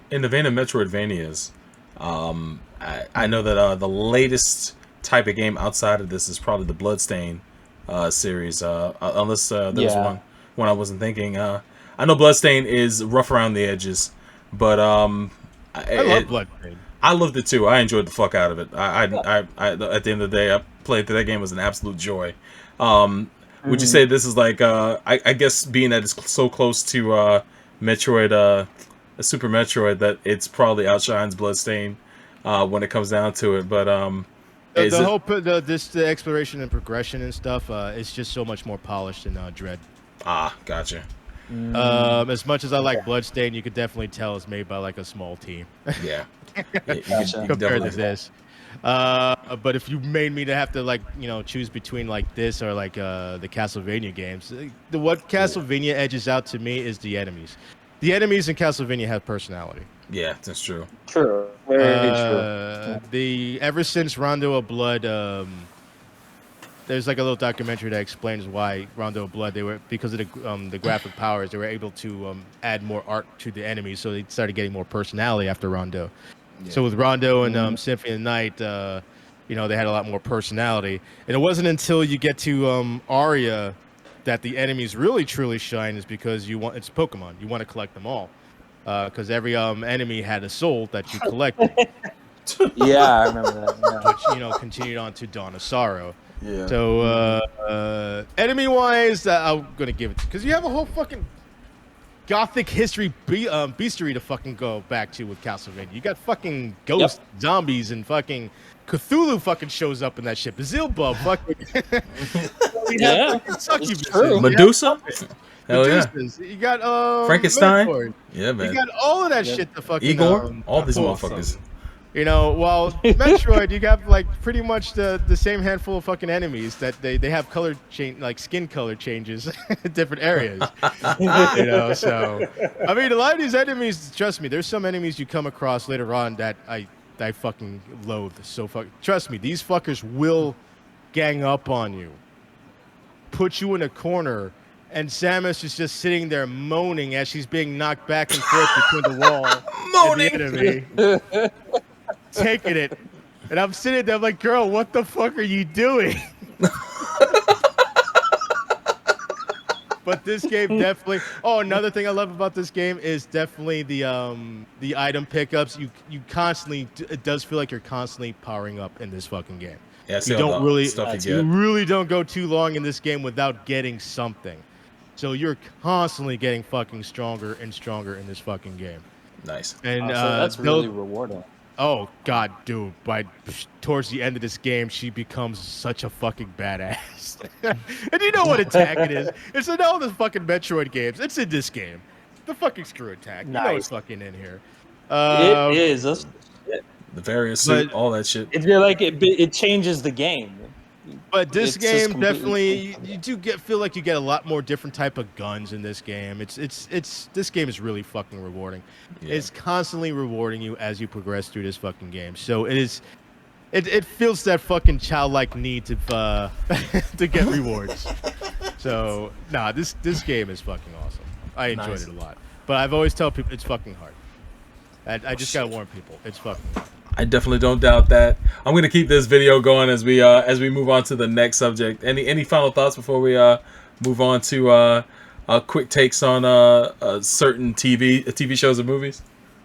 Metroidvanias, I know that the latest type of game outside of this is probably the Bloodstain series, unless there's one I wasn't thinking. I know Bloodstain is rough around the edges, but I love Bloodstain. I loved it too. I enjoyed the fuck out of it. I at the end of the day, I playing through that game was an absolute joy. Would you say this is like I guess being that it's so close to Metroid, Super Metroid, that it's probably outshines Bloodstain when it comes down to it. But the exploration and progression and stuff, it's just so much more polished in Dread. Gotcha. As much as I like Bloodstain, you could definitely tell it's made by like a small team. Yeah. Compared to this. But if you made me to have to like choose between like this or like the Castlevania games, what Castlevania edges out to me is the enemies. The enemies in Castlevania have personality. Yeah, that's true. True. Very true. Ever since Rondo of Blood, there's like a little documentary that explains why Rondo of Blood, they were, because of the graphic powers, they were able to add more art to the enemies, so they started getting more personality after Rondo. Yeah. So with Rondo and Symphony of the Night, they had a lot more personality. And it wasn't until you get to Aria that the enemies really truly shine, is because it's Pokemon. You want to collect them all. Because every enemy had a soul that you collected. Yeah, I remember that. Yeah. Which, continued on to Dawn of Sorrow. Yeah. So, enemy-wise, I'm going to give it because you have a whole fucking gothic history beastery to fucking go back to with Castlevania. You got fucking ghosts, zombies, and fucking Cthulhu fucking shows up in that shit. Beelzebub fucking... Yeah, it's true. Medusa? Hell Medusas. You got Frankenstein? Minotaur. Yeah, man. You got all of that shit to fucking... Igor? All these motherfuckers. While Metroid, you got like pretty much the same handful of fucking enemies that they have color change, like skin color changes in different areas. So I mean, a lot of these enemies, trust me, there's some enemies you come across later on that I fucking loathe. So trust me, these fuckers will gang up on you, put you in a corner, and Samus is just sitting there moaning as she's being knocked back and forth between the wall Moaning. and the enemy. Taking it, and I'm sitting there, I'm like, girl, what the fuck are you doing? But this game definitely. Oh, another thing I love about this game is definitely the item pickups. You constantly, it does feel like you're constantly powering up in this fucking game. Yeah, you don't really, you really don't go too long in this game without getting something. So you're constantly getting fucking stronger and stronger in this fucking game. Nice. And so that's really rewarding. Oh god, dude! Towards the end of this game, she becomes such a fucking badass. And you know what attack it is? It's in all the fucking Metroid games. It's in this game. The fucking screw attack. Nice. You know it's fucking in here. It is. That's The various suit, all that shit. it changes the game. But this It's just game definitely, you do feel like you get a lot more different type of guns in this game. This game is really fucking rewarding. Yeah. It's constantly rewarding you as you progress through this fucking game. So it feels that fucking childlike need to to get rewards. So this game is fucking awesome. I enjoyed it a lot. But I've always tell people it's fucking hard. I just gotta warn people, it's fucking hard. I definitely don't doubt that. I'm gonna keep this video going as we move on to the next subject. Any final thoughts before we move on to quick takes on certain TV shows or movies?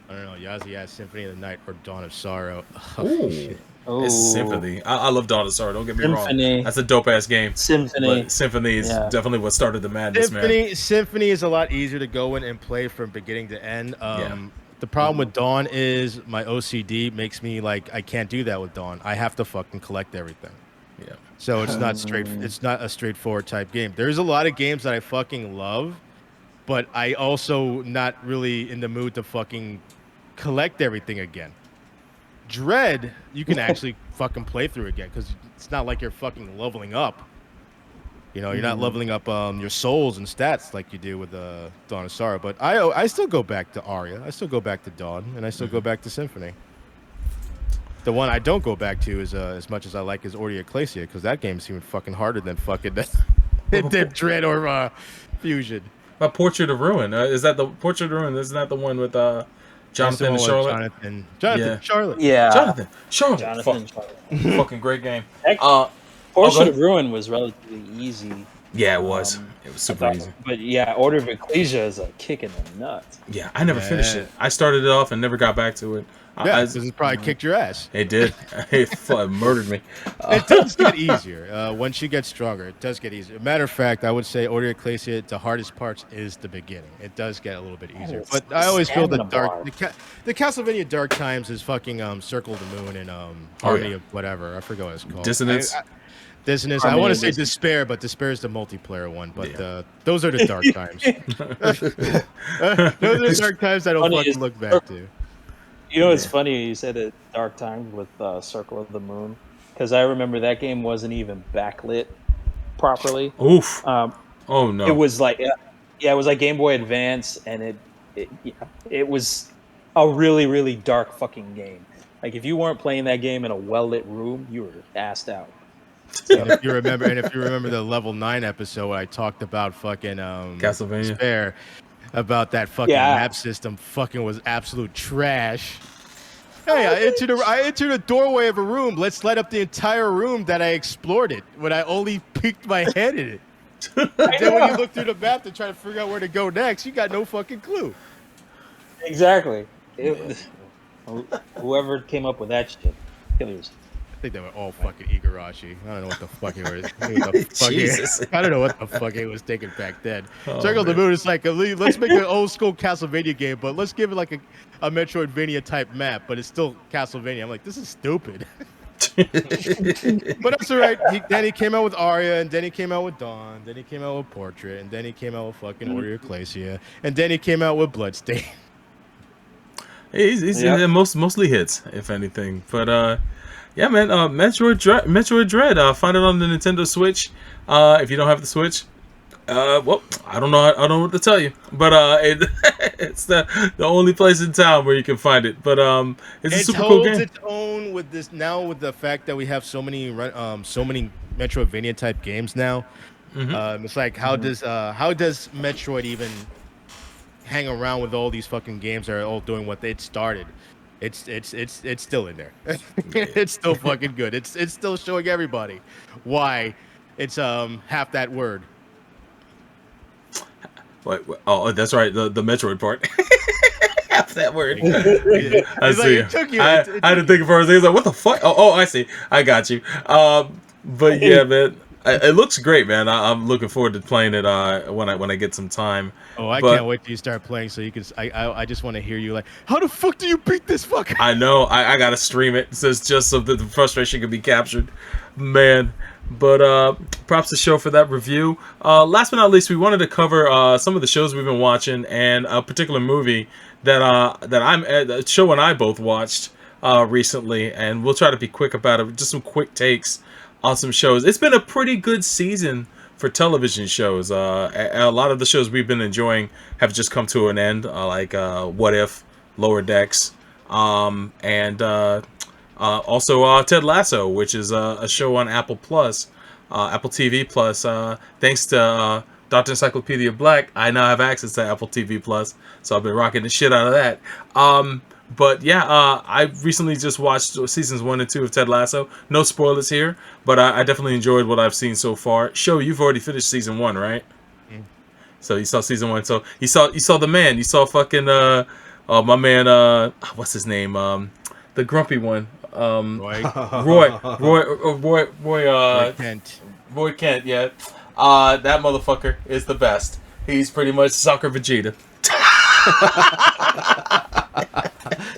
I don't know. Yazzie asked Symphony of the Night or Dawn of Sorrow. Oh, shit. It's Symphony. I love Dawn of Sorrow. Don't get me Symphony. wrong. That's a dope ass game. Symphony. But Symphony is definitely what started the madness, man. Symphony is a lot easier to go in and play from beginning to end. The problem with Dawn is my OCD makes me like I can't do that with Dawn. I have to fucking collect everything. Yeah. So it's not It's not a straightforward type game. There's a lot of games that I fucking love, but I also not really in the mood to fucking collect everything again. Dread, you can actually fucking play through again because it's not like you're fucking leveling up. You're not leveling up your souls and stats like you do with Dawn of Sorrow. But I still go back to Aria. I still go back to Dawn, and I still go back to Symphony. The one I don't go back to is as much as I like is Ordia Ecclesia because that game's even fucking harder than fucking than Dread or Fusion. But Portrait of Ruin is that the Portrait of Ruin? Isn't that the one with Jonathan and Charlotte? Charlotte. Yeah. Jonathan. Fucking great game. Portrait of Ruin was relatively easy Yeah, it was. It was super easy. But yeah, Order of Ecclesia is a kick in the nuts. Yeah, I never finished it. I started it off and never got back to it. Yeah, because it probably kicked your ass. It did. It murdered me. It does get easier once you get stronger. It does get easier. Matter of fact, I would say Order of Ecclesia, the hardest parts is the beginning. It does get a little bit easier. But I always feel the Castlevania Dark Times is fucking Circle of the Moon and Harmony of whatever. I forget what it's called. Dissonance. Dissonance. I want to say Despair, but Despair is the multiplayer one. But those are the dark times. Those are the dark times I don't fucking look back to. You know, it's funny you said it Dark Times with Circle of the Moon, because I remember that game wasn't even backlit properly. Oof. Oh no. It was like, it was like Game Boy Advance, and it was a really, really dark fucking game. Like if you weren't playing that game in a well-lit room, you were assed out. And if you remember the Level 9 episode, I talked about fucking Castlevania. Despair. About that fucking map system fucking was absolute trash. Hey, I entered a doorway of a room. Let's light up the entire room that I explored it when I only peeked my head in it. Then when you look through the map to try to figure out where to go next, you got no fucking clue. Exactly. Whoever came up with that shit, killers. I think they were all fucking Igarashi. I don't know what the fuck it was. Jesus. I don't know what the fuck it was taking back then. Circle of the Moon is like, let's make an old school Castlevania game, but let's give it like a Metroidvania type map, but it's still Castlevania. I'm like, this is stupid. But that's all right. Then he came out with Aria, and then he came out with Dawn, then he came out with Portrait, and then he came out with fucking Order of Ecclesia, and then he came out with Bloodstain. He's mostly hits, if anything. But yeah, man. Metroid Dread. Find it on the Nintendo Switch. If you don't have the Switch, well, I don't know what to tell you. But it's the only place in town where you can find it. But it's a super cool game. It holds its own with this now, with the fact that we have so many Metroidvania type games now. Mm-hmm. It's like how does Metroid even hang around with all these fucking games that are all doing what it started? It's still in there. It's still fucking good. It's still showing everybody why it's half that word. Wait, oh, that's right. The Metroid part. Half that word. I see. I had to think for a second. I was like, what the fuck? Oh, I see. I got you. But yeah, man. It looks great, man. I'm looking forward to playing it when I get some time. Oh, I can't wait till you start playing so you can. I just want to hear you like, how the fuck do you beat this fucker? I know. I gotta stream it. So it's just so that the frustration can be captured, man. But props to show for that review. Last but not least, we wanted to cover some of the shows we've been watching and a particular movie that Show and I both watched recently, and we'll try to be quick about it. Just some quick takes on some shows. It's been a pretty good season for television shows. A lot of the shows we've been enjoying have just come to an end, like What If, Lower Decks, and also Ted Lasso, which is a show on Apple TV Plus. Thanks to Dr. Encyclopedia Black, I now have access to Apple TV Plus, so I've been rocking the shit out of that. But yeah, I recently just watched seasons 1 and 2 of Ted Lasso. No spoilers here, but I definitely enjoyed what I've seen so far. Show, you've already finished season 1, right? Mm. So you saw season 1. So you saw the man. You saw fucking my man. What's his name? The grumpy one. Roy Kent. Roy Kent. Yeah. That motherfucker is the best. He's pretty much Soccer Vegeta.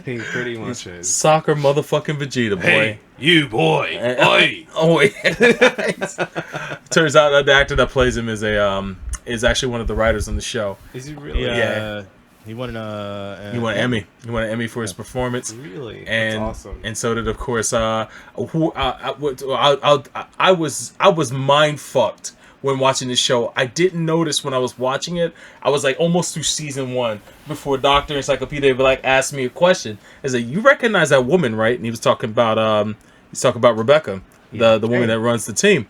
He pretty much is. Soccer motherfucking Vegeta, boy. Hey, you boy. Oi. Oh, turns out the actor that plays him is actually one of the writers on the show. Is he really? Yeah. He won an He won an Emmy. He won an Emmy for his performance. Really? And, that's awesome. And so did, of course, I was mind fucked when watching this show. I didn't notice when I was watching it. I was like almost through season 1 before Dr. Encyclopedia asked me a question. Is like, you recognize that woman, right? And he was talking about Rebecca, the woman that runs the team.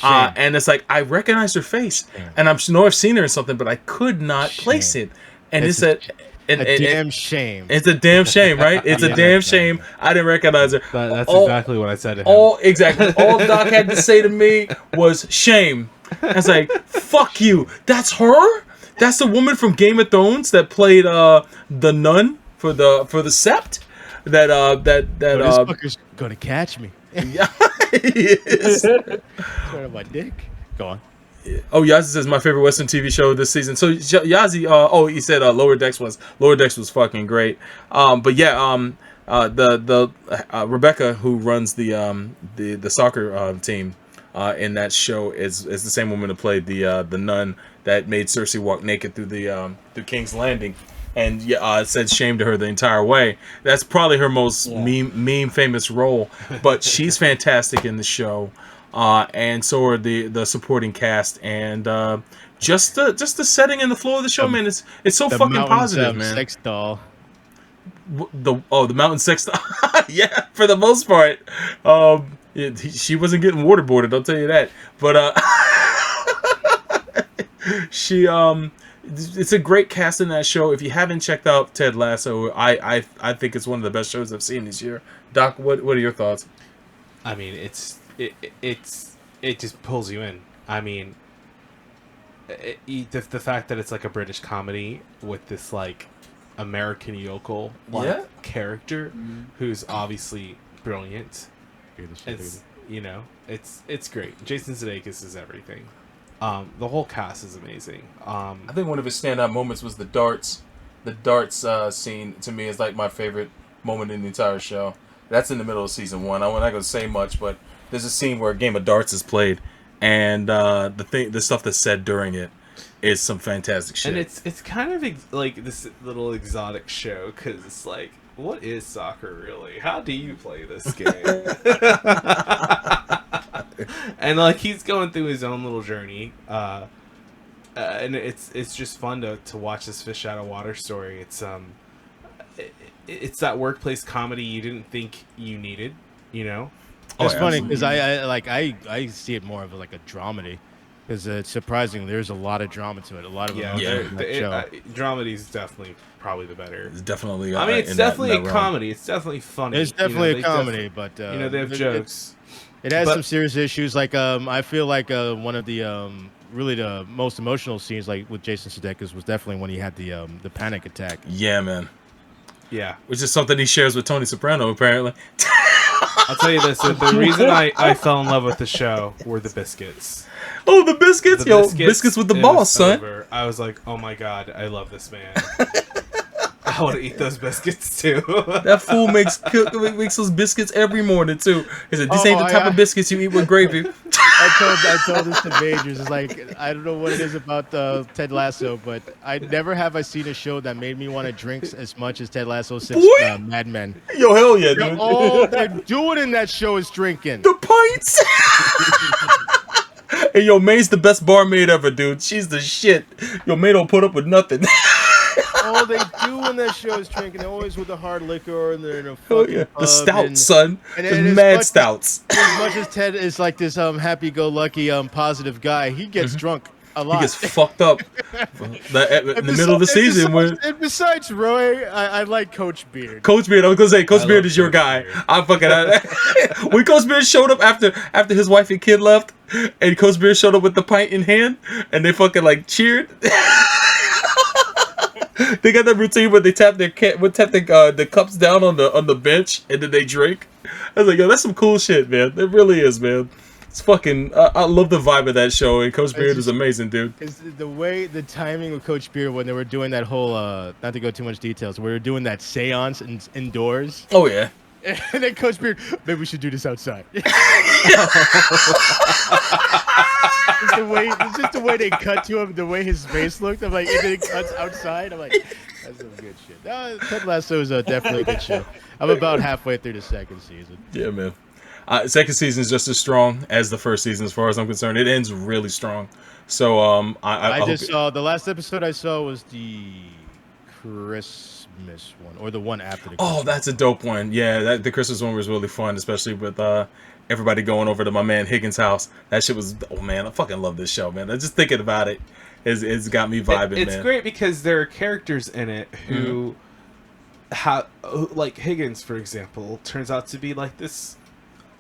And it's like, I recognize her face, and I've seen her in something, but I could not place it. And it's a damn shame. It's a damn shame, right? It's a damn shame. I didn't recognize her. That's exactly what I said to him. Exactly. All Doc had to say to me was shame. I was like, fuck you. That's her? That's the woman from Game of Thrones that played the nun for the Sept? That This fucker's gonna catch me. yeah. Yes. Sort of my dick. Go on. Oh, Yazi says my favorite Western TV show this season. So Yazi, he said Lower Decks was fucking great. But yeah, the Rebecca who runs the soccer team in that show is the same woman that played the nun that made Cersei walk naked through King's Landing, and it said shame to her the entire way. That's probably her most meme famous role, but she's fantastic in the show. And so are the supporting cast, and just the setting and the flow of the show, man. It's so fucking positive, man. Sex doll. The mountain sex doll. Yeah, for the most part, she wasn't getting waterboarded. I'll tell you that. But she it's a great cast in that show. If you haven't checked out Ted Lasso, I think it's one of the best shows I've seen this year. Doc, what are your thoughts? I mean, it just pulls you in. I mean, the fact that it's like a British comedy with this like American yokel character who's obviously brilliant. It's it's great. Jason Sudeikis is everything. The whole cast is amazing. I think one of his standout moments was the darts. The darts scene to me is like my favorite moment in the entire show. That's in the middle of season 1. I'm not going to say much, but there's a scene where a game of darts is played, and the stuff that's said during it is some fantastic shit. And it's kind of like this little exotic show, because it's like, what is soccer really? How do you play this game? And like he's going through his own little journey, and it's just fun to watch this fish out of water story. It's that workplace comedy you didn't think you needed, you know. It's funny because I see it more of like a dramedy, because it's surprising there's a lot of drama to it, a lot of emotion in that show. Dramedy is definitely probably the better. It's definitely. I mean, it's definitely a comedy. It's definitely funny. It's definitely a comedy, but they have jokes. It has some serious issues. Like I feel like one of the really the most emotional scenes, like with Jason Sudeikis, was definitely when he had the panic attack. Yeah, man. Yeah, which is something he shares with Tony Soprano, apparently. I'll tell you this: the reason I fell in love with the show were the biscuits. Oh, the biscuits! Biscuits with the boss, son. I was like, oh my god, I love this man. I want to eat those biscuits too. That fool makes those biscuits every morning too. He said, "This ain't the type of biscuits you eat with gravy." I told this to Majors. It's like, I don't know what it is about Ted Lasso, but I seen a show that made me want to drink as much as Ted Lasso since Mad Men. Yo, hell yeah, dude! All they're doing in that show is drinking. The pints. Hey, yo, May's the best barmaid ever, dude. She's the shit. Yo, May don't put up with nothing. All they do in that show is drinking. They're always with the hard liquor, and they're in a fucking pub, the stouts, son. And mad stouts. As much as Ted is like this happy-go-lucky positive guy, he gets drunk a lot. He gets fucked up in the middle of the season. And besides Roy, I like Coach Beard. Coach Beard, I was gonna say Coach Beard is your guy. I fucking when Coach Beard showed up after his wife and kid left, and Coach Beard showed up with the pint in hand, and they fucking like cheered. They got that routine where they tap the cups down on the bench and then they drink. I was like, yo, that's some cool shit, man. It really is, man. It's fucking. I love the vibe of that show, and Coach Beard is amazing, dude. Because the timing with Coach Beard when they were doing that whole, not to go too much details, we were doing that seance indoors. Oh yeah. And then Coach Beard, maybe we should do this outside. It's just the way they cut to him, the way his face looked. I'm like, and then it cuts outside. I'm like, that's some good shit. Ted Lasso is definitely a good show. I'm about halfway through the second season. Yeah, man. Second season is just as strong as the first season, as far as I'm concerned. It ends really strong. So I just saw the last episode I saw was the Christmas one, or the one after the Christmas. Oh, that's a dope one. Yeah, the Christmas one was really fun, especially with everybody going over to my man Higgins' house. That shit was, oh man, I fucking love this show, man. Just thinking about it, it's got me vibing, man. It's great because there are characters in it who have, like Higgins, for example, turns out to be like this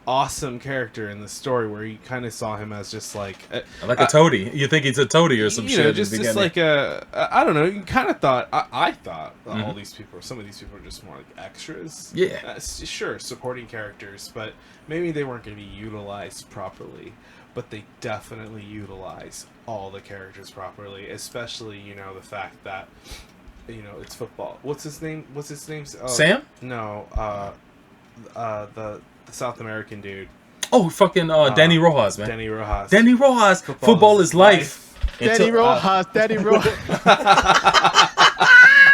awesome character in the story where you kind of saw him as just like a toady. You think he's a toady or some shit? At the just beginning. like I don't know. You kind of thought I thought Mm-hmm. all these people, some of these people are just more like extras. Yeah. Sure, supporting characters, but maybe they weren't going to be utilized properly. But they definitely utilize all the characters properly, especially the fact that it's football. What's his name? Sam? No, the South American dude. Oh, fucking Danny Rojas, man. Danny Rojas. Danny Rojas. Football is life. Danny Rojas. Danny Rojas.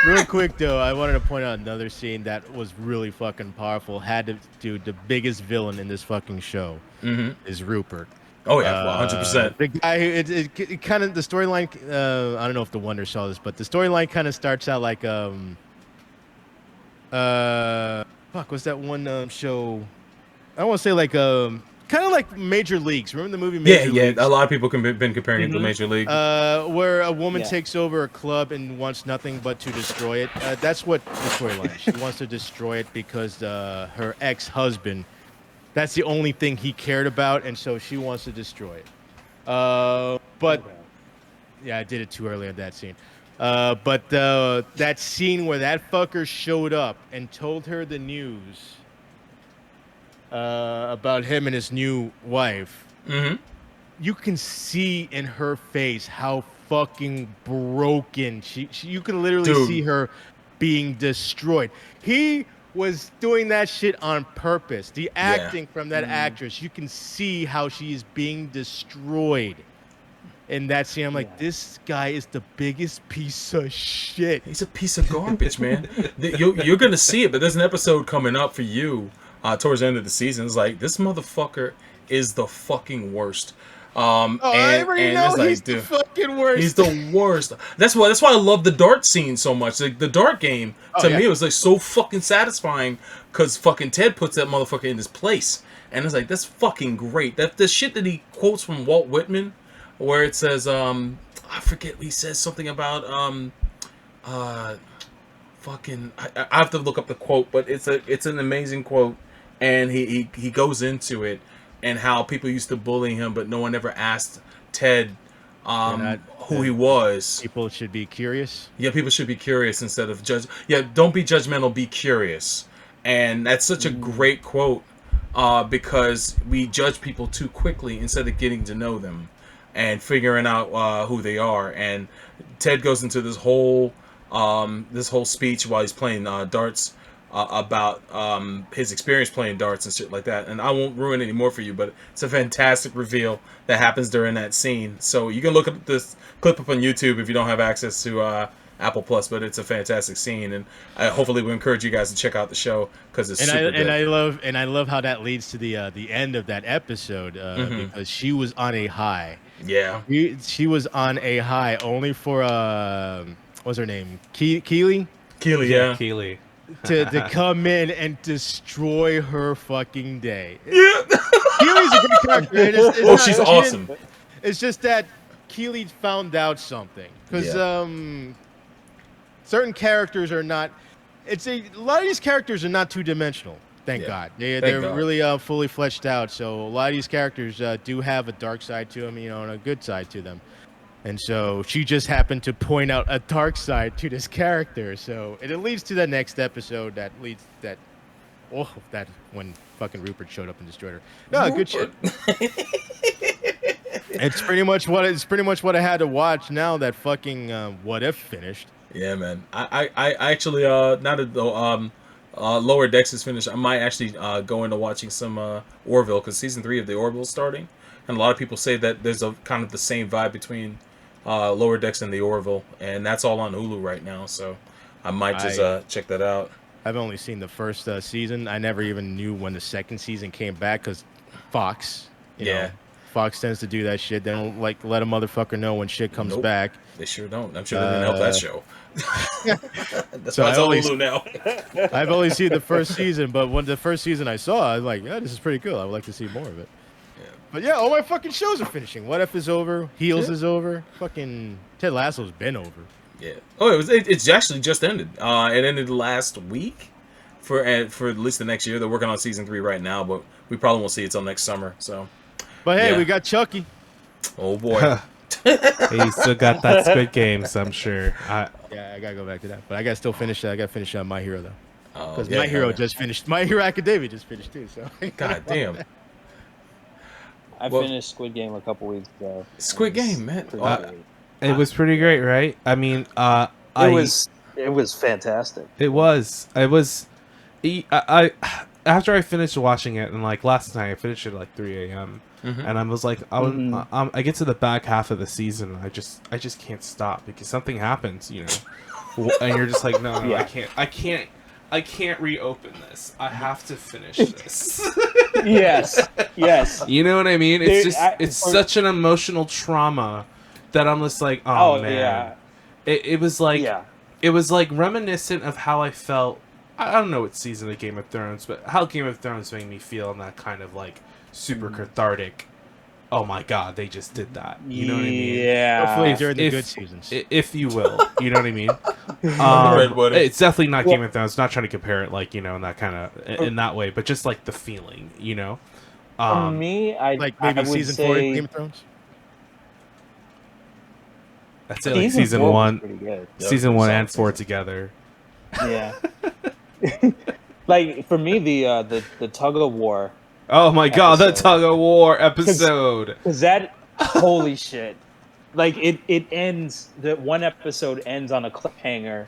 Real quick though, I wanted to point out another scene that was really fucking powerful. Had to do the biggest villain in this fucking show is Rupert. Oh yeah, 100%. The guy who it kind of the storyline. I don't know if the Wonder saw this, but the storyline kind of starts out like what's that one show? I don't want to say like kind of like Major Leagues. Remember the movie Major Leagues? Yeah. A lot of people have been comparing it to Major League. Where a woman takes over a club and wants nothing but to destroy it. That's what the storyline. She wants to destroy it because her ex-husband. That's the only thing he cared about, and so she wants to destroy it. But yeah, I did it too early on that scene. But that scene where that fucker showed up and told her the news about him and his new wife, you can see in her face how fucking broken you can literally see her being destroyed. He was doing that shit on purpose. The acting from that actress, you can see how she is being destroyed in that scene. I'm like, this guy is the biggest piece of shit. He's a piece of garbage, man. You're gonna see it, but there's an episode coming up for you towards the end of the season. It's like, this motherfucker is the fucking worst. I already know he's the fucking worst. He's the worst. That's why I love the dart scene so much. Like the dart game me, it was like so fucking satisfying because fucking Ted puts that motherfucker in his place, and it's like, that's fucking great. That the shit that he quotes from Walt Whitman, where it says I forget, he says something about I have to look up the quote, but it's an amazing quote, and he goes into it. And how people used to bully him, but no one ever asked Ted who he was. People should be curious. Yeah, people should be curious instead of judge. Yeah, don't be judgmental, be curious. And that's such a great quote because we judge people too quickly instead of getting to know them and figuring out who they are. And Ted goes into this whole speech while he's playing darts. About his experience playing darts and shit like that, and I won't ruin any more for you, but it's a fantastic reveal that happens during that scene. So you can look at this clip up on YouTube if you don't have access to Apple Plus, but it's a fantastic scene, and hopefully we encourage you guys to check out the show because it's super good. And I love how that leads to the end of that episode because she was on a high. Yeah, she was on a high only for what's her name, Keely, yeah. Keely. to come in and destroy her fucking day. Yeah. Keely's a great character. She's awesome. It's just that Keely found out something because certain characters are not. A lot of these characters are not two-dimensional. Thank God. They're really fully fleshed out. So a lot of these characters do have a dark side to them, and a good side to them. And so she just happened to point out a dark side to this character. So it leads to the next episode that when fucking Rupert showed up and destroyed her. No, good shit. It's pretty much what I had to watch now that fucking What If finished. Yeah, man. I actually now that Lower Decks is finished, I might actually go into watching some Orville because season 3 of the Orville is starting, and a lot of people say that there's a kind of the same vibe between Lower Decks and the Orville, and that's all on Hulu right now. So I might just check that out. I've only seen the first season. I never even knew when the second season came back because Fox. You know, Fox tends to do that shit. They don't let a motherfucker know when shit comes back. They sure don't. I'm sure they didn't help that show. That's so why it's on Hulu now. I've only seen the first season, but when the first season I saw, I was like, yeah, this is pretty cool. I would like to see more of it. But yeah, all my fucking shows are finishing. What If is over. Heels is over. Fucking Ted Lasso's been over. Yeah. Oh, it's actually just ended. It ended last week. for at least the next year. They're working on season 3 right now, but we probably won't see it till next summer. So, But hey, Yeah. we got Chucky. oh boy. He still got that Squid Game, so I'm sure. Yeah, I gotta go back to that. But I gotta still finish that. I gotta finish My Hero though, Oh, because yeah, My Hero yeah. just finished. My Hero Academia just finished too. So God damn. I Well- finished Squid Game a couple weeks ago. Squid It was Game, man. pretty Uh, great. It was pretty great, right? I mean, It was fantastic. It was. After I finished watching it, and like last night, I finished it at like 3 a.m. And I was like, I get to the back half of the season, and I just can't stop because something happens, you know, and you're just like, no, Yeah. I can't reopen this. I have to finish this. Yes. You know what I mean? It's Dude, it's such an emotional trauma that I'm just like, oh man. yeah. It was like Yeah. it was like reminiscent of how I felt. I don't know what season of Game of Thrones, but how Game of Thrones made me feel in that kind of like super cathartic. Oh my god, they just did that. You know what I mean? Yeah. hopefully during the If- good seasons. If you will, you know what I mean. Redwood. It's definitely not Game of Thrones. Not trying to compare it like, you know, in that kind of in that way, but just like the feeling, you know. For me, Like maybe I would season say 4 of Game of Thrones. I'd say like season 4 was 1, pretty good. season 1 and solid 4 season. together. Yeah. Like for me, the tug of war, Oh my god, the Episode. tug of war episode. because that holy shit, like it ends. The one episode ends on a cliffhanger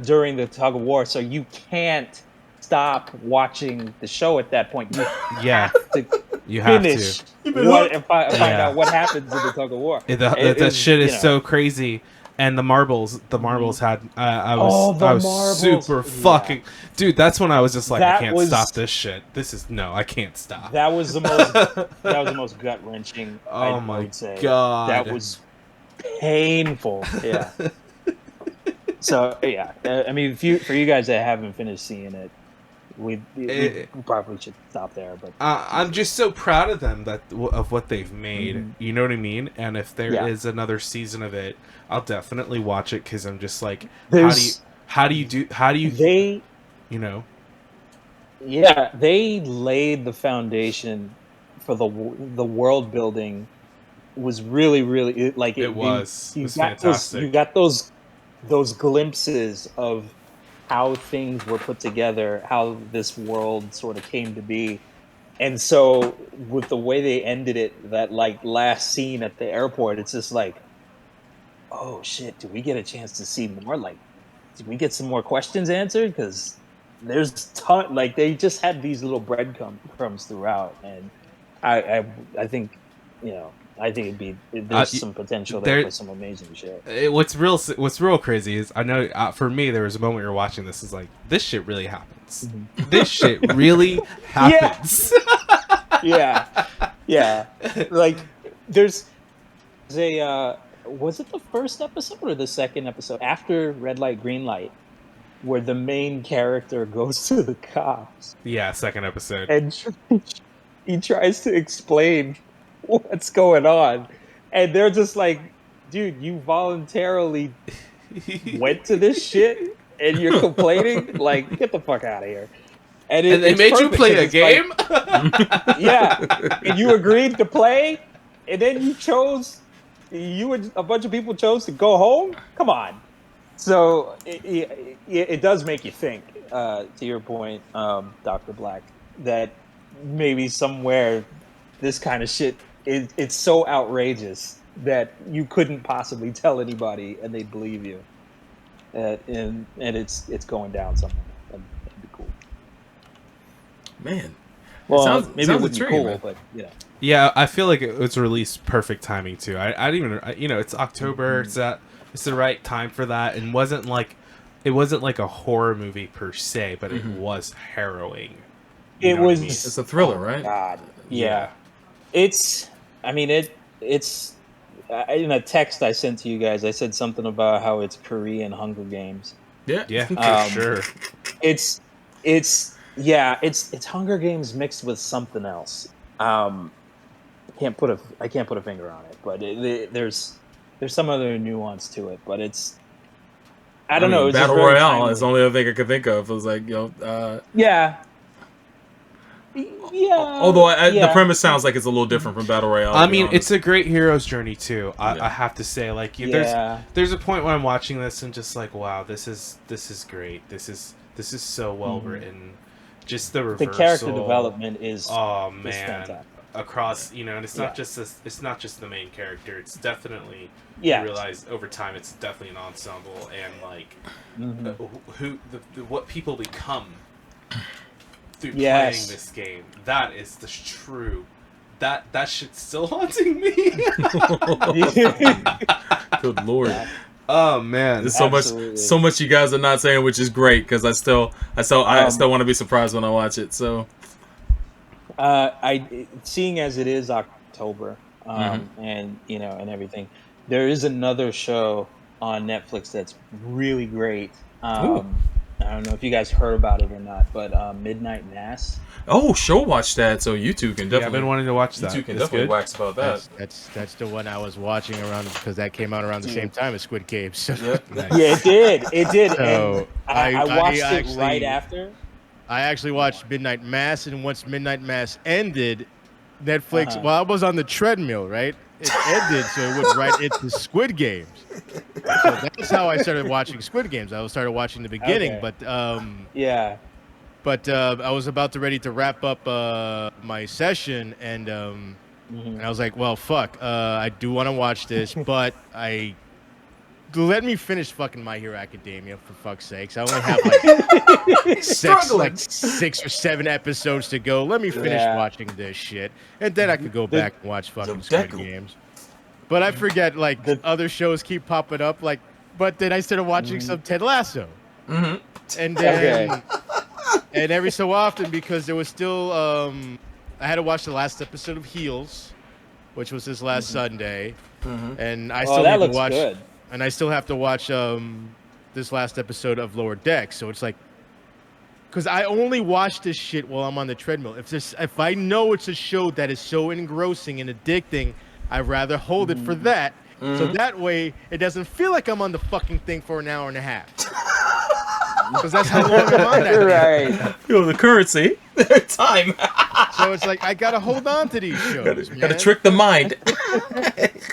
during the tug of war, so you can't stop watching the show at that point. You Yeah, have to you have finish to. what and find Yeah. out what happens in the tug of war. That It- shit is you know. so crazy. And the marbles had. I Oh, was the I was marbles. super Yeah. fucking dude. That's when I was just like, I That can't was- stop this shit. This is no, I can't stop. That was the most. That was the most gut wrenching. Oh I my would say. God. That was painful. Yeah. So yeah, I mean, for you guys that haven't finished seeing it, we probably should stop there. But I'm just so proud of them of what they've made. You know what I mean? And if there is Yeah. another season of it, I'll definitely watch it because I'm just like, There's- how do you they, you know? yeah, they laid the foundation for the world building. Was really like It was got fantastic. you got those glimpses of how things were put together, how this world sort of came to be. And so with the way they ended it, that like last scene at the airport, it's just like, oh shit, do we get a chance to see more? Like, did we get some more questions answered? Because there's like they just had these little breadcrumbs throughout, and I think, you know, I think there's some potential there for some amazing shit. What's real crazy is I know for me there was a moment we were watching this is like this shit really happens. This shit really happens. Yeah. Like there's a was it the first episode or the second episode after Red Light Green Light where the main character goes to the cops Yeah, second episode. and he tries to explain what's going on, and they're just like, dude, you voluntarily went to this shit and you're complaining? Like, get the fuck out of here. And they it's made you perfect play a 'cause it's game? like, yeah, and you agreed to play, and then you and a bunch of people chose to go home. Come on. So it does make you think, to your point, Dr. Black, that maybe somewhere this kind of shit it's so outrageous that you couldn't possibly tell anybody and they'd believe you. And it's going down somewhere. That'd be cool. Man. Well, sounds maybe it would be intriguing, cool, man. but yeah. Yeah, I feel like it was released perfect timing too. I didn't even, you know, it's October. It's the right time for that, and it wasn't like a horror movie per se, but it was harrowing. You It know what I was. mean? It's a thriller, right? God, Yeah. It's. I mean, it's. In a text I sent to you guys, I said something about how it's Korean Hunger Games. Yeah. Yeah, for sure. It's Hunger Games mixed with something else. I can't put a finger on it, but there's some other nuance to it. But it's I don't know. It was just Battle very Royale timely. is the only other thing I could think of. It was like, Yeah. Yeah. although the yeah. premise sounds like it's a little different from Battle Royale. I to be mean, honest. it's a great hero's journey too. Yeah. I have to say, like, Yeah. there's a point when I'm watching this and just like, wow, this is great. This is so well written. Just the reversal. The character development is. Oh is man, fantastic. across and it's not Yeah. just this. It's not just the main character. It's definitely Yeah. you realize over time it's definitely an ensemble and like what people become through Yes. playing this game. That is the true. That shit's still haunting me. Good lord. Oh man, There's Absolutely. so much you guys are not saying, which is great because I still want to be surprised when I watch it. So Seeing as it is October, and and everything, there is another show on Netflix that's really great. I don't know if you guys heard about it or not, but Midnight Mass. she'll watch that. So you two can yeah, I've definitely been wanting to watch you that. two can It's definitely good. wax about that. That's the one I was watching around because that came out around the same time as Squid Games. So nice. Yeah, it did. It did. So, and I watched it actually- right after. I actually watched Midnight Mass, and once Midnight Mass ended, Netflix. Uh-huh. Well, I was on the treadmill, right? It ended, so it went right into Squid Games. So that's how I started watching Squid Games. I started watching the beginning, Okay. but Yeah. I was ready to wrap up my session, and I was like, well, fuck, I do want to watch this, but let me finish fucking My Hero Academia, for fuck's sakes. I only have like 6 or 7 episodes to go. Let me finish watching this shit, and then I could go back and watch fucking Squid Games. But I forget, like, other shows keep popping up, like, but then I started watching some Ted Lasso. And then, and every so often, because there was still, I had to watch the last episode of Heels, which was this last Sunday, and I still that need to looks watch, good. and I still have to watch this last episode of Lower Decks. So it's like, because I only watch this shit while I'm on the treadmill. If I know it's a show that is so engrossing and addicting, I'd rather hold it for that. So that way, it doesn't feel like I'm on the fucking thing for an hour and a half. Because that's how long I'm on that thing. Right. The currency, time. So it's like I gotta hold on to these shows. Gotta man. trick the mind.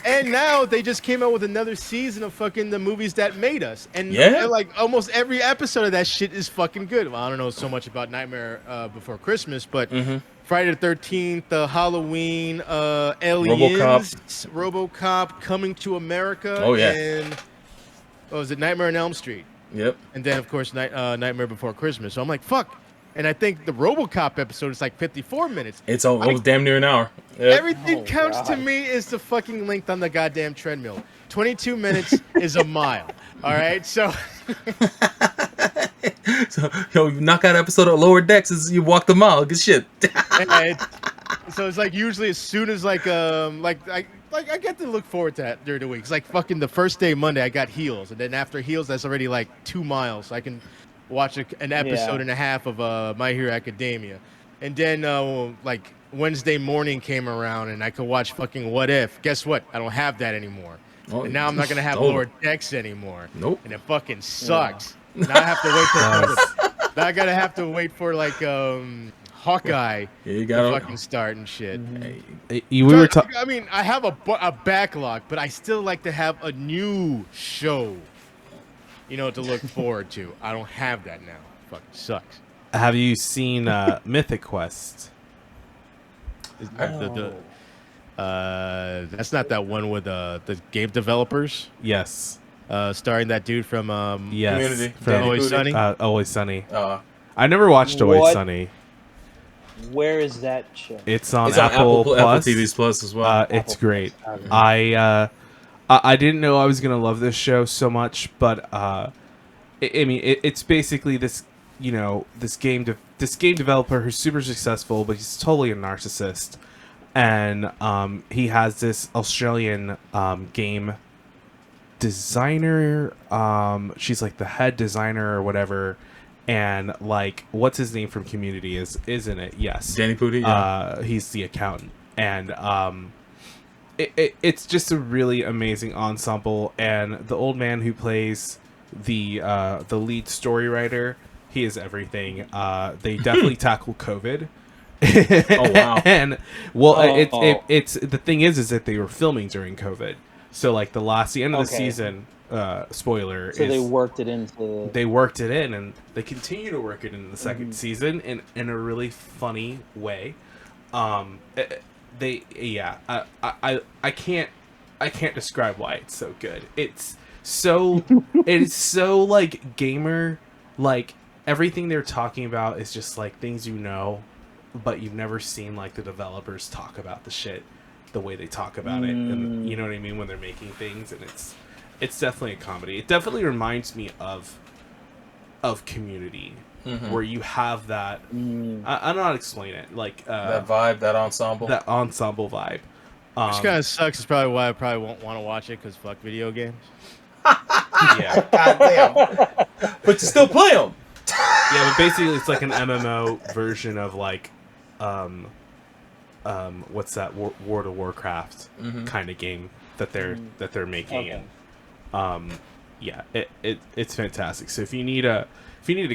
And now they just came out with another season of fucking the movies that made us. And Yeah. like almost every episode of that shit is fucking good. Well, I don't know so much about Nightmare Before Christmas, but Friday the 13th, Halloween, Aliens, RoboCop, Coming to America. Oh, yeah. And what was it, Nightmare on Elm Street? Yep. And then, of course, Nightmare Before Christmas. So I'm like, fuck. And I think the RoboCop episode is like 54 minutes. It's almost damn near an hour. Yep. Everything counts to me is the fucking length on the goddamn treadmill. 22 minutes is a mile. All right, so So, knock out an episode of Lower Decks as you walk the mile. Good shit. so it's like usually as soon as I get to look forward to that during the week. It's like fucking the first day Monday I got Heels, and then after Heels that's already like 2 miles. I can watch an episode and a half of My Hero Academia, and then like Wednesday morning came around and I could watch fucking What If. Guess what? I don't have that anymore. Oh, And now I'm not gonna have stolen. Lower Decks anymore. Nope. And it fucking sucks. Now I have to wait till now I gotta have to wait for like Hawkeye Yeah, you to gotta. fucking start and shit. We were talking. I mean, I have a backlog, but I still like to have a new show, to look forward to. I don't have that now. Fucking sucks. Have you seen Mythic Quest? That's not that one with the game developers Yes. starring that dude from Yes. Community. From Danny Always Pudi. Sunny. Always Sunny. Uh, I never watched Always What? Sunny. Where is that show? It's on it's on Apple Plus. Apple TV's Plus as well. It's great. Okay. I didn't know I was gonna love this show so much, but it's basically this this game developer who's super successful, but he's totally a narcissist, and he has this Australian game designer. She's like the head designer or whatever. And like, what's his name from Community isn't it? Yes, Danny Pudi. Yeah. He's the accountant, and it's just a really amazing ensemble. And the old man who plays the lead story writer, he is everything. They definitely tackle COVID. Oh wow! And well, it's the thing is that they were filming during COVID, so like the end of the season. Spoiler. So is they worked it into. They worked it in, and they continue to work it in the second season in a really funny way. I can't describe why it's so good. It's so like gamer, like everything they're talking about is just like things you know, but you've never seen like the developers talk about the shit the way they talk about it, and you know what I mean when they're making things, and it's definitely a comedy. It definitely reminds me of Community, where you have that. I don't know how to explain it. Like That vibe, that ensemble. vibe. Which kind of sucks. It's probably why I probably won't want to watch it because fuck video games. Yeah, God damn. But you still play them. yeah. But basically, it's like an MMO version of like, what's that World of Warcraft kind of game that they're making. Okay. And, yeah, it's fantastic. So if you need a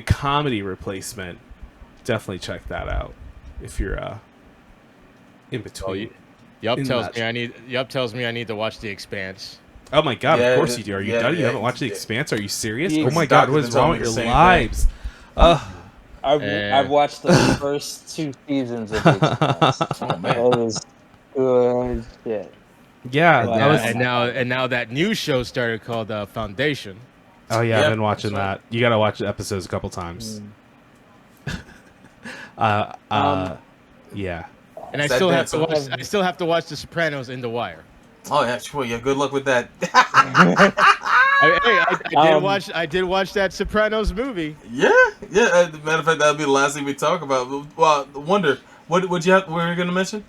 comedy replacement, definitely check that out. If you're in between. Yup tells me I need to watch The Expanse. Oh my god! Yeah, of course you do. Are you done? You haven't watched The Expanse? Are you serious? Yeah, Oh my god! What is wrong with your lives? I've watched the first 2 seasons of The Expanse. Oh man. That was good shit. Yeah, Wow. that was. And now that new show started called Foundation. Oh yeah, I've Yep, been watching that's that. You gotta watch the episodes a couple times. Yeah. And I Is that still dance have to watch The Sopranos in The Wire. Oh yeah, sure. Yeah, good luck with that. I did watch that Sopranos movie. Yeah. Matter of fact, that'll be the last thing we talk about. Well, Wonder, what were you gonna mention?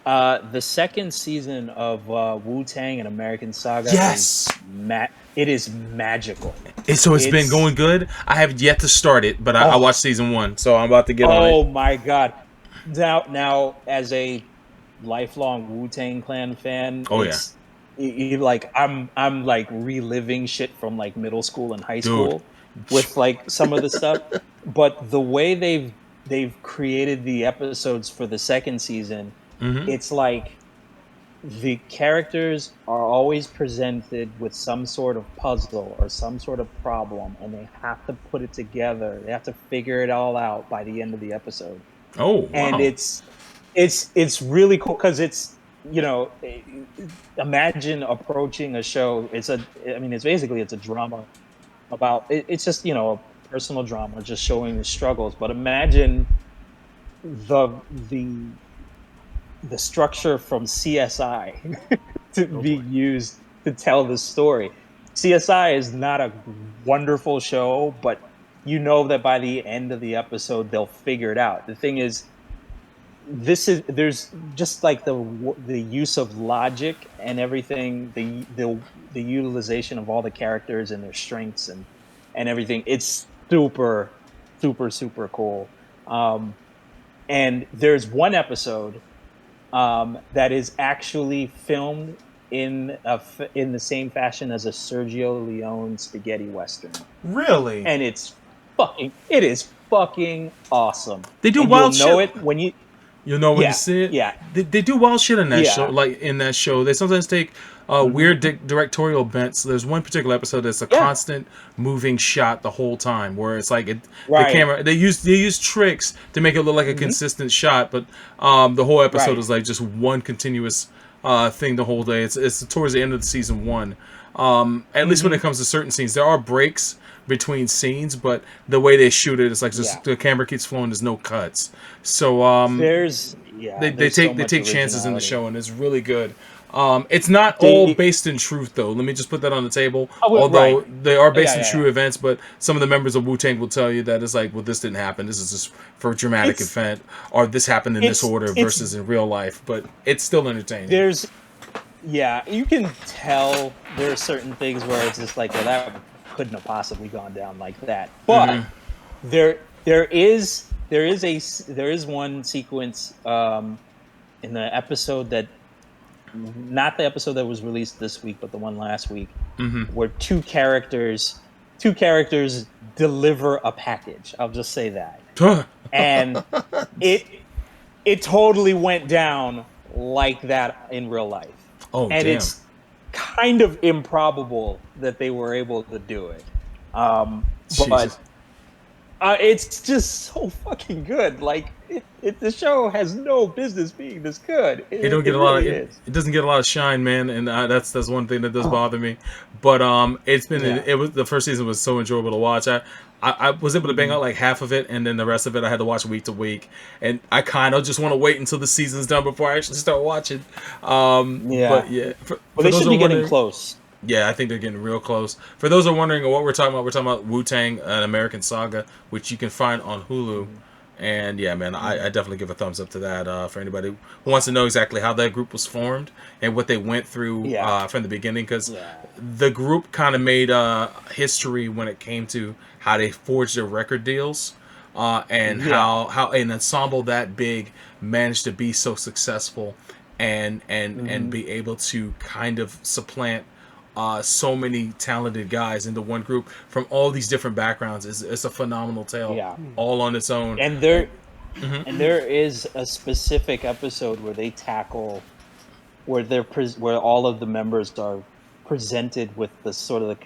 The second season of Wu-Tang and American Saga. Yes. It is magical. So it's been going good. I have yet to start it, but I watched season 1, so I'm about to get on it. Oh my god! Now, as a lifelong Wu-Tang Clan fan, like I'm like reliving shit from like middle school and high school with like some of the stuff. But the way they've created the episodes for the second season, it's like the characters are always presented with some sort of puzzle or some sort of problem, and they have to put it together. They have to figure it all out by the end of the episode. Oh, wow. And it's really cool because it's, you know, imagine approaching a show. It's basically a drama about it's just, you know, a personal drama just showing the struggles. But imagine the structure from CSI to be used to tell the story. CSI is not a wonderful show, but you know that by the end of the episode they'll figure it out. The thing is, there's just like the use of logic and everything, the utilization of all the characters and their strengths and everything. It's super cool. And there's one episode that is actually filmed in the same fashion as a Sergio Leone spaghetti western. Really? And it is fucking awesome. They do and wild shit. You'll know it when you. You'll know when you see it. Yeah. They do wild shit in that Yeah. show. Like in that show, they sometimes take weird directorial bents. There's one particular episode that's a constant moving shot the whole time, where it's like the camera. They use tricks to make it look like a consistent shot, but the whole episode is like just one continuous thing the whole day. It's towards the end of the season 1. At least when it comes to certain scenes, there are breaks between scenes, but the way they shoot it, it's like just the camera keeps flowing. There's no cuts, so they take chances in the show, and it's really good. It's not all based in truth, though. Let me just put that on the table. Although they are based in true events, but some of the members of Wu-Tang will tell you that it's like, well, this didn't happen. This is just for a dramatic event, or this happened in this order versus in real life. But it's still entertaining. You can tell there are certain things where it's just like, well, that couldn't have possibly gone down like that. But there is one sequence in the episode that not the episode that was released this week, but the one last week, Mm-hmm. where two characters deliver a package. I'll just say that. And it totally went down like that in real life. Oh, and damn. it's kind of improbable that they were able to do it. But Jesus. it's just so fucking good. Like the show has no business being this good. It don't get a lot of really it, is. it doesn't get a lot of shine, man, and that's one thing that does bother me. But it's been Yeah. it was the first season was so enjoyable to watch. I was able to bang out like half of it, and then the rest of it I had to watch week to week. And I kind of just want to wait until the season's done before I actually start watching. Yeah. But yeah, Well, they should be getting close. Yeah, I think they're getting real close. For those who are wondering what we're talking about Wu-Tang, an American Saga, which you can find on Hulu. And yeah, man, I definitely give a thumbs up to that for anybody who wants to know exactly how that group was formed and what they went through from the beginning. Because the group kind of made history when it came to how they forged their record deals and how an ensemble that big managed to be so successful and be able to kind of supplant so many talented guys into one group from all these different backgrounds. It's a phenomenal tale, all on its own. And there is a specific episode where they tackle where all of the members are presented with the sort of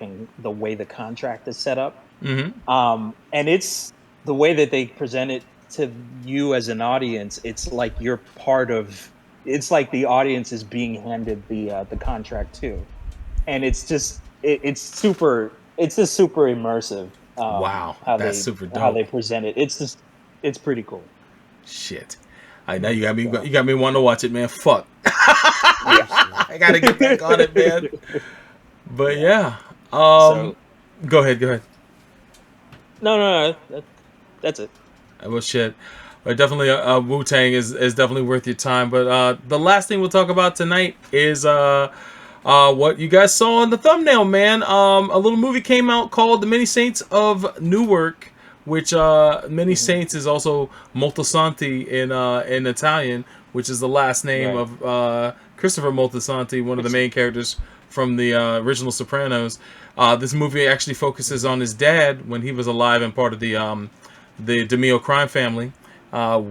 the way the contract is set up. And it's the way that they present it to you as an audience. It's like you're part of. It's like the audience is being handed the contract too. And it's just it's just super immersive. Wow, that's super dope. How they present it. It's pretty cool. Shit. All right, now you got me wanting to watch it, man. Fuck. I gotta get back on it, man. But yeah. Go ahead. No. That's it. Well, shit. But definitely, Wu-Tang is definitely worth your time. But the last thing we'll talk about tonight is what you guys saw in the thumbnail, man. A little movie came out called The Many Saints of Newark, which Many Saints is also Moltisanti in Italian, which is the last name of Christopher Moltisanti, one of the main characters from the original Sopranos. This movie actually focuses on his dad when he was alive and part of the DeMio crime family,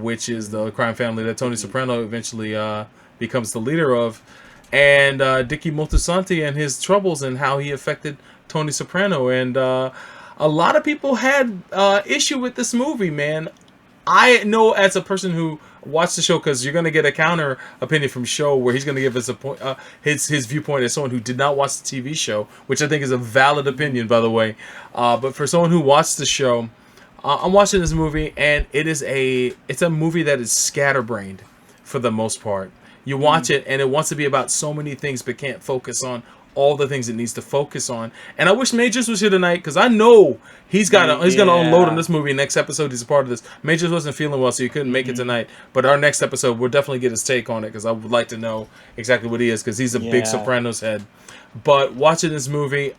which is the crime family that Tony Soprano eventually becomes the leader of. And Dickie Moltisanti and his troubles and how he affected Tony Soprano. And a lot of people had issue with this movie, man. I know as a person who watched the show, because you're going to get a counter opinion from Show where he's going to give us his viewpoint as someone who did not watch the TV show, which I think is a valid opinion, by the way. But for someone who watched the show, I'm watching this movie, and it's a movie that is scatterbrained for the most part. You watch it, and it wants to be about so many things, but can't focus on all the things it needs to focus on. And I wish Majors was here tonight, because I know he's gonna unload on this movie. Next episode, he's a part of this. Majors wasn't feeling well, so he couldn't make it tonight. But our next episode, we'll definitely get his take on it, because I would like to know exactly what he is, because he's a big Sopranos head. But watching this movie,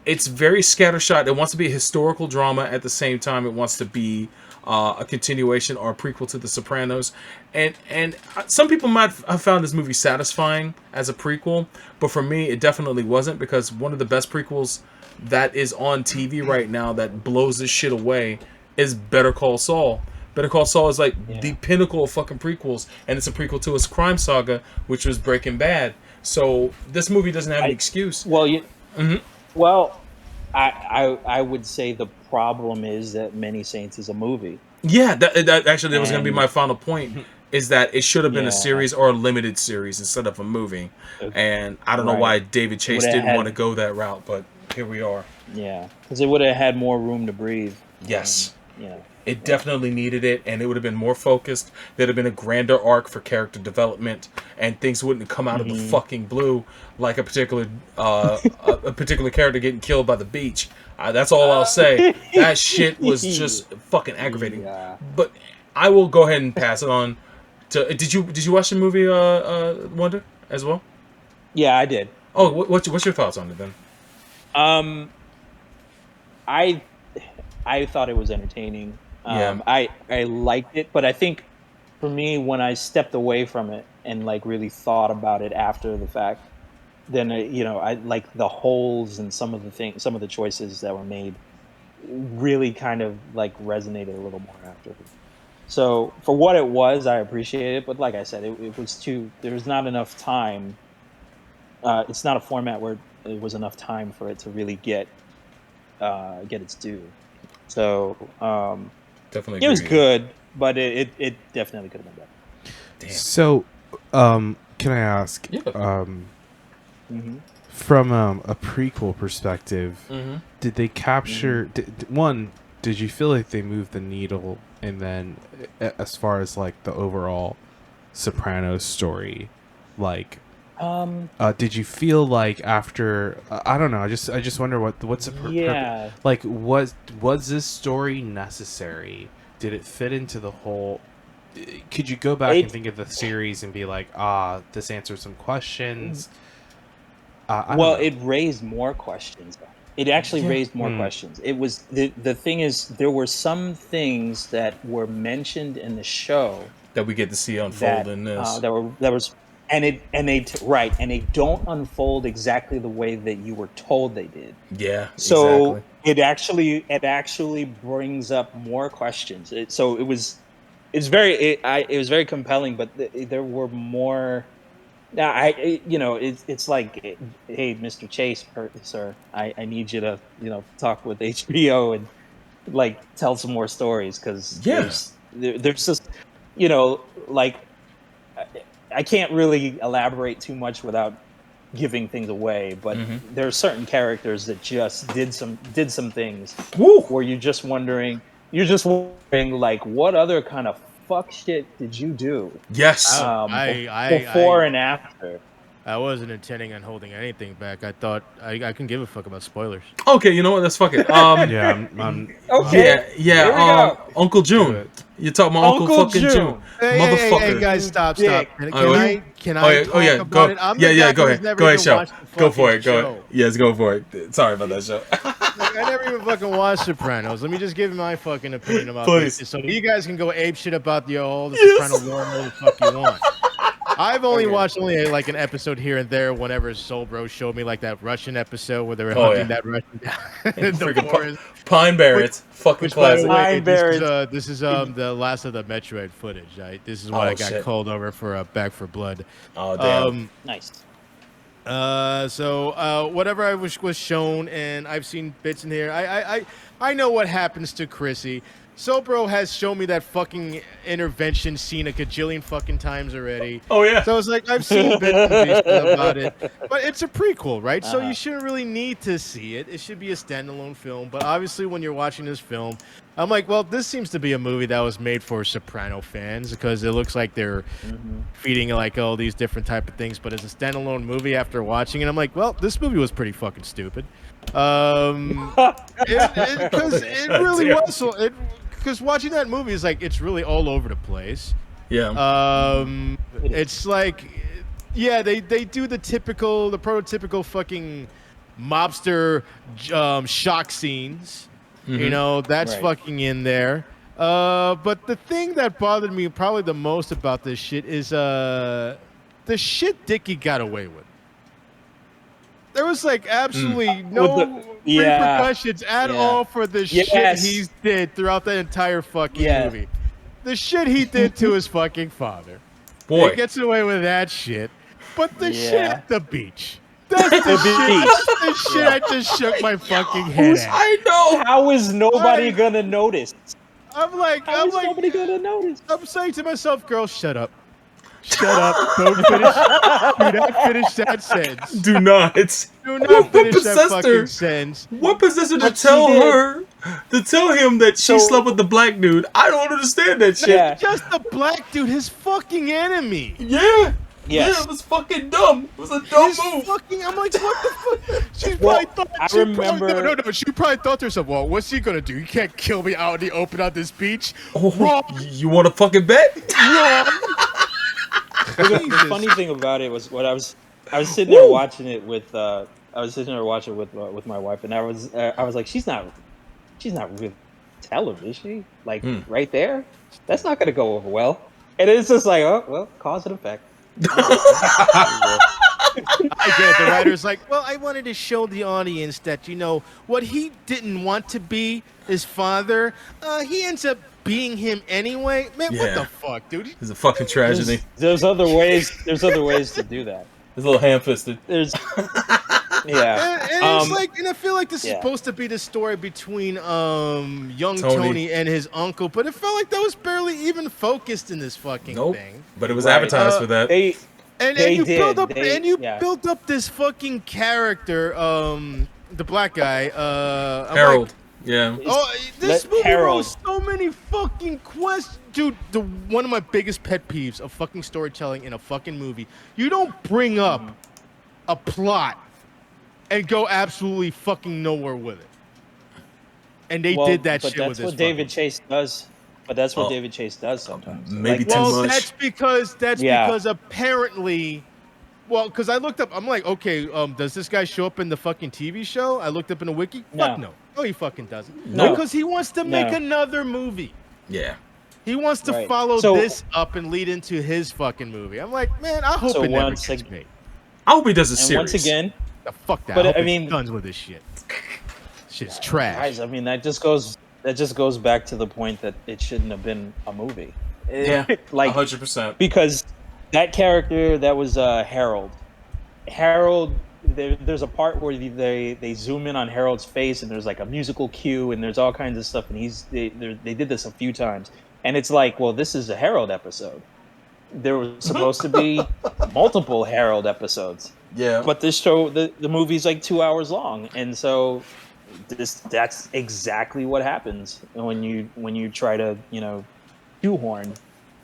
it's very scattershot. It wants to be a historical drama. At the same time, it wants to be a continuation or a prequel to The Sopranos. And some people might have found this movie satisfying as a prequel, but for me, it definitely wasn't, because one of the best prequels that is on TV right now that blows this shit away is Better Call Saul. Better Call Saul is like the pinnacle of fucking prequels, and it's a prequel to his crime saga, which was Breaking Bad. So this movie doesn't have an excuse. Well, well, I would say the problem is that Many Saints is a movie. Yeah, that actually was going to be my final point, is that it should have been a series or a limited series instead of a movie. And I don't know why David Chase didn't want to go that route, but here we are. Yeah, because it would have had more room to breathe. Yes. Yeah. It definitely needed it, and it would have been more focused. There'd have been a grander arc for character development, and things wouldn't come out of the fucking blue like a particular character getting killed by the beach. That's all I'll say. That shit was just fucking aggravating. Yeah. But I will go ahead and pass it on to. Did you watch the movie Wonder as well? Yeah, I did. Oh, what's your thoughts on it then? I thought it was entertaining. Yeah. I liked it, but I think for me, when I stepped away from it and like really thought about it after the fact, then I like the holes and some of the choices that were made really kind of like resonated a little more after. So for what it was, I appreciate it, but like I said, it was too. There was not enough time. It's not a format where it was enough time for it to really get its due. So Definitely it was agree. good, but it definitely could have been better. Damn. So, can I ask? Yeah. From a prequel perspective, Mhm. did they capture? Did you feel like they moved the needle? And then, as far as like the overall Sopranos story, like, did you feel like after? I don't know. I just wonder what's the Yeah. like. Was this story necessary? Did it fit into the whole? Could you go back and think of the series and be like, this answers some questions? I don't know. It raised more questions. It actually raised more questions. It was the thing is there were some things that were mentioned in the show That we get to see unfold that in this. and they don't unfold exactly the way that you were told they did. Yeah, So exactly. it actually brings up more questions. It was very compelling, but there were more. Now it's like, hey, Mr. Chase, sir, I need you to talk with HBO and like tell some more stories because Yeah. there's just like I can't really elaborate too much without giving things away, but there are certain characters that just did some things Woo! where you're just wondering like what other kind of fuck shit did you do Yes. before and after. I wasn't intending on holding anything back. I thought I can give a fuck about spoilers. Okay, you know what? Let's fuck it. Yeah, I'm Okay, Yeah. here we go. Uncle Do June. it. You're talking about Uncle fucking June. Motherfucker. Hey, guys, stop. Dick. Can Oh, I talk yeah, about go. it? I'm Yeah, the yeah, guy go who's ahead. never Go ahead, even show. watched the Go for fucking it. Go show. ahead. Yes, go for it. Sorry about that show. Like, I never even fucking watched Sopranos. Let me just give my fucking opinion about Please. this, so you guys can go ape shit about the Yes. Soprano lore all the fuck you want. I've only watched like an episode here and there whenever Soul Bro showed me like that Russian episode where they were hunting that Russian down in the Freaking forest. Pine Barrens. Fucking Which, by the classic. way, Pine Barrens. this is the last of the Metroid footage. Right? This is why Oh, I got shit. called over for Back for Blood. Oh, damn. Nice. So whatever I was shown, and I've seen bits in here. I know what happens to Chrissy. Sobro has shown me that fucking intervention scene a gajillion fucking times already. Oh, yeah. So I was like, I've seen bits and pieces about it, but it's a prequel, right? So you shouldn't really need to see it. It should be a standalone film. But obviously, when you're watching this film, I'm like, well, this seems to be a movie that was made for Soprano fans because it looks like they're feeding like all these different type of things. But as a standalone movie, after watching it, I'm like, well, this movie was pretty fucking stupid. Because it really was. Because watching that movie is like it's really all over the place. Yeah. It's like, yeah, they do the prototypical fucking mobster shock scenes. You know, that's Right. fucking in there. But the thing that bothered me probably the most about this shit is the shit Dickie got away with. There was like absolutely no repercussions at all for the shit he did throughout the entire fucking movie. The shit he did to his fucking father. Boy. He gets away with that shit. But the shit at the beach. That's the shit. beach. That's the shit I just shook my fucking head at. I know. How is nobody gonna notice? I'm like, Nobody gonna notice? I'm saying to myself, girl, shut up. Shut up. Don't finish. Do not finish that sentence. Do not. Do not finish that fucking sentence. What possessed her to But she tell did. her, to tell him that she slept with the black dude? I don't understand that shit. Yeah. Just the black dude, his fucking enemy. Yeah. Yes. Yeah, it was fucking dumb. It was a dumb His move. fucking, I'm like, what the fuck? She Well, probably thought. I She remember- probably, no. She probably thought to herself, well, what's he gonna do? He can't kill me out in the open on this beach. Wrong. You want to fucking bet? Wrong. The funny thing about it was what I was sitting there watching it with with my wife, and I was like, she's not really tell him, is she? Like right there, that's not gonna go over well. And it's just like, oh, well, cause and effect. I get it. The writer's like, well, I wanted to show the audience that, what he didn't want to be, his father, he ends up being him anyway. Man, what Yeah. the fuck, dude? It's a fucking tragedy. There's other ways. There's other ways to do that. It's a little ham-fisted. There's, yeah. And it's like, and I feel like this is yeah. supposed to be the story between young Tony. Tony and his uncle, but it felt like that was barely even focused in this fucking Nope. thing. But it was Right. advertised for that. And They you did. build up Yeah. built up this fucking character, the black guy, I'm Harold. like, Yeah. oh, this movie Harold. rose so many fucking questions, dude. One of my biggest pet peeves of fucking storytelling in a fucking movie, you don't bring up a plot and go absolutely fucking nowhere with it. And they did that but shit that's with this. what David fucking- Chase does. But that's what Oh. David Chase does sometimes. Maybe Like, too Well, much. that's Yeah. because apparently, because I looked up, I'm like, okay, does this guy show up in the fucking TV show? I looked up in the wiki. Fuck No. no. No, he fucking doesn't. No. Because he wants to make No. another movie. Yeah. He wants to Right. follow So- this up and lead into his fucking movie. I'm like, man, I hope So it never once gets ag- made. I hope he does a and series. once again, The fuck that. But, I, hope I it's mean- done with this shit. Shit's trash. guys, I mean, that just goes back to the point that it shouldn't have been a movie. Yeah. Like 100%. because that character that was Harold. There's a part where they zoom in on Harold's face and there's like a musical cue and there's all kinds of stuff and they did this a few times and it's like, well, this is a Harold episode. There was supposed to be multiple Harold episodes, Yeah. but this show, the movie's like 2 hours long, and so that's exactly what happens when you try to shoehorn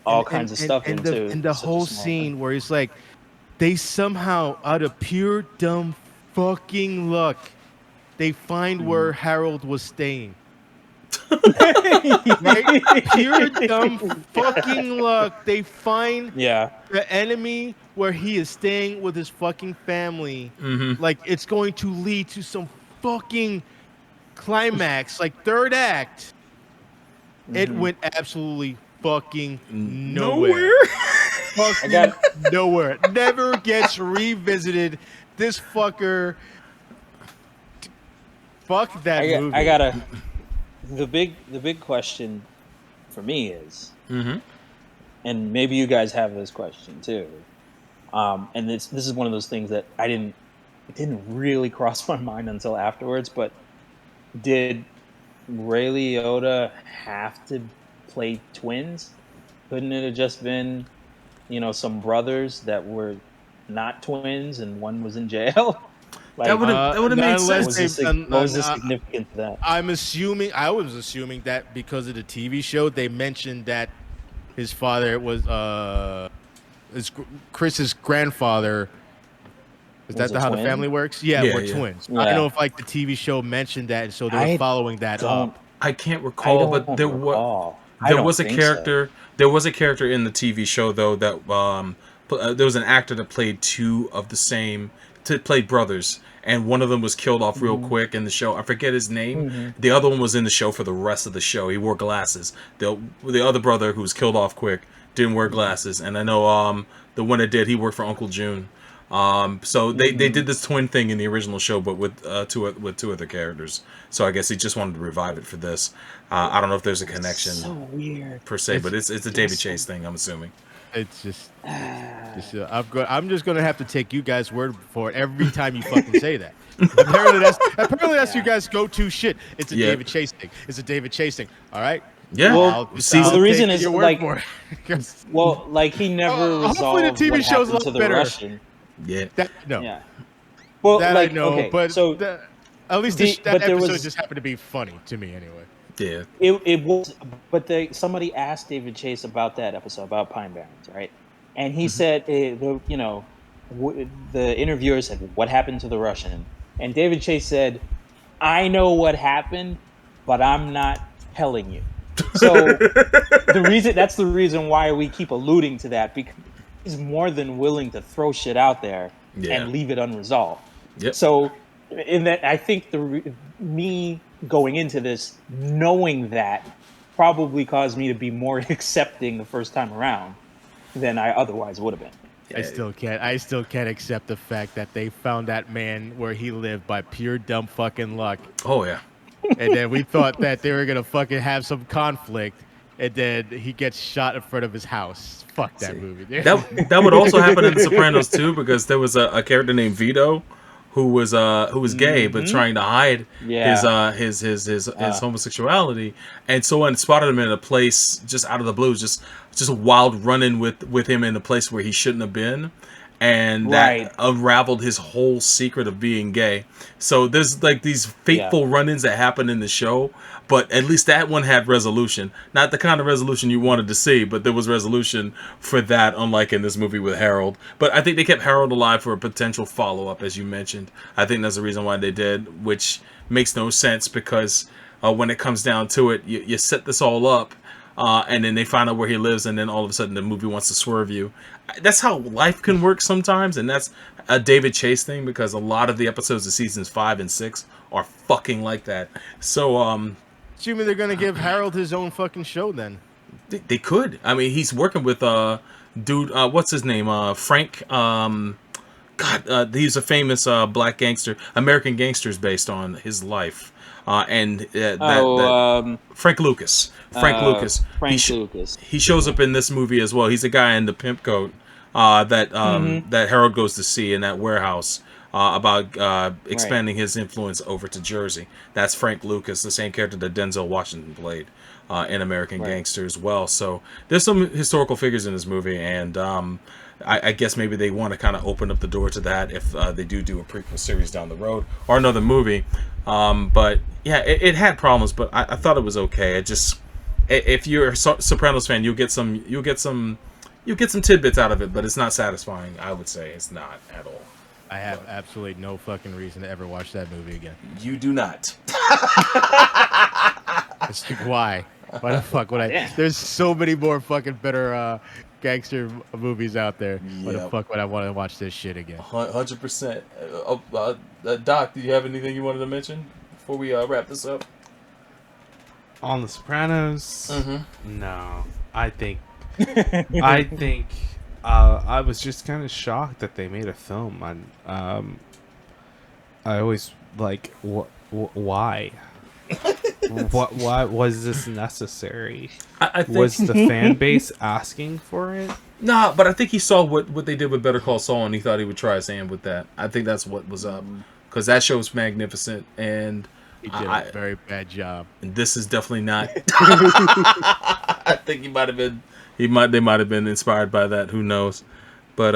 all kinds of stuff into and the such a whole small scene thing. where it's like they somehow out of pure dumb fucking luck they find where Harold was staying. Right? Pure dumb fucking luck. They find Yeah. the enemy where he is staying with his fucking family. Mm-hmm. Like it's going to lead to some fucking climax, like third act. It went absolutely fucking nowhere. Fucking nowhere. It never gets revisited. This fucker. Fuck that movie. I gotta. The big question for me is, Mm-hmm. and maybe you guys have this question too, and this is one of those things that it didn't really cross my mind until afterwards. But did Ray Liotta have to play twins? Couldn't it have just been, some brothers that were not twins and one was in jail? Like, That would've made unless sense. what was the they- significance of that? I was assuming that because of the TV show, they mentioned that his father was Chris's grandfather. Is Was that a how the twin? family works? Yeah, Yeah, we're yeah. twins. I Yeah. don't know if like the TV show mentioned that, and so they were I following that don't- up. I can't I recall, don't but there was. recall. I There don't was a think so. character. There was a character in the TV show though that there was an actor that played played brothers, and one of them was killed off real quick in the show. I forget his name. The other one was in the show for the rest of the show. He wore glasses. The other brother who was killed off quick didn't wear glasses, and I know the one that did, he worked for Uncle June. So they did this twin thing in the original show, but with two other characters. So I guess he just wanted to revive it for this. I don't know if there's a connection So weird. per se, but it's a David Chase thing, I'm assuming. It's just I'm just gonna have to take you guys' word for it every time you fucking say that. Apparently that's you guys' go-to shit. It's a Yeah. David Chase thing. It's a David Chase thing. All right. Yeah. Well, season, the reason take is, your word like- for it. 'Cause Well, like he never hopefully the resolved TV what show's a happened lot to the better. Russian. yeah. no, Yeah. Well, that like I know, okay, but so at least the- that but there episode was- just happened to be funny to me anyway. Yeah. it was, but somebody asked David Chase about that episode about Pine Barrens, right? And he said, the interviewer said, "What happened to the Russian?" And David Chase said, "I know what happened, but I'm not telling you." So that's the reason why we keep alluding to that, because he's more than willing to throw shit out there Yeah. and leave it unresolved. Yep. So, in that, I think me going into this knowing that probably caused me to be more accepting the first time around. than I otherwise would have been. I still can't accept the fact that they found that man where he lived by pure dumb fucking luck. Oh yeah. And then we thought that they were gonna fucking have some conflict, and then he gets shot in front of his house. Fuck that movie, dude. That would also happen in The Sopranos too, because there was a character named Vito who was gay but trying to hide his homosexuality, and someone spotted him in a place just out of the blue, just a wild run-in with him in a place where he shouldn't have been, and that unraveled his whole secret of being gay. So there's like these fateful run-ins that happen in the show, but at least that one had resolution. Not the kind of resolution you wanted to see, but there was resolution for that, unlike in this movie with Harold. But I think they kept Harold alive for a potential follow-up, as you mentioned. I think that's the reason why they did, which makes no sense, because when it comes down to it, you set this all up, and then they find out where he lives, and then all of a sudden the movie wants to swerve you. That's how life can work sometimes, and that's a David Chase thing, because a lot of the episodes of seasons 5 and 6 are fucking like that. So, assuming they're gonna give Harold his own fucking show, then they could. I mean, he's working with what's his name? Frank. He's a famous black gangster. American Gangster's based on his life. Frank Lucas. Frank Lucas. He shows up in this movie as well. He's a guy in the pimp coat that Harold goes to see in that warehouse about expanding his influence over to Jersey. That's Frank Lucas, the same character that Denzel Washington played in American Gangster as well. So there's some historical figures in this movie, and I guess maybe they want to kind of open up the door to that if they do a prequel series down the road or another movie. But yeah, it had problems, but I thought it was okay. If you're a Sopranos fan, you'll get some tidbits out of it, but it's not satisfying. I would say it's not at all. I have absolutely no fucking reason to ever watch that movie again. You do not. It's like, why? Why the fuck would I? Yeah. There's so many more fucking better gangster movies out there. Why the fuck would I want to watch this shit again? 100%. Doc, do you have anything you wanted to mention before we wrap this up? On The Sopranos? No. I think I was just kind of shocked that they made a film on. I always like why. Why was this necessary? I think, was the fan base asking for it? Nah, but I think he saw what they did with Better Call Saul, and he thought he would try his hand with that. I think that's what was up, because that show was magnificent, and He did a very bad job. And this is definitely not. I think they might have been inspired by that. Who knows? But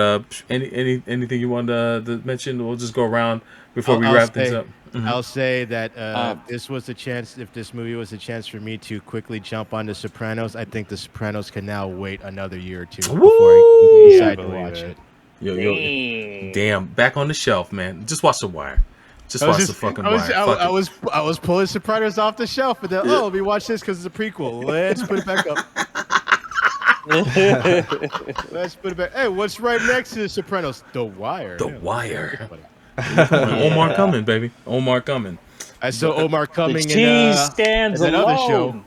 anything you wanted to mention? We'll just go around before we wrap things up. I'll say that this was a chance. If this movie was a chance for me to quickly jump on The Sopranos, I think The Sopranos can now wait another year or two before I decide to watch it. Damn, back on the shelf, man. Just watch The Wire. Just watch the fucking Wire. I was pulling Sopranos off the shelf, and then let me watch this because it's a prequel. Let's put it back up. Let's put it back. Hey, what's right next to The Sopranos? The Wire. The Wire. Omar coming, baby. Omar coming. I saw Omar coming in another show.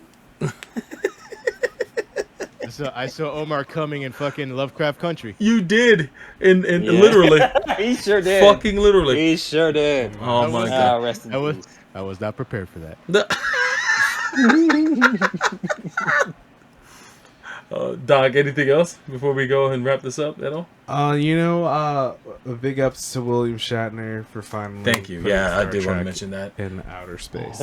I saw Omar coming in fucking Lovecraft Country. You did, in literally. He sure did. Fucking literally. He sure did. Oh my god. Rest in peace. I was not prepared for that. Doc, anything else before we go and wrap this up at all? Big ups to William Shatner for finally. Thank you. Yeah, I did want to mention that. In outer space.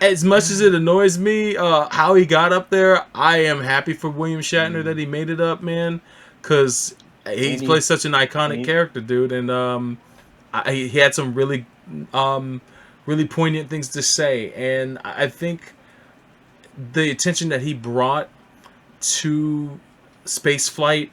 As much as it annoys me how he got up there, I am happy for William Shatner that he made it up, man. Because he plays such an iconic character, dude, and he had some really, really poignant things to say, and I think the attention that he brought to space flight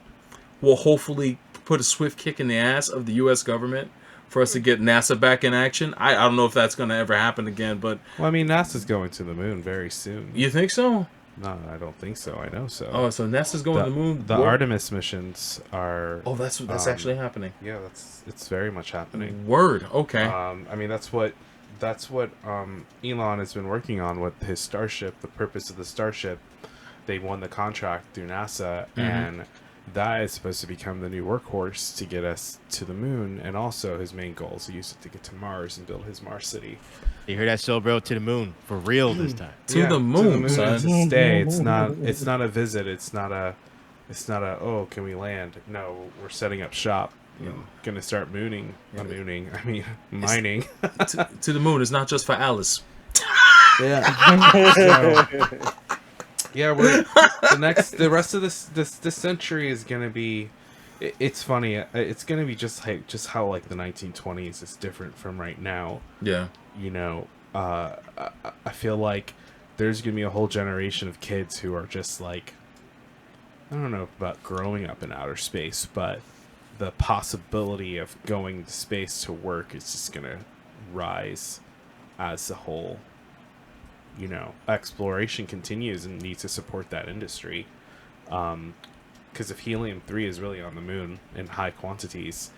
will hopefully put a swift kick in the ass of the U.S. government for us to get NASA back in action. I don't know if that's going to ever happen again, but... Well, I mean, NASA's going to the moon very soon. You think so? No, I don't think so. I know so. Oh, so NASA's going to the moon? The Artemis missions are... Oh, that's actually happening. Yeah, it's very much happening. Word, okay. I mean, that's what Elon has been working on with his Starship. The purpose of the Starship they won the contract through NASA, Mm-hmm. and that is supposed to become the new workhorse to get us to the moon. And also, his main goal is to use it to get to Mars and build his Mars city. You hear that, so bro? To the moon for real this time. To the moon, son. to stay. It's not a visit. It's not a oh, can we land? No, we're setting up shop. Gonna start mining. I mean mining. To the moon is not just for Alice. Yeah. Yeah, the rest of this century is gonna be. It's funny. It's gonna be just how like the 1920s is different from right now. Yeah. You know, I feel like there's gonna be a whole generation of kids who are just like, I don't know about growing up in outer space, but the possibility of going to space to work is just gonna rise as the whole, you know, exploration continues and needs to support that industry. Because if helium-3 is really on the moon in high quantities,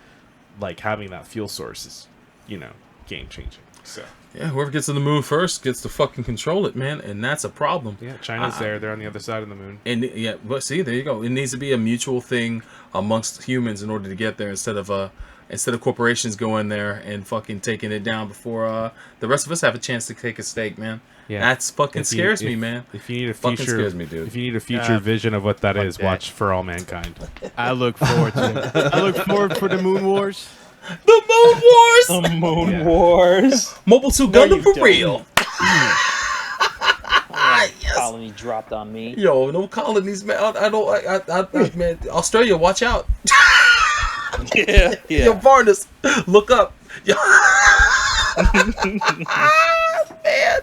like having that fuel source is, you know, game-changing. So Yeah, whoever gets to the moon first gets to fucking control it, man, and that's a problem. yeah, China's there. They're on the other side of the moon. And yeah, but see, there you go. It needs to be a mutual thing amongst humans in order to get there, instead of corporations going there and fucking taking it down before the rest of us have a chance to take a stake, man. Yeah. That's fucking scares me, man. If you need a Fucking future, scares me, dude. If you need a future vision of what that fuck is, that. watch For All Mankind. I look forward to it. I look forward for the Moon Wars. The Moon Wars, The Moon Wars. Mobile Suit No, Gundam you for don't. real. Colony dropped on me. Yo, no colonies, man. I man, Australia, watch out. Yeah, Yo, Varnus, look up. Yo. Man.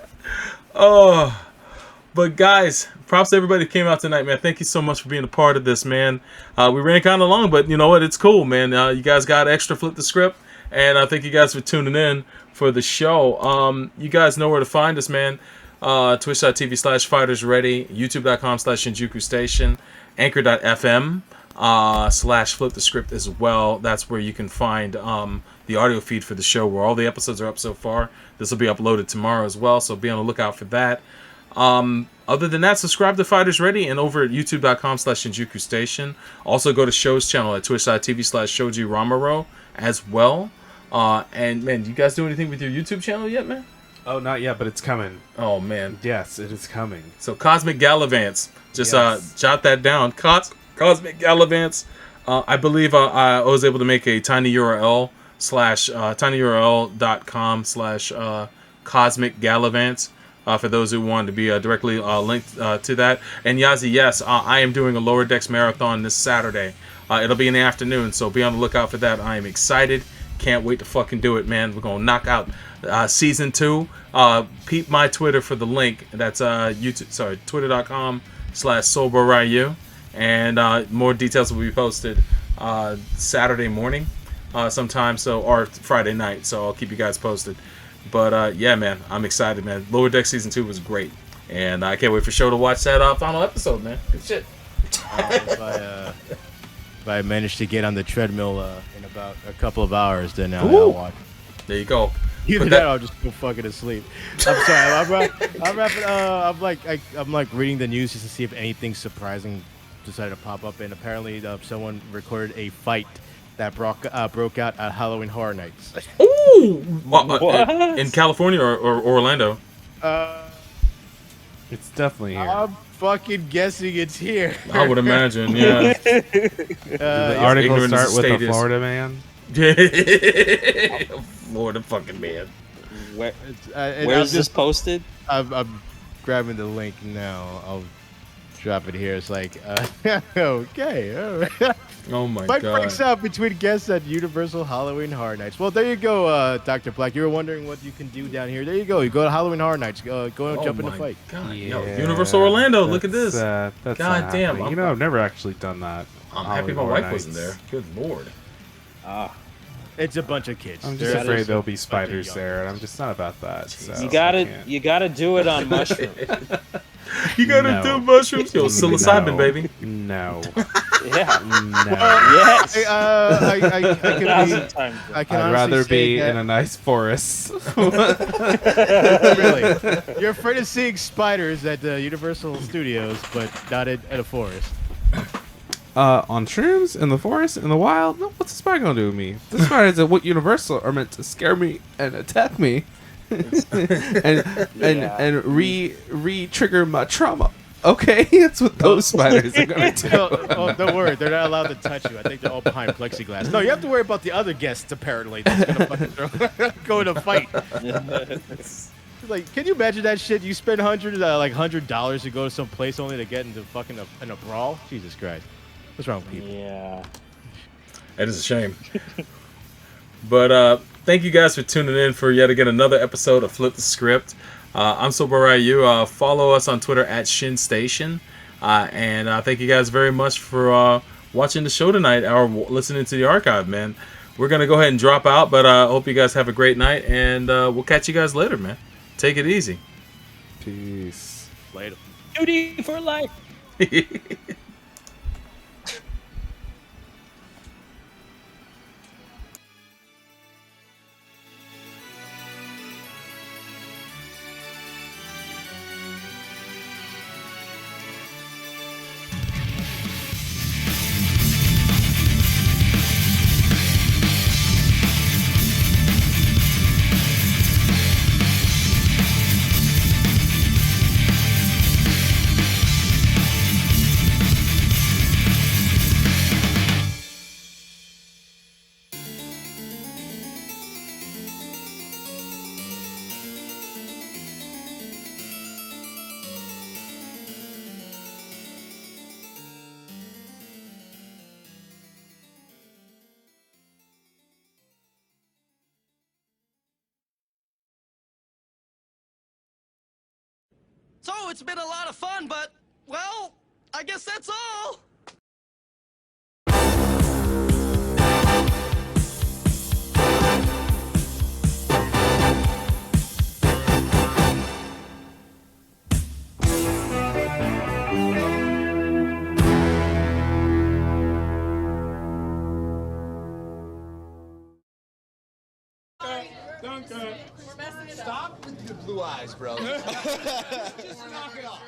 Oh, but guys, props to everybody who came out tonight, man. Thank you so much for being a part of this, man. We ran kind of long, but you know what? It's cool, man. You guys got extra flip the script, and I thank you guys for tuning in for the show. You guys know where to find us, man. Twitch.tv/FightersReady, YouTube.com/Shinjuku Station, Anchor.fm /flip the script as well. That's where you can find the audio feed for the show, where all the episodes are up so far. This will be uploaded tomorrow as well, so be on the lookout for that. Other than that, subscribe to Fighters Ready and over at youtube.com/Shinjuku Station. Also go to Show's channel at twitch.tv/Shoji Ramaro as well. And man, you guys do anything with your YouTube channel yet, man? Oh, not yet, but it's coming. Oh man. Yes, it is coming. So Cosmic Gallivants, just Yes. jot that down. Cosmic Gallivants. I believe I was able to make a tiny URL tinyurl.com/Cosmic Gallivants for those who want to be directly linked to that. And Yazi, yes, I am doing a Lower Decks marathon this Saturday. It'll be in the afternoon, so be on the lookout for that. I am excited. Can't wait to fucking do it, man. We're gonna knock out season 2. Peep my Twitter for the link. That's twitter.com/SoberRyu. And more details will be posted Saturday morning sometime, or Friday night. So I'll keep you guys posted. But yeah, man, I'm excited, man. Lower Deck season 2 was great, and I can't wait for Show to watch that final episode, man. Good shit. If I manage to get on the treadmill in about a couple of hours, then I'll watch. There you go. Either But that, or I'll just go fucking asleep. I'm sorry. I'm wrapping. I'm like reading the news just to see if anything surprising decided to pop up, and apparently someone recorded a fight that broke out at Halloween Horror Nights. Ooh! What? In California or Orlando? It's definitely here. I'm fucking guessing it's here. I would imagine, yeah. the article ignorant as start with the a state is. Florida man. Florida fucking man. Where's this posted? I'm grabbing the link now. I'll drop it here. It's like, okay. All right. Oh my Fight god. breaks out between guests at Universal Halloween Horror Nights. Well, there you go, Dr. Black. You were wondering what you can do down here. There you go. You go to Halloween Horror Nights. Go and jump in the my fight. God. Yo, Universal Orlando, look at this. That's God not damn, happening. I've never actually done that. I'm happy my Halloween wife wasn't Horror there. Nights. Good lord. It's a bunch of kids. I'm just They're- afraid there'll be bunch of spiders young there, and I'm just not about that. So You I gotta can't. do it on mushroom. You gotta No. do mushrooms? Yo, psilocybin, No. baby. No. Yeah. No. Yes. I can I'd rather honestly be say in a nice forest. really. You're afraid of seeing spiders at Universal Studios, but not in a forest. On shrooms, in the forest, in the wild. No, what's a spider gonna do to me? The spiders at what Universal are meant to scare me and attack me, and re-trigger my trauma. Okay, that's what those spiders are gonna do. Don't worry, they're not allowed to touch you. I think they're all behind plexiglass. No, you have to worry about the other guests apparently. That's gonna fucking go in a fight. Like, can you imagine that shit? You spend $100 to go to some place only to get into fucking in a brawl? Jesus Christ, what's wrong with people? Yeah. That is a shame. But thank you guys for tuning in for yet again another episode of Flip the Script. I'm Sober Ryu. Follow us on Twitter at ShinStation. And thank you guys very much for watching the show tonight or listening to the archive, man. We're going to go ahead and drop out, but I hope you guys have a great night. And we'll catch you guys later, man. Take it easy. Peace. Later. Duty for life. So it's been a lot of fun, but, well, I guess that's all. Stop with your blue eyes, bro. Just knock it off.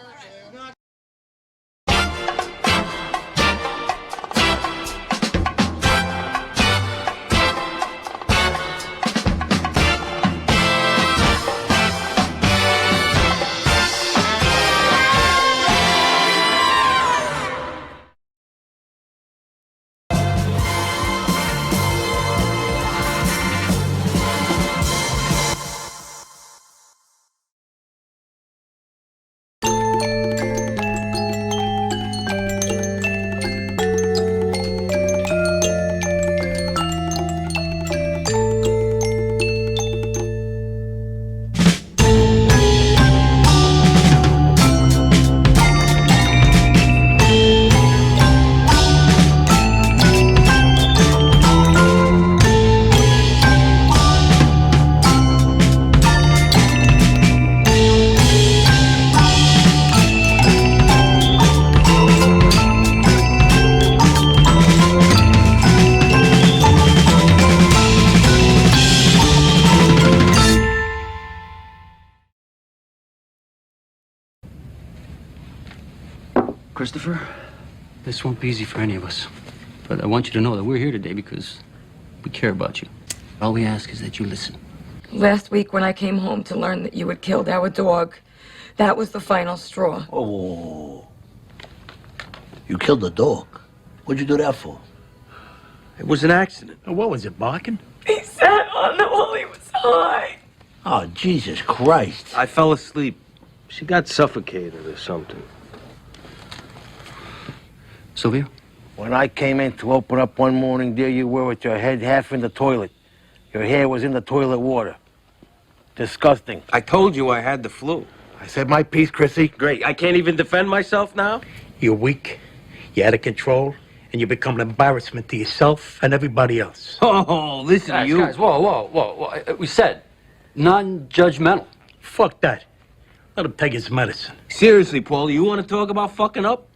Christopher, this won't be easy for any of us. But I want you to know that we're here today because we care about you. All we ask is that you listen. Last week when I came home to learn that you had killed our dog, that was the final straw. Oh, you killed the dog? What'd you do that for? It was an accident. What was it, barking? He sat on the wall, he was high. Oh, Jesus Christ. I fell asleep. She got suffocated or something. Sylvia? When I came in to open up one morning, there you were with your head half in the toilet. Your hair was in the toilet water. Disgusting. I told you I had the flu. I said my piece, Chrissy. Great. I can't even defend myself now? You're weak, you're out of control, and you become an embarrassment to yourself and everybody else. Oh, listen to you. Guys, whoa. We said non-judgmental. Fuck that. Let him take his medicine. Seriously, Paul, you want to talk about fucking up?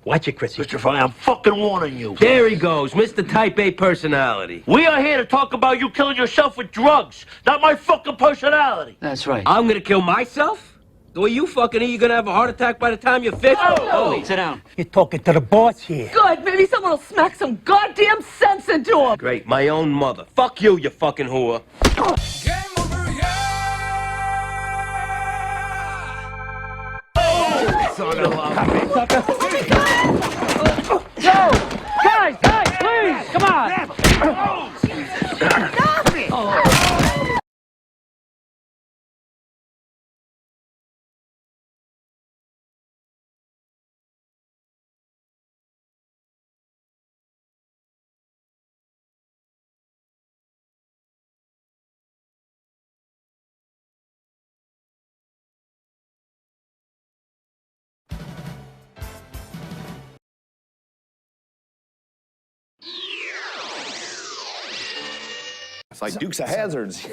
Watch it, Chrissy. Mr. Fry, I'm fucking warning you. There he goes, Mr. Type A personality. We are here to talk about you killing yourself with drugs, not my fucking personality. That's right. I'm gonna kill myself? The way you fucking are, you're gonna have a heart attack by the time you're 50. Oh, sit down. You're talking to the boss here. Good. Maybe someone will smack some goddamn sense into him. Great, my own mother. Fuck you, you fucking whore. Son of a... Yo! Guys, please! Come on! It's like Dukes of Hazards.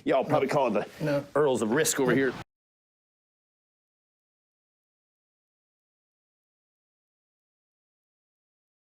Y'all probably call it the Earls of Risk over here.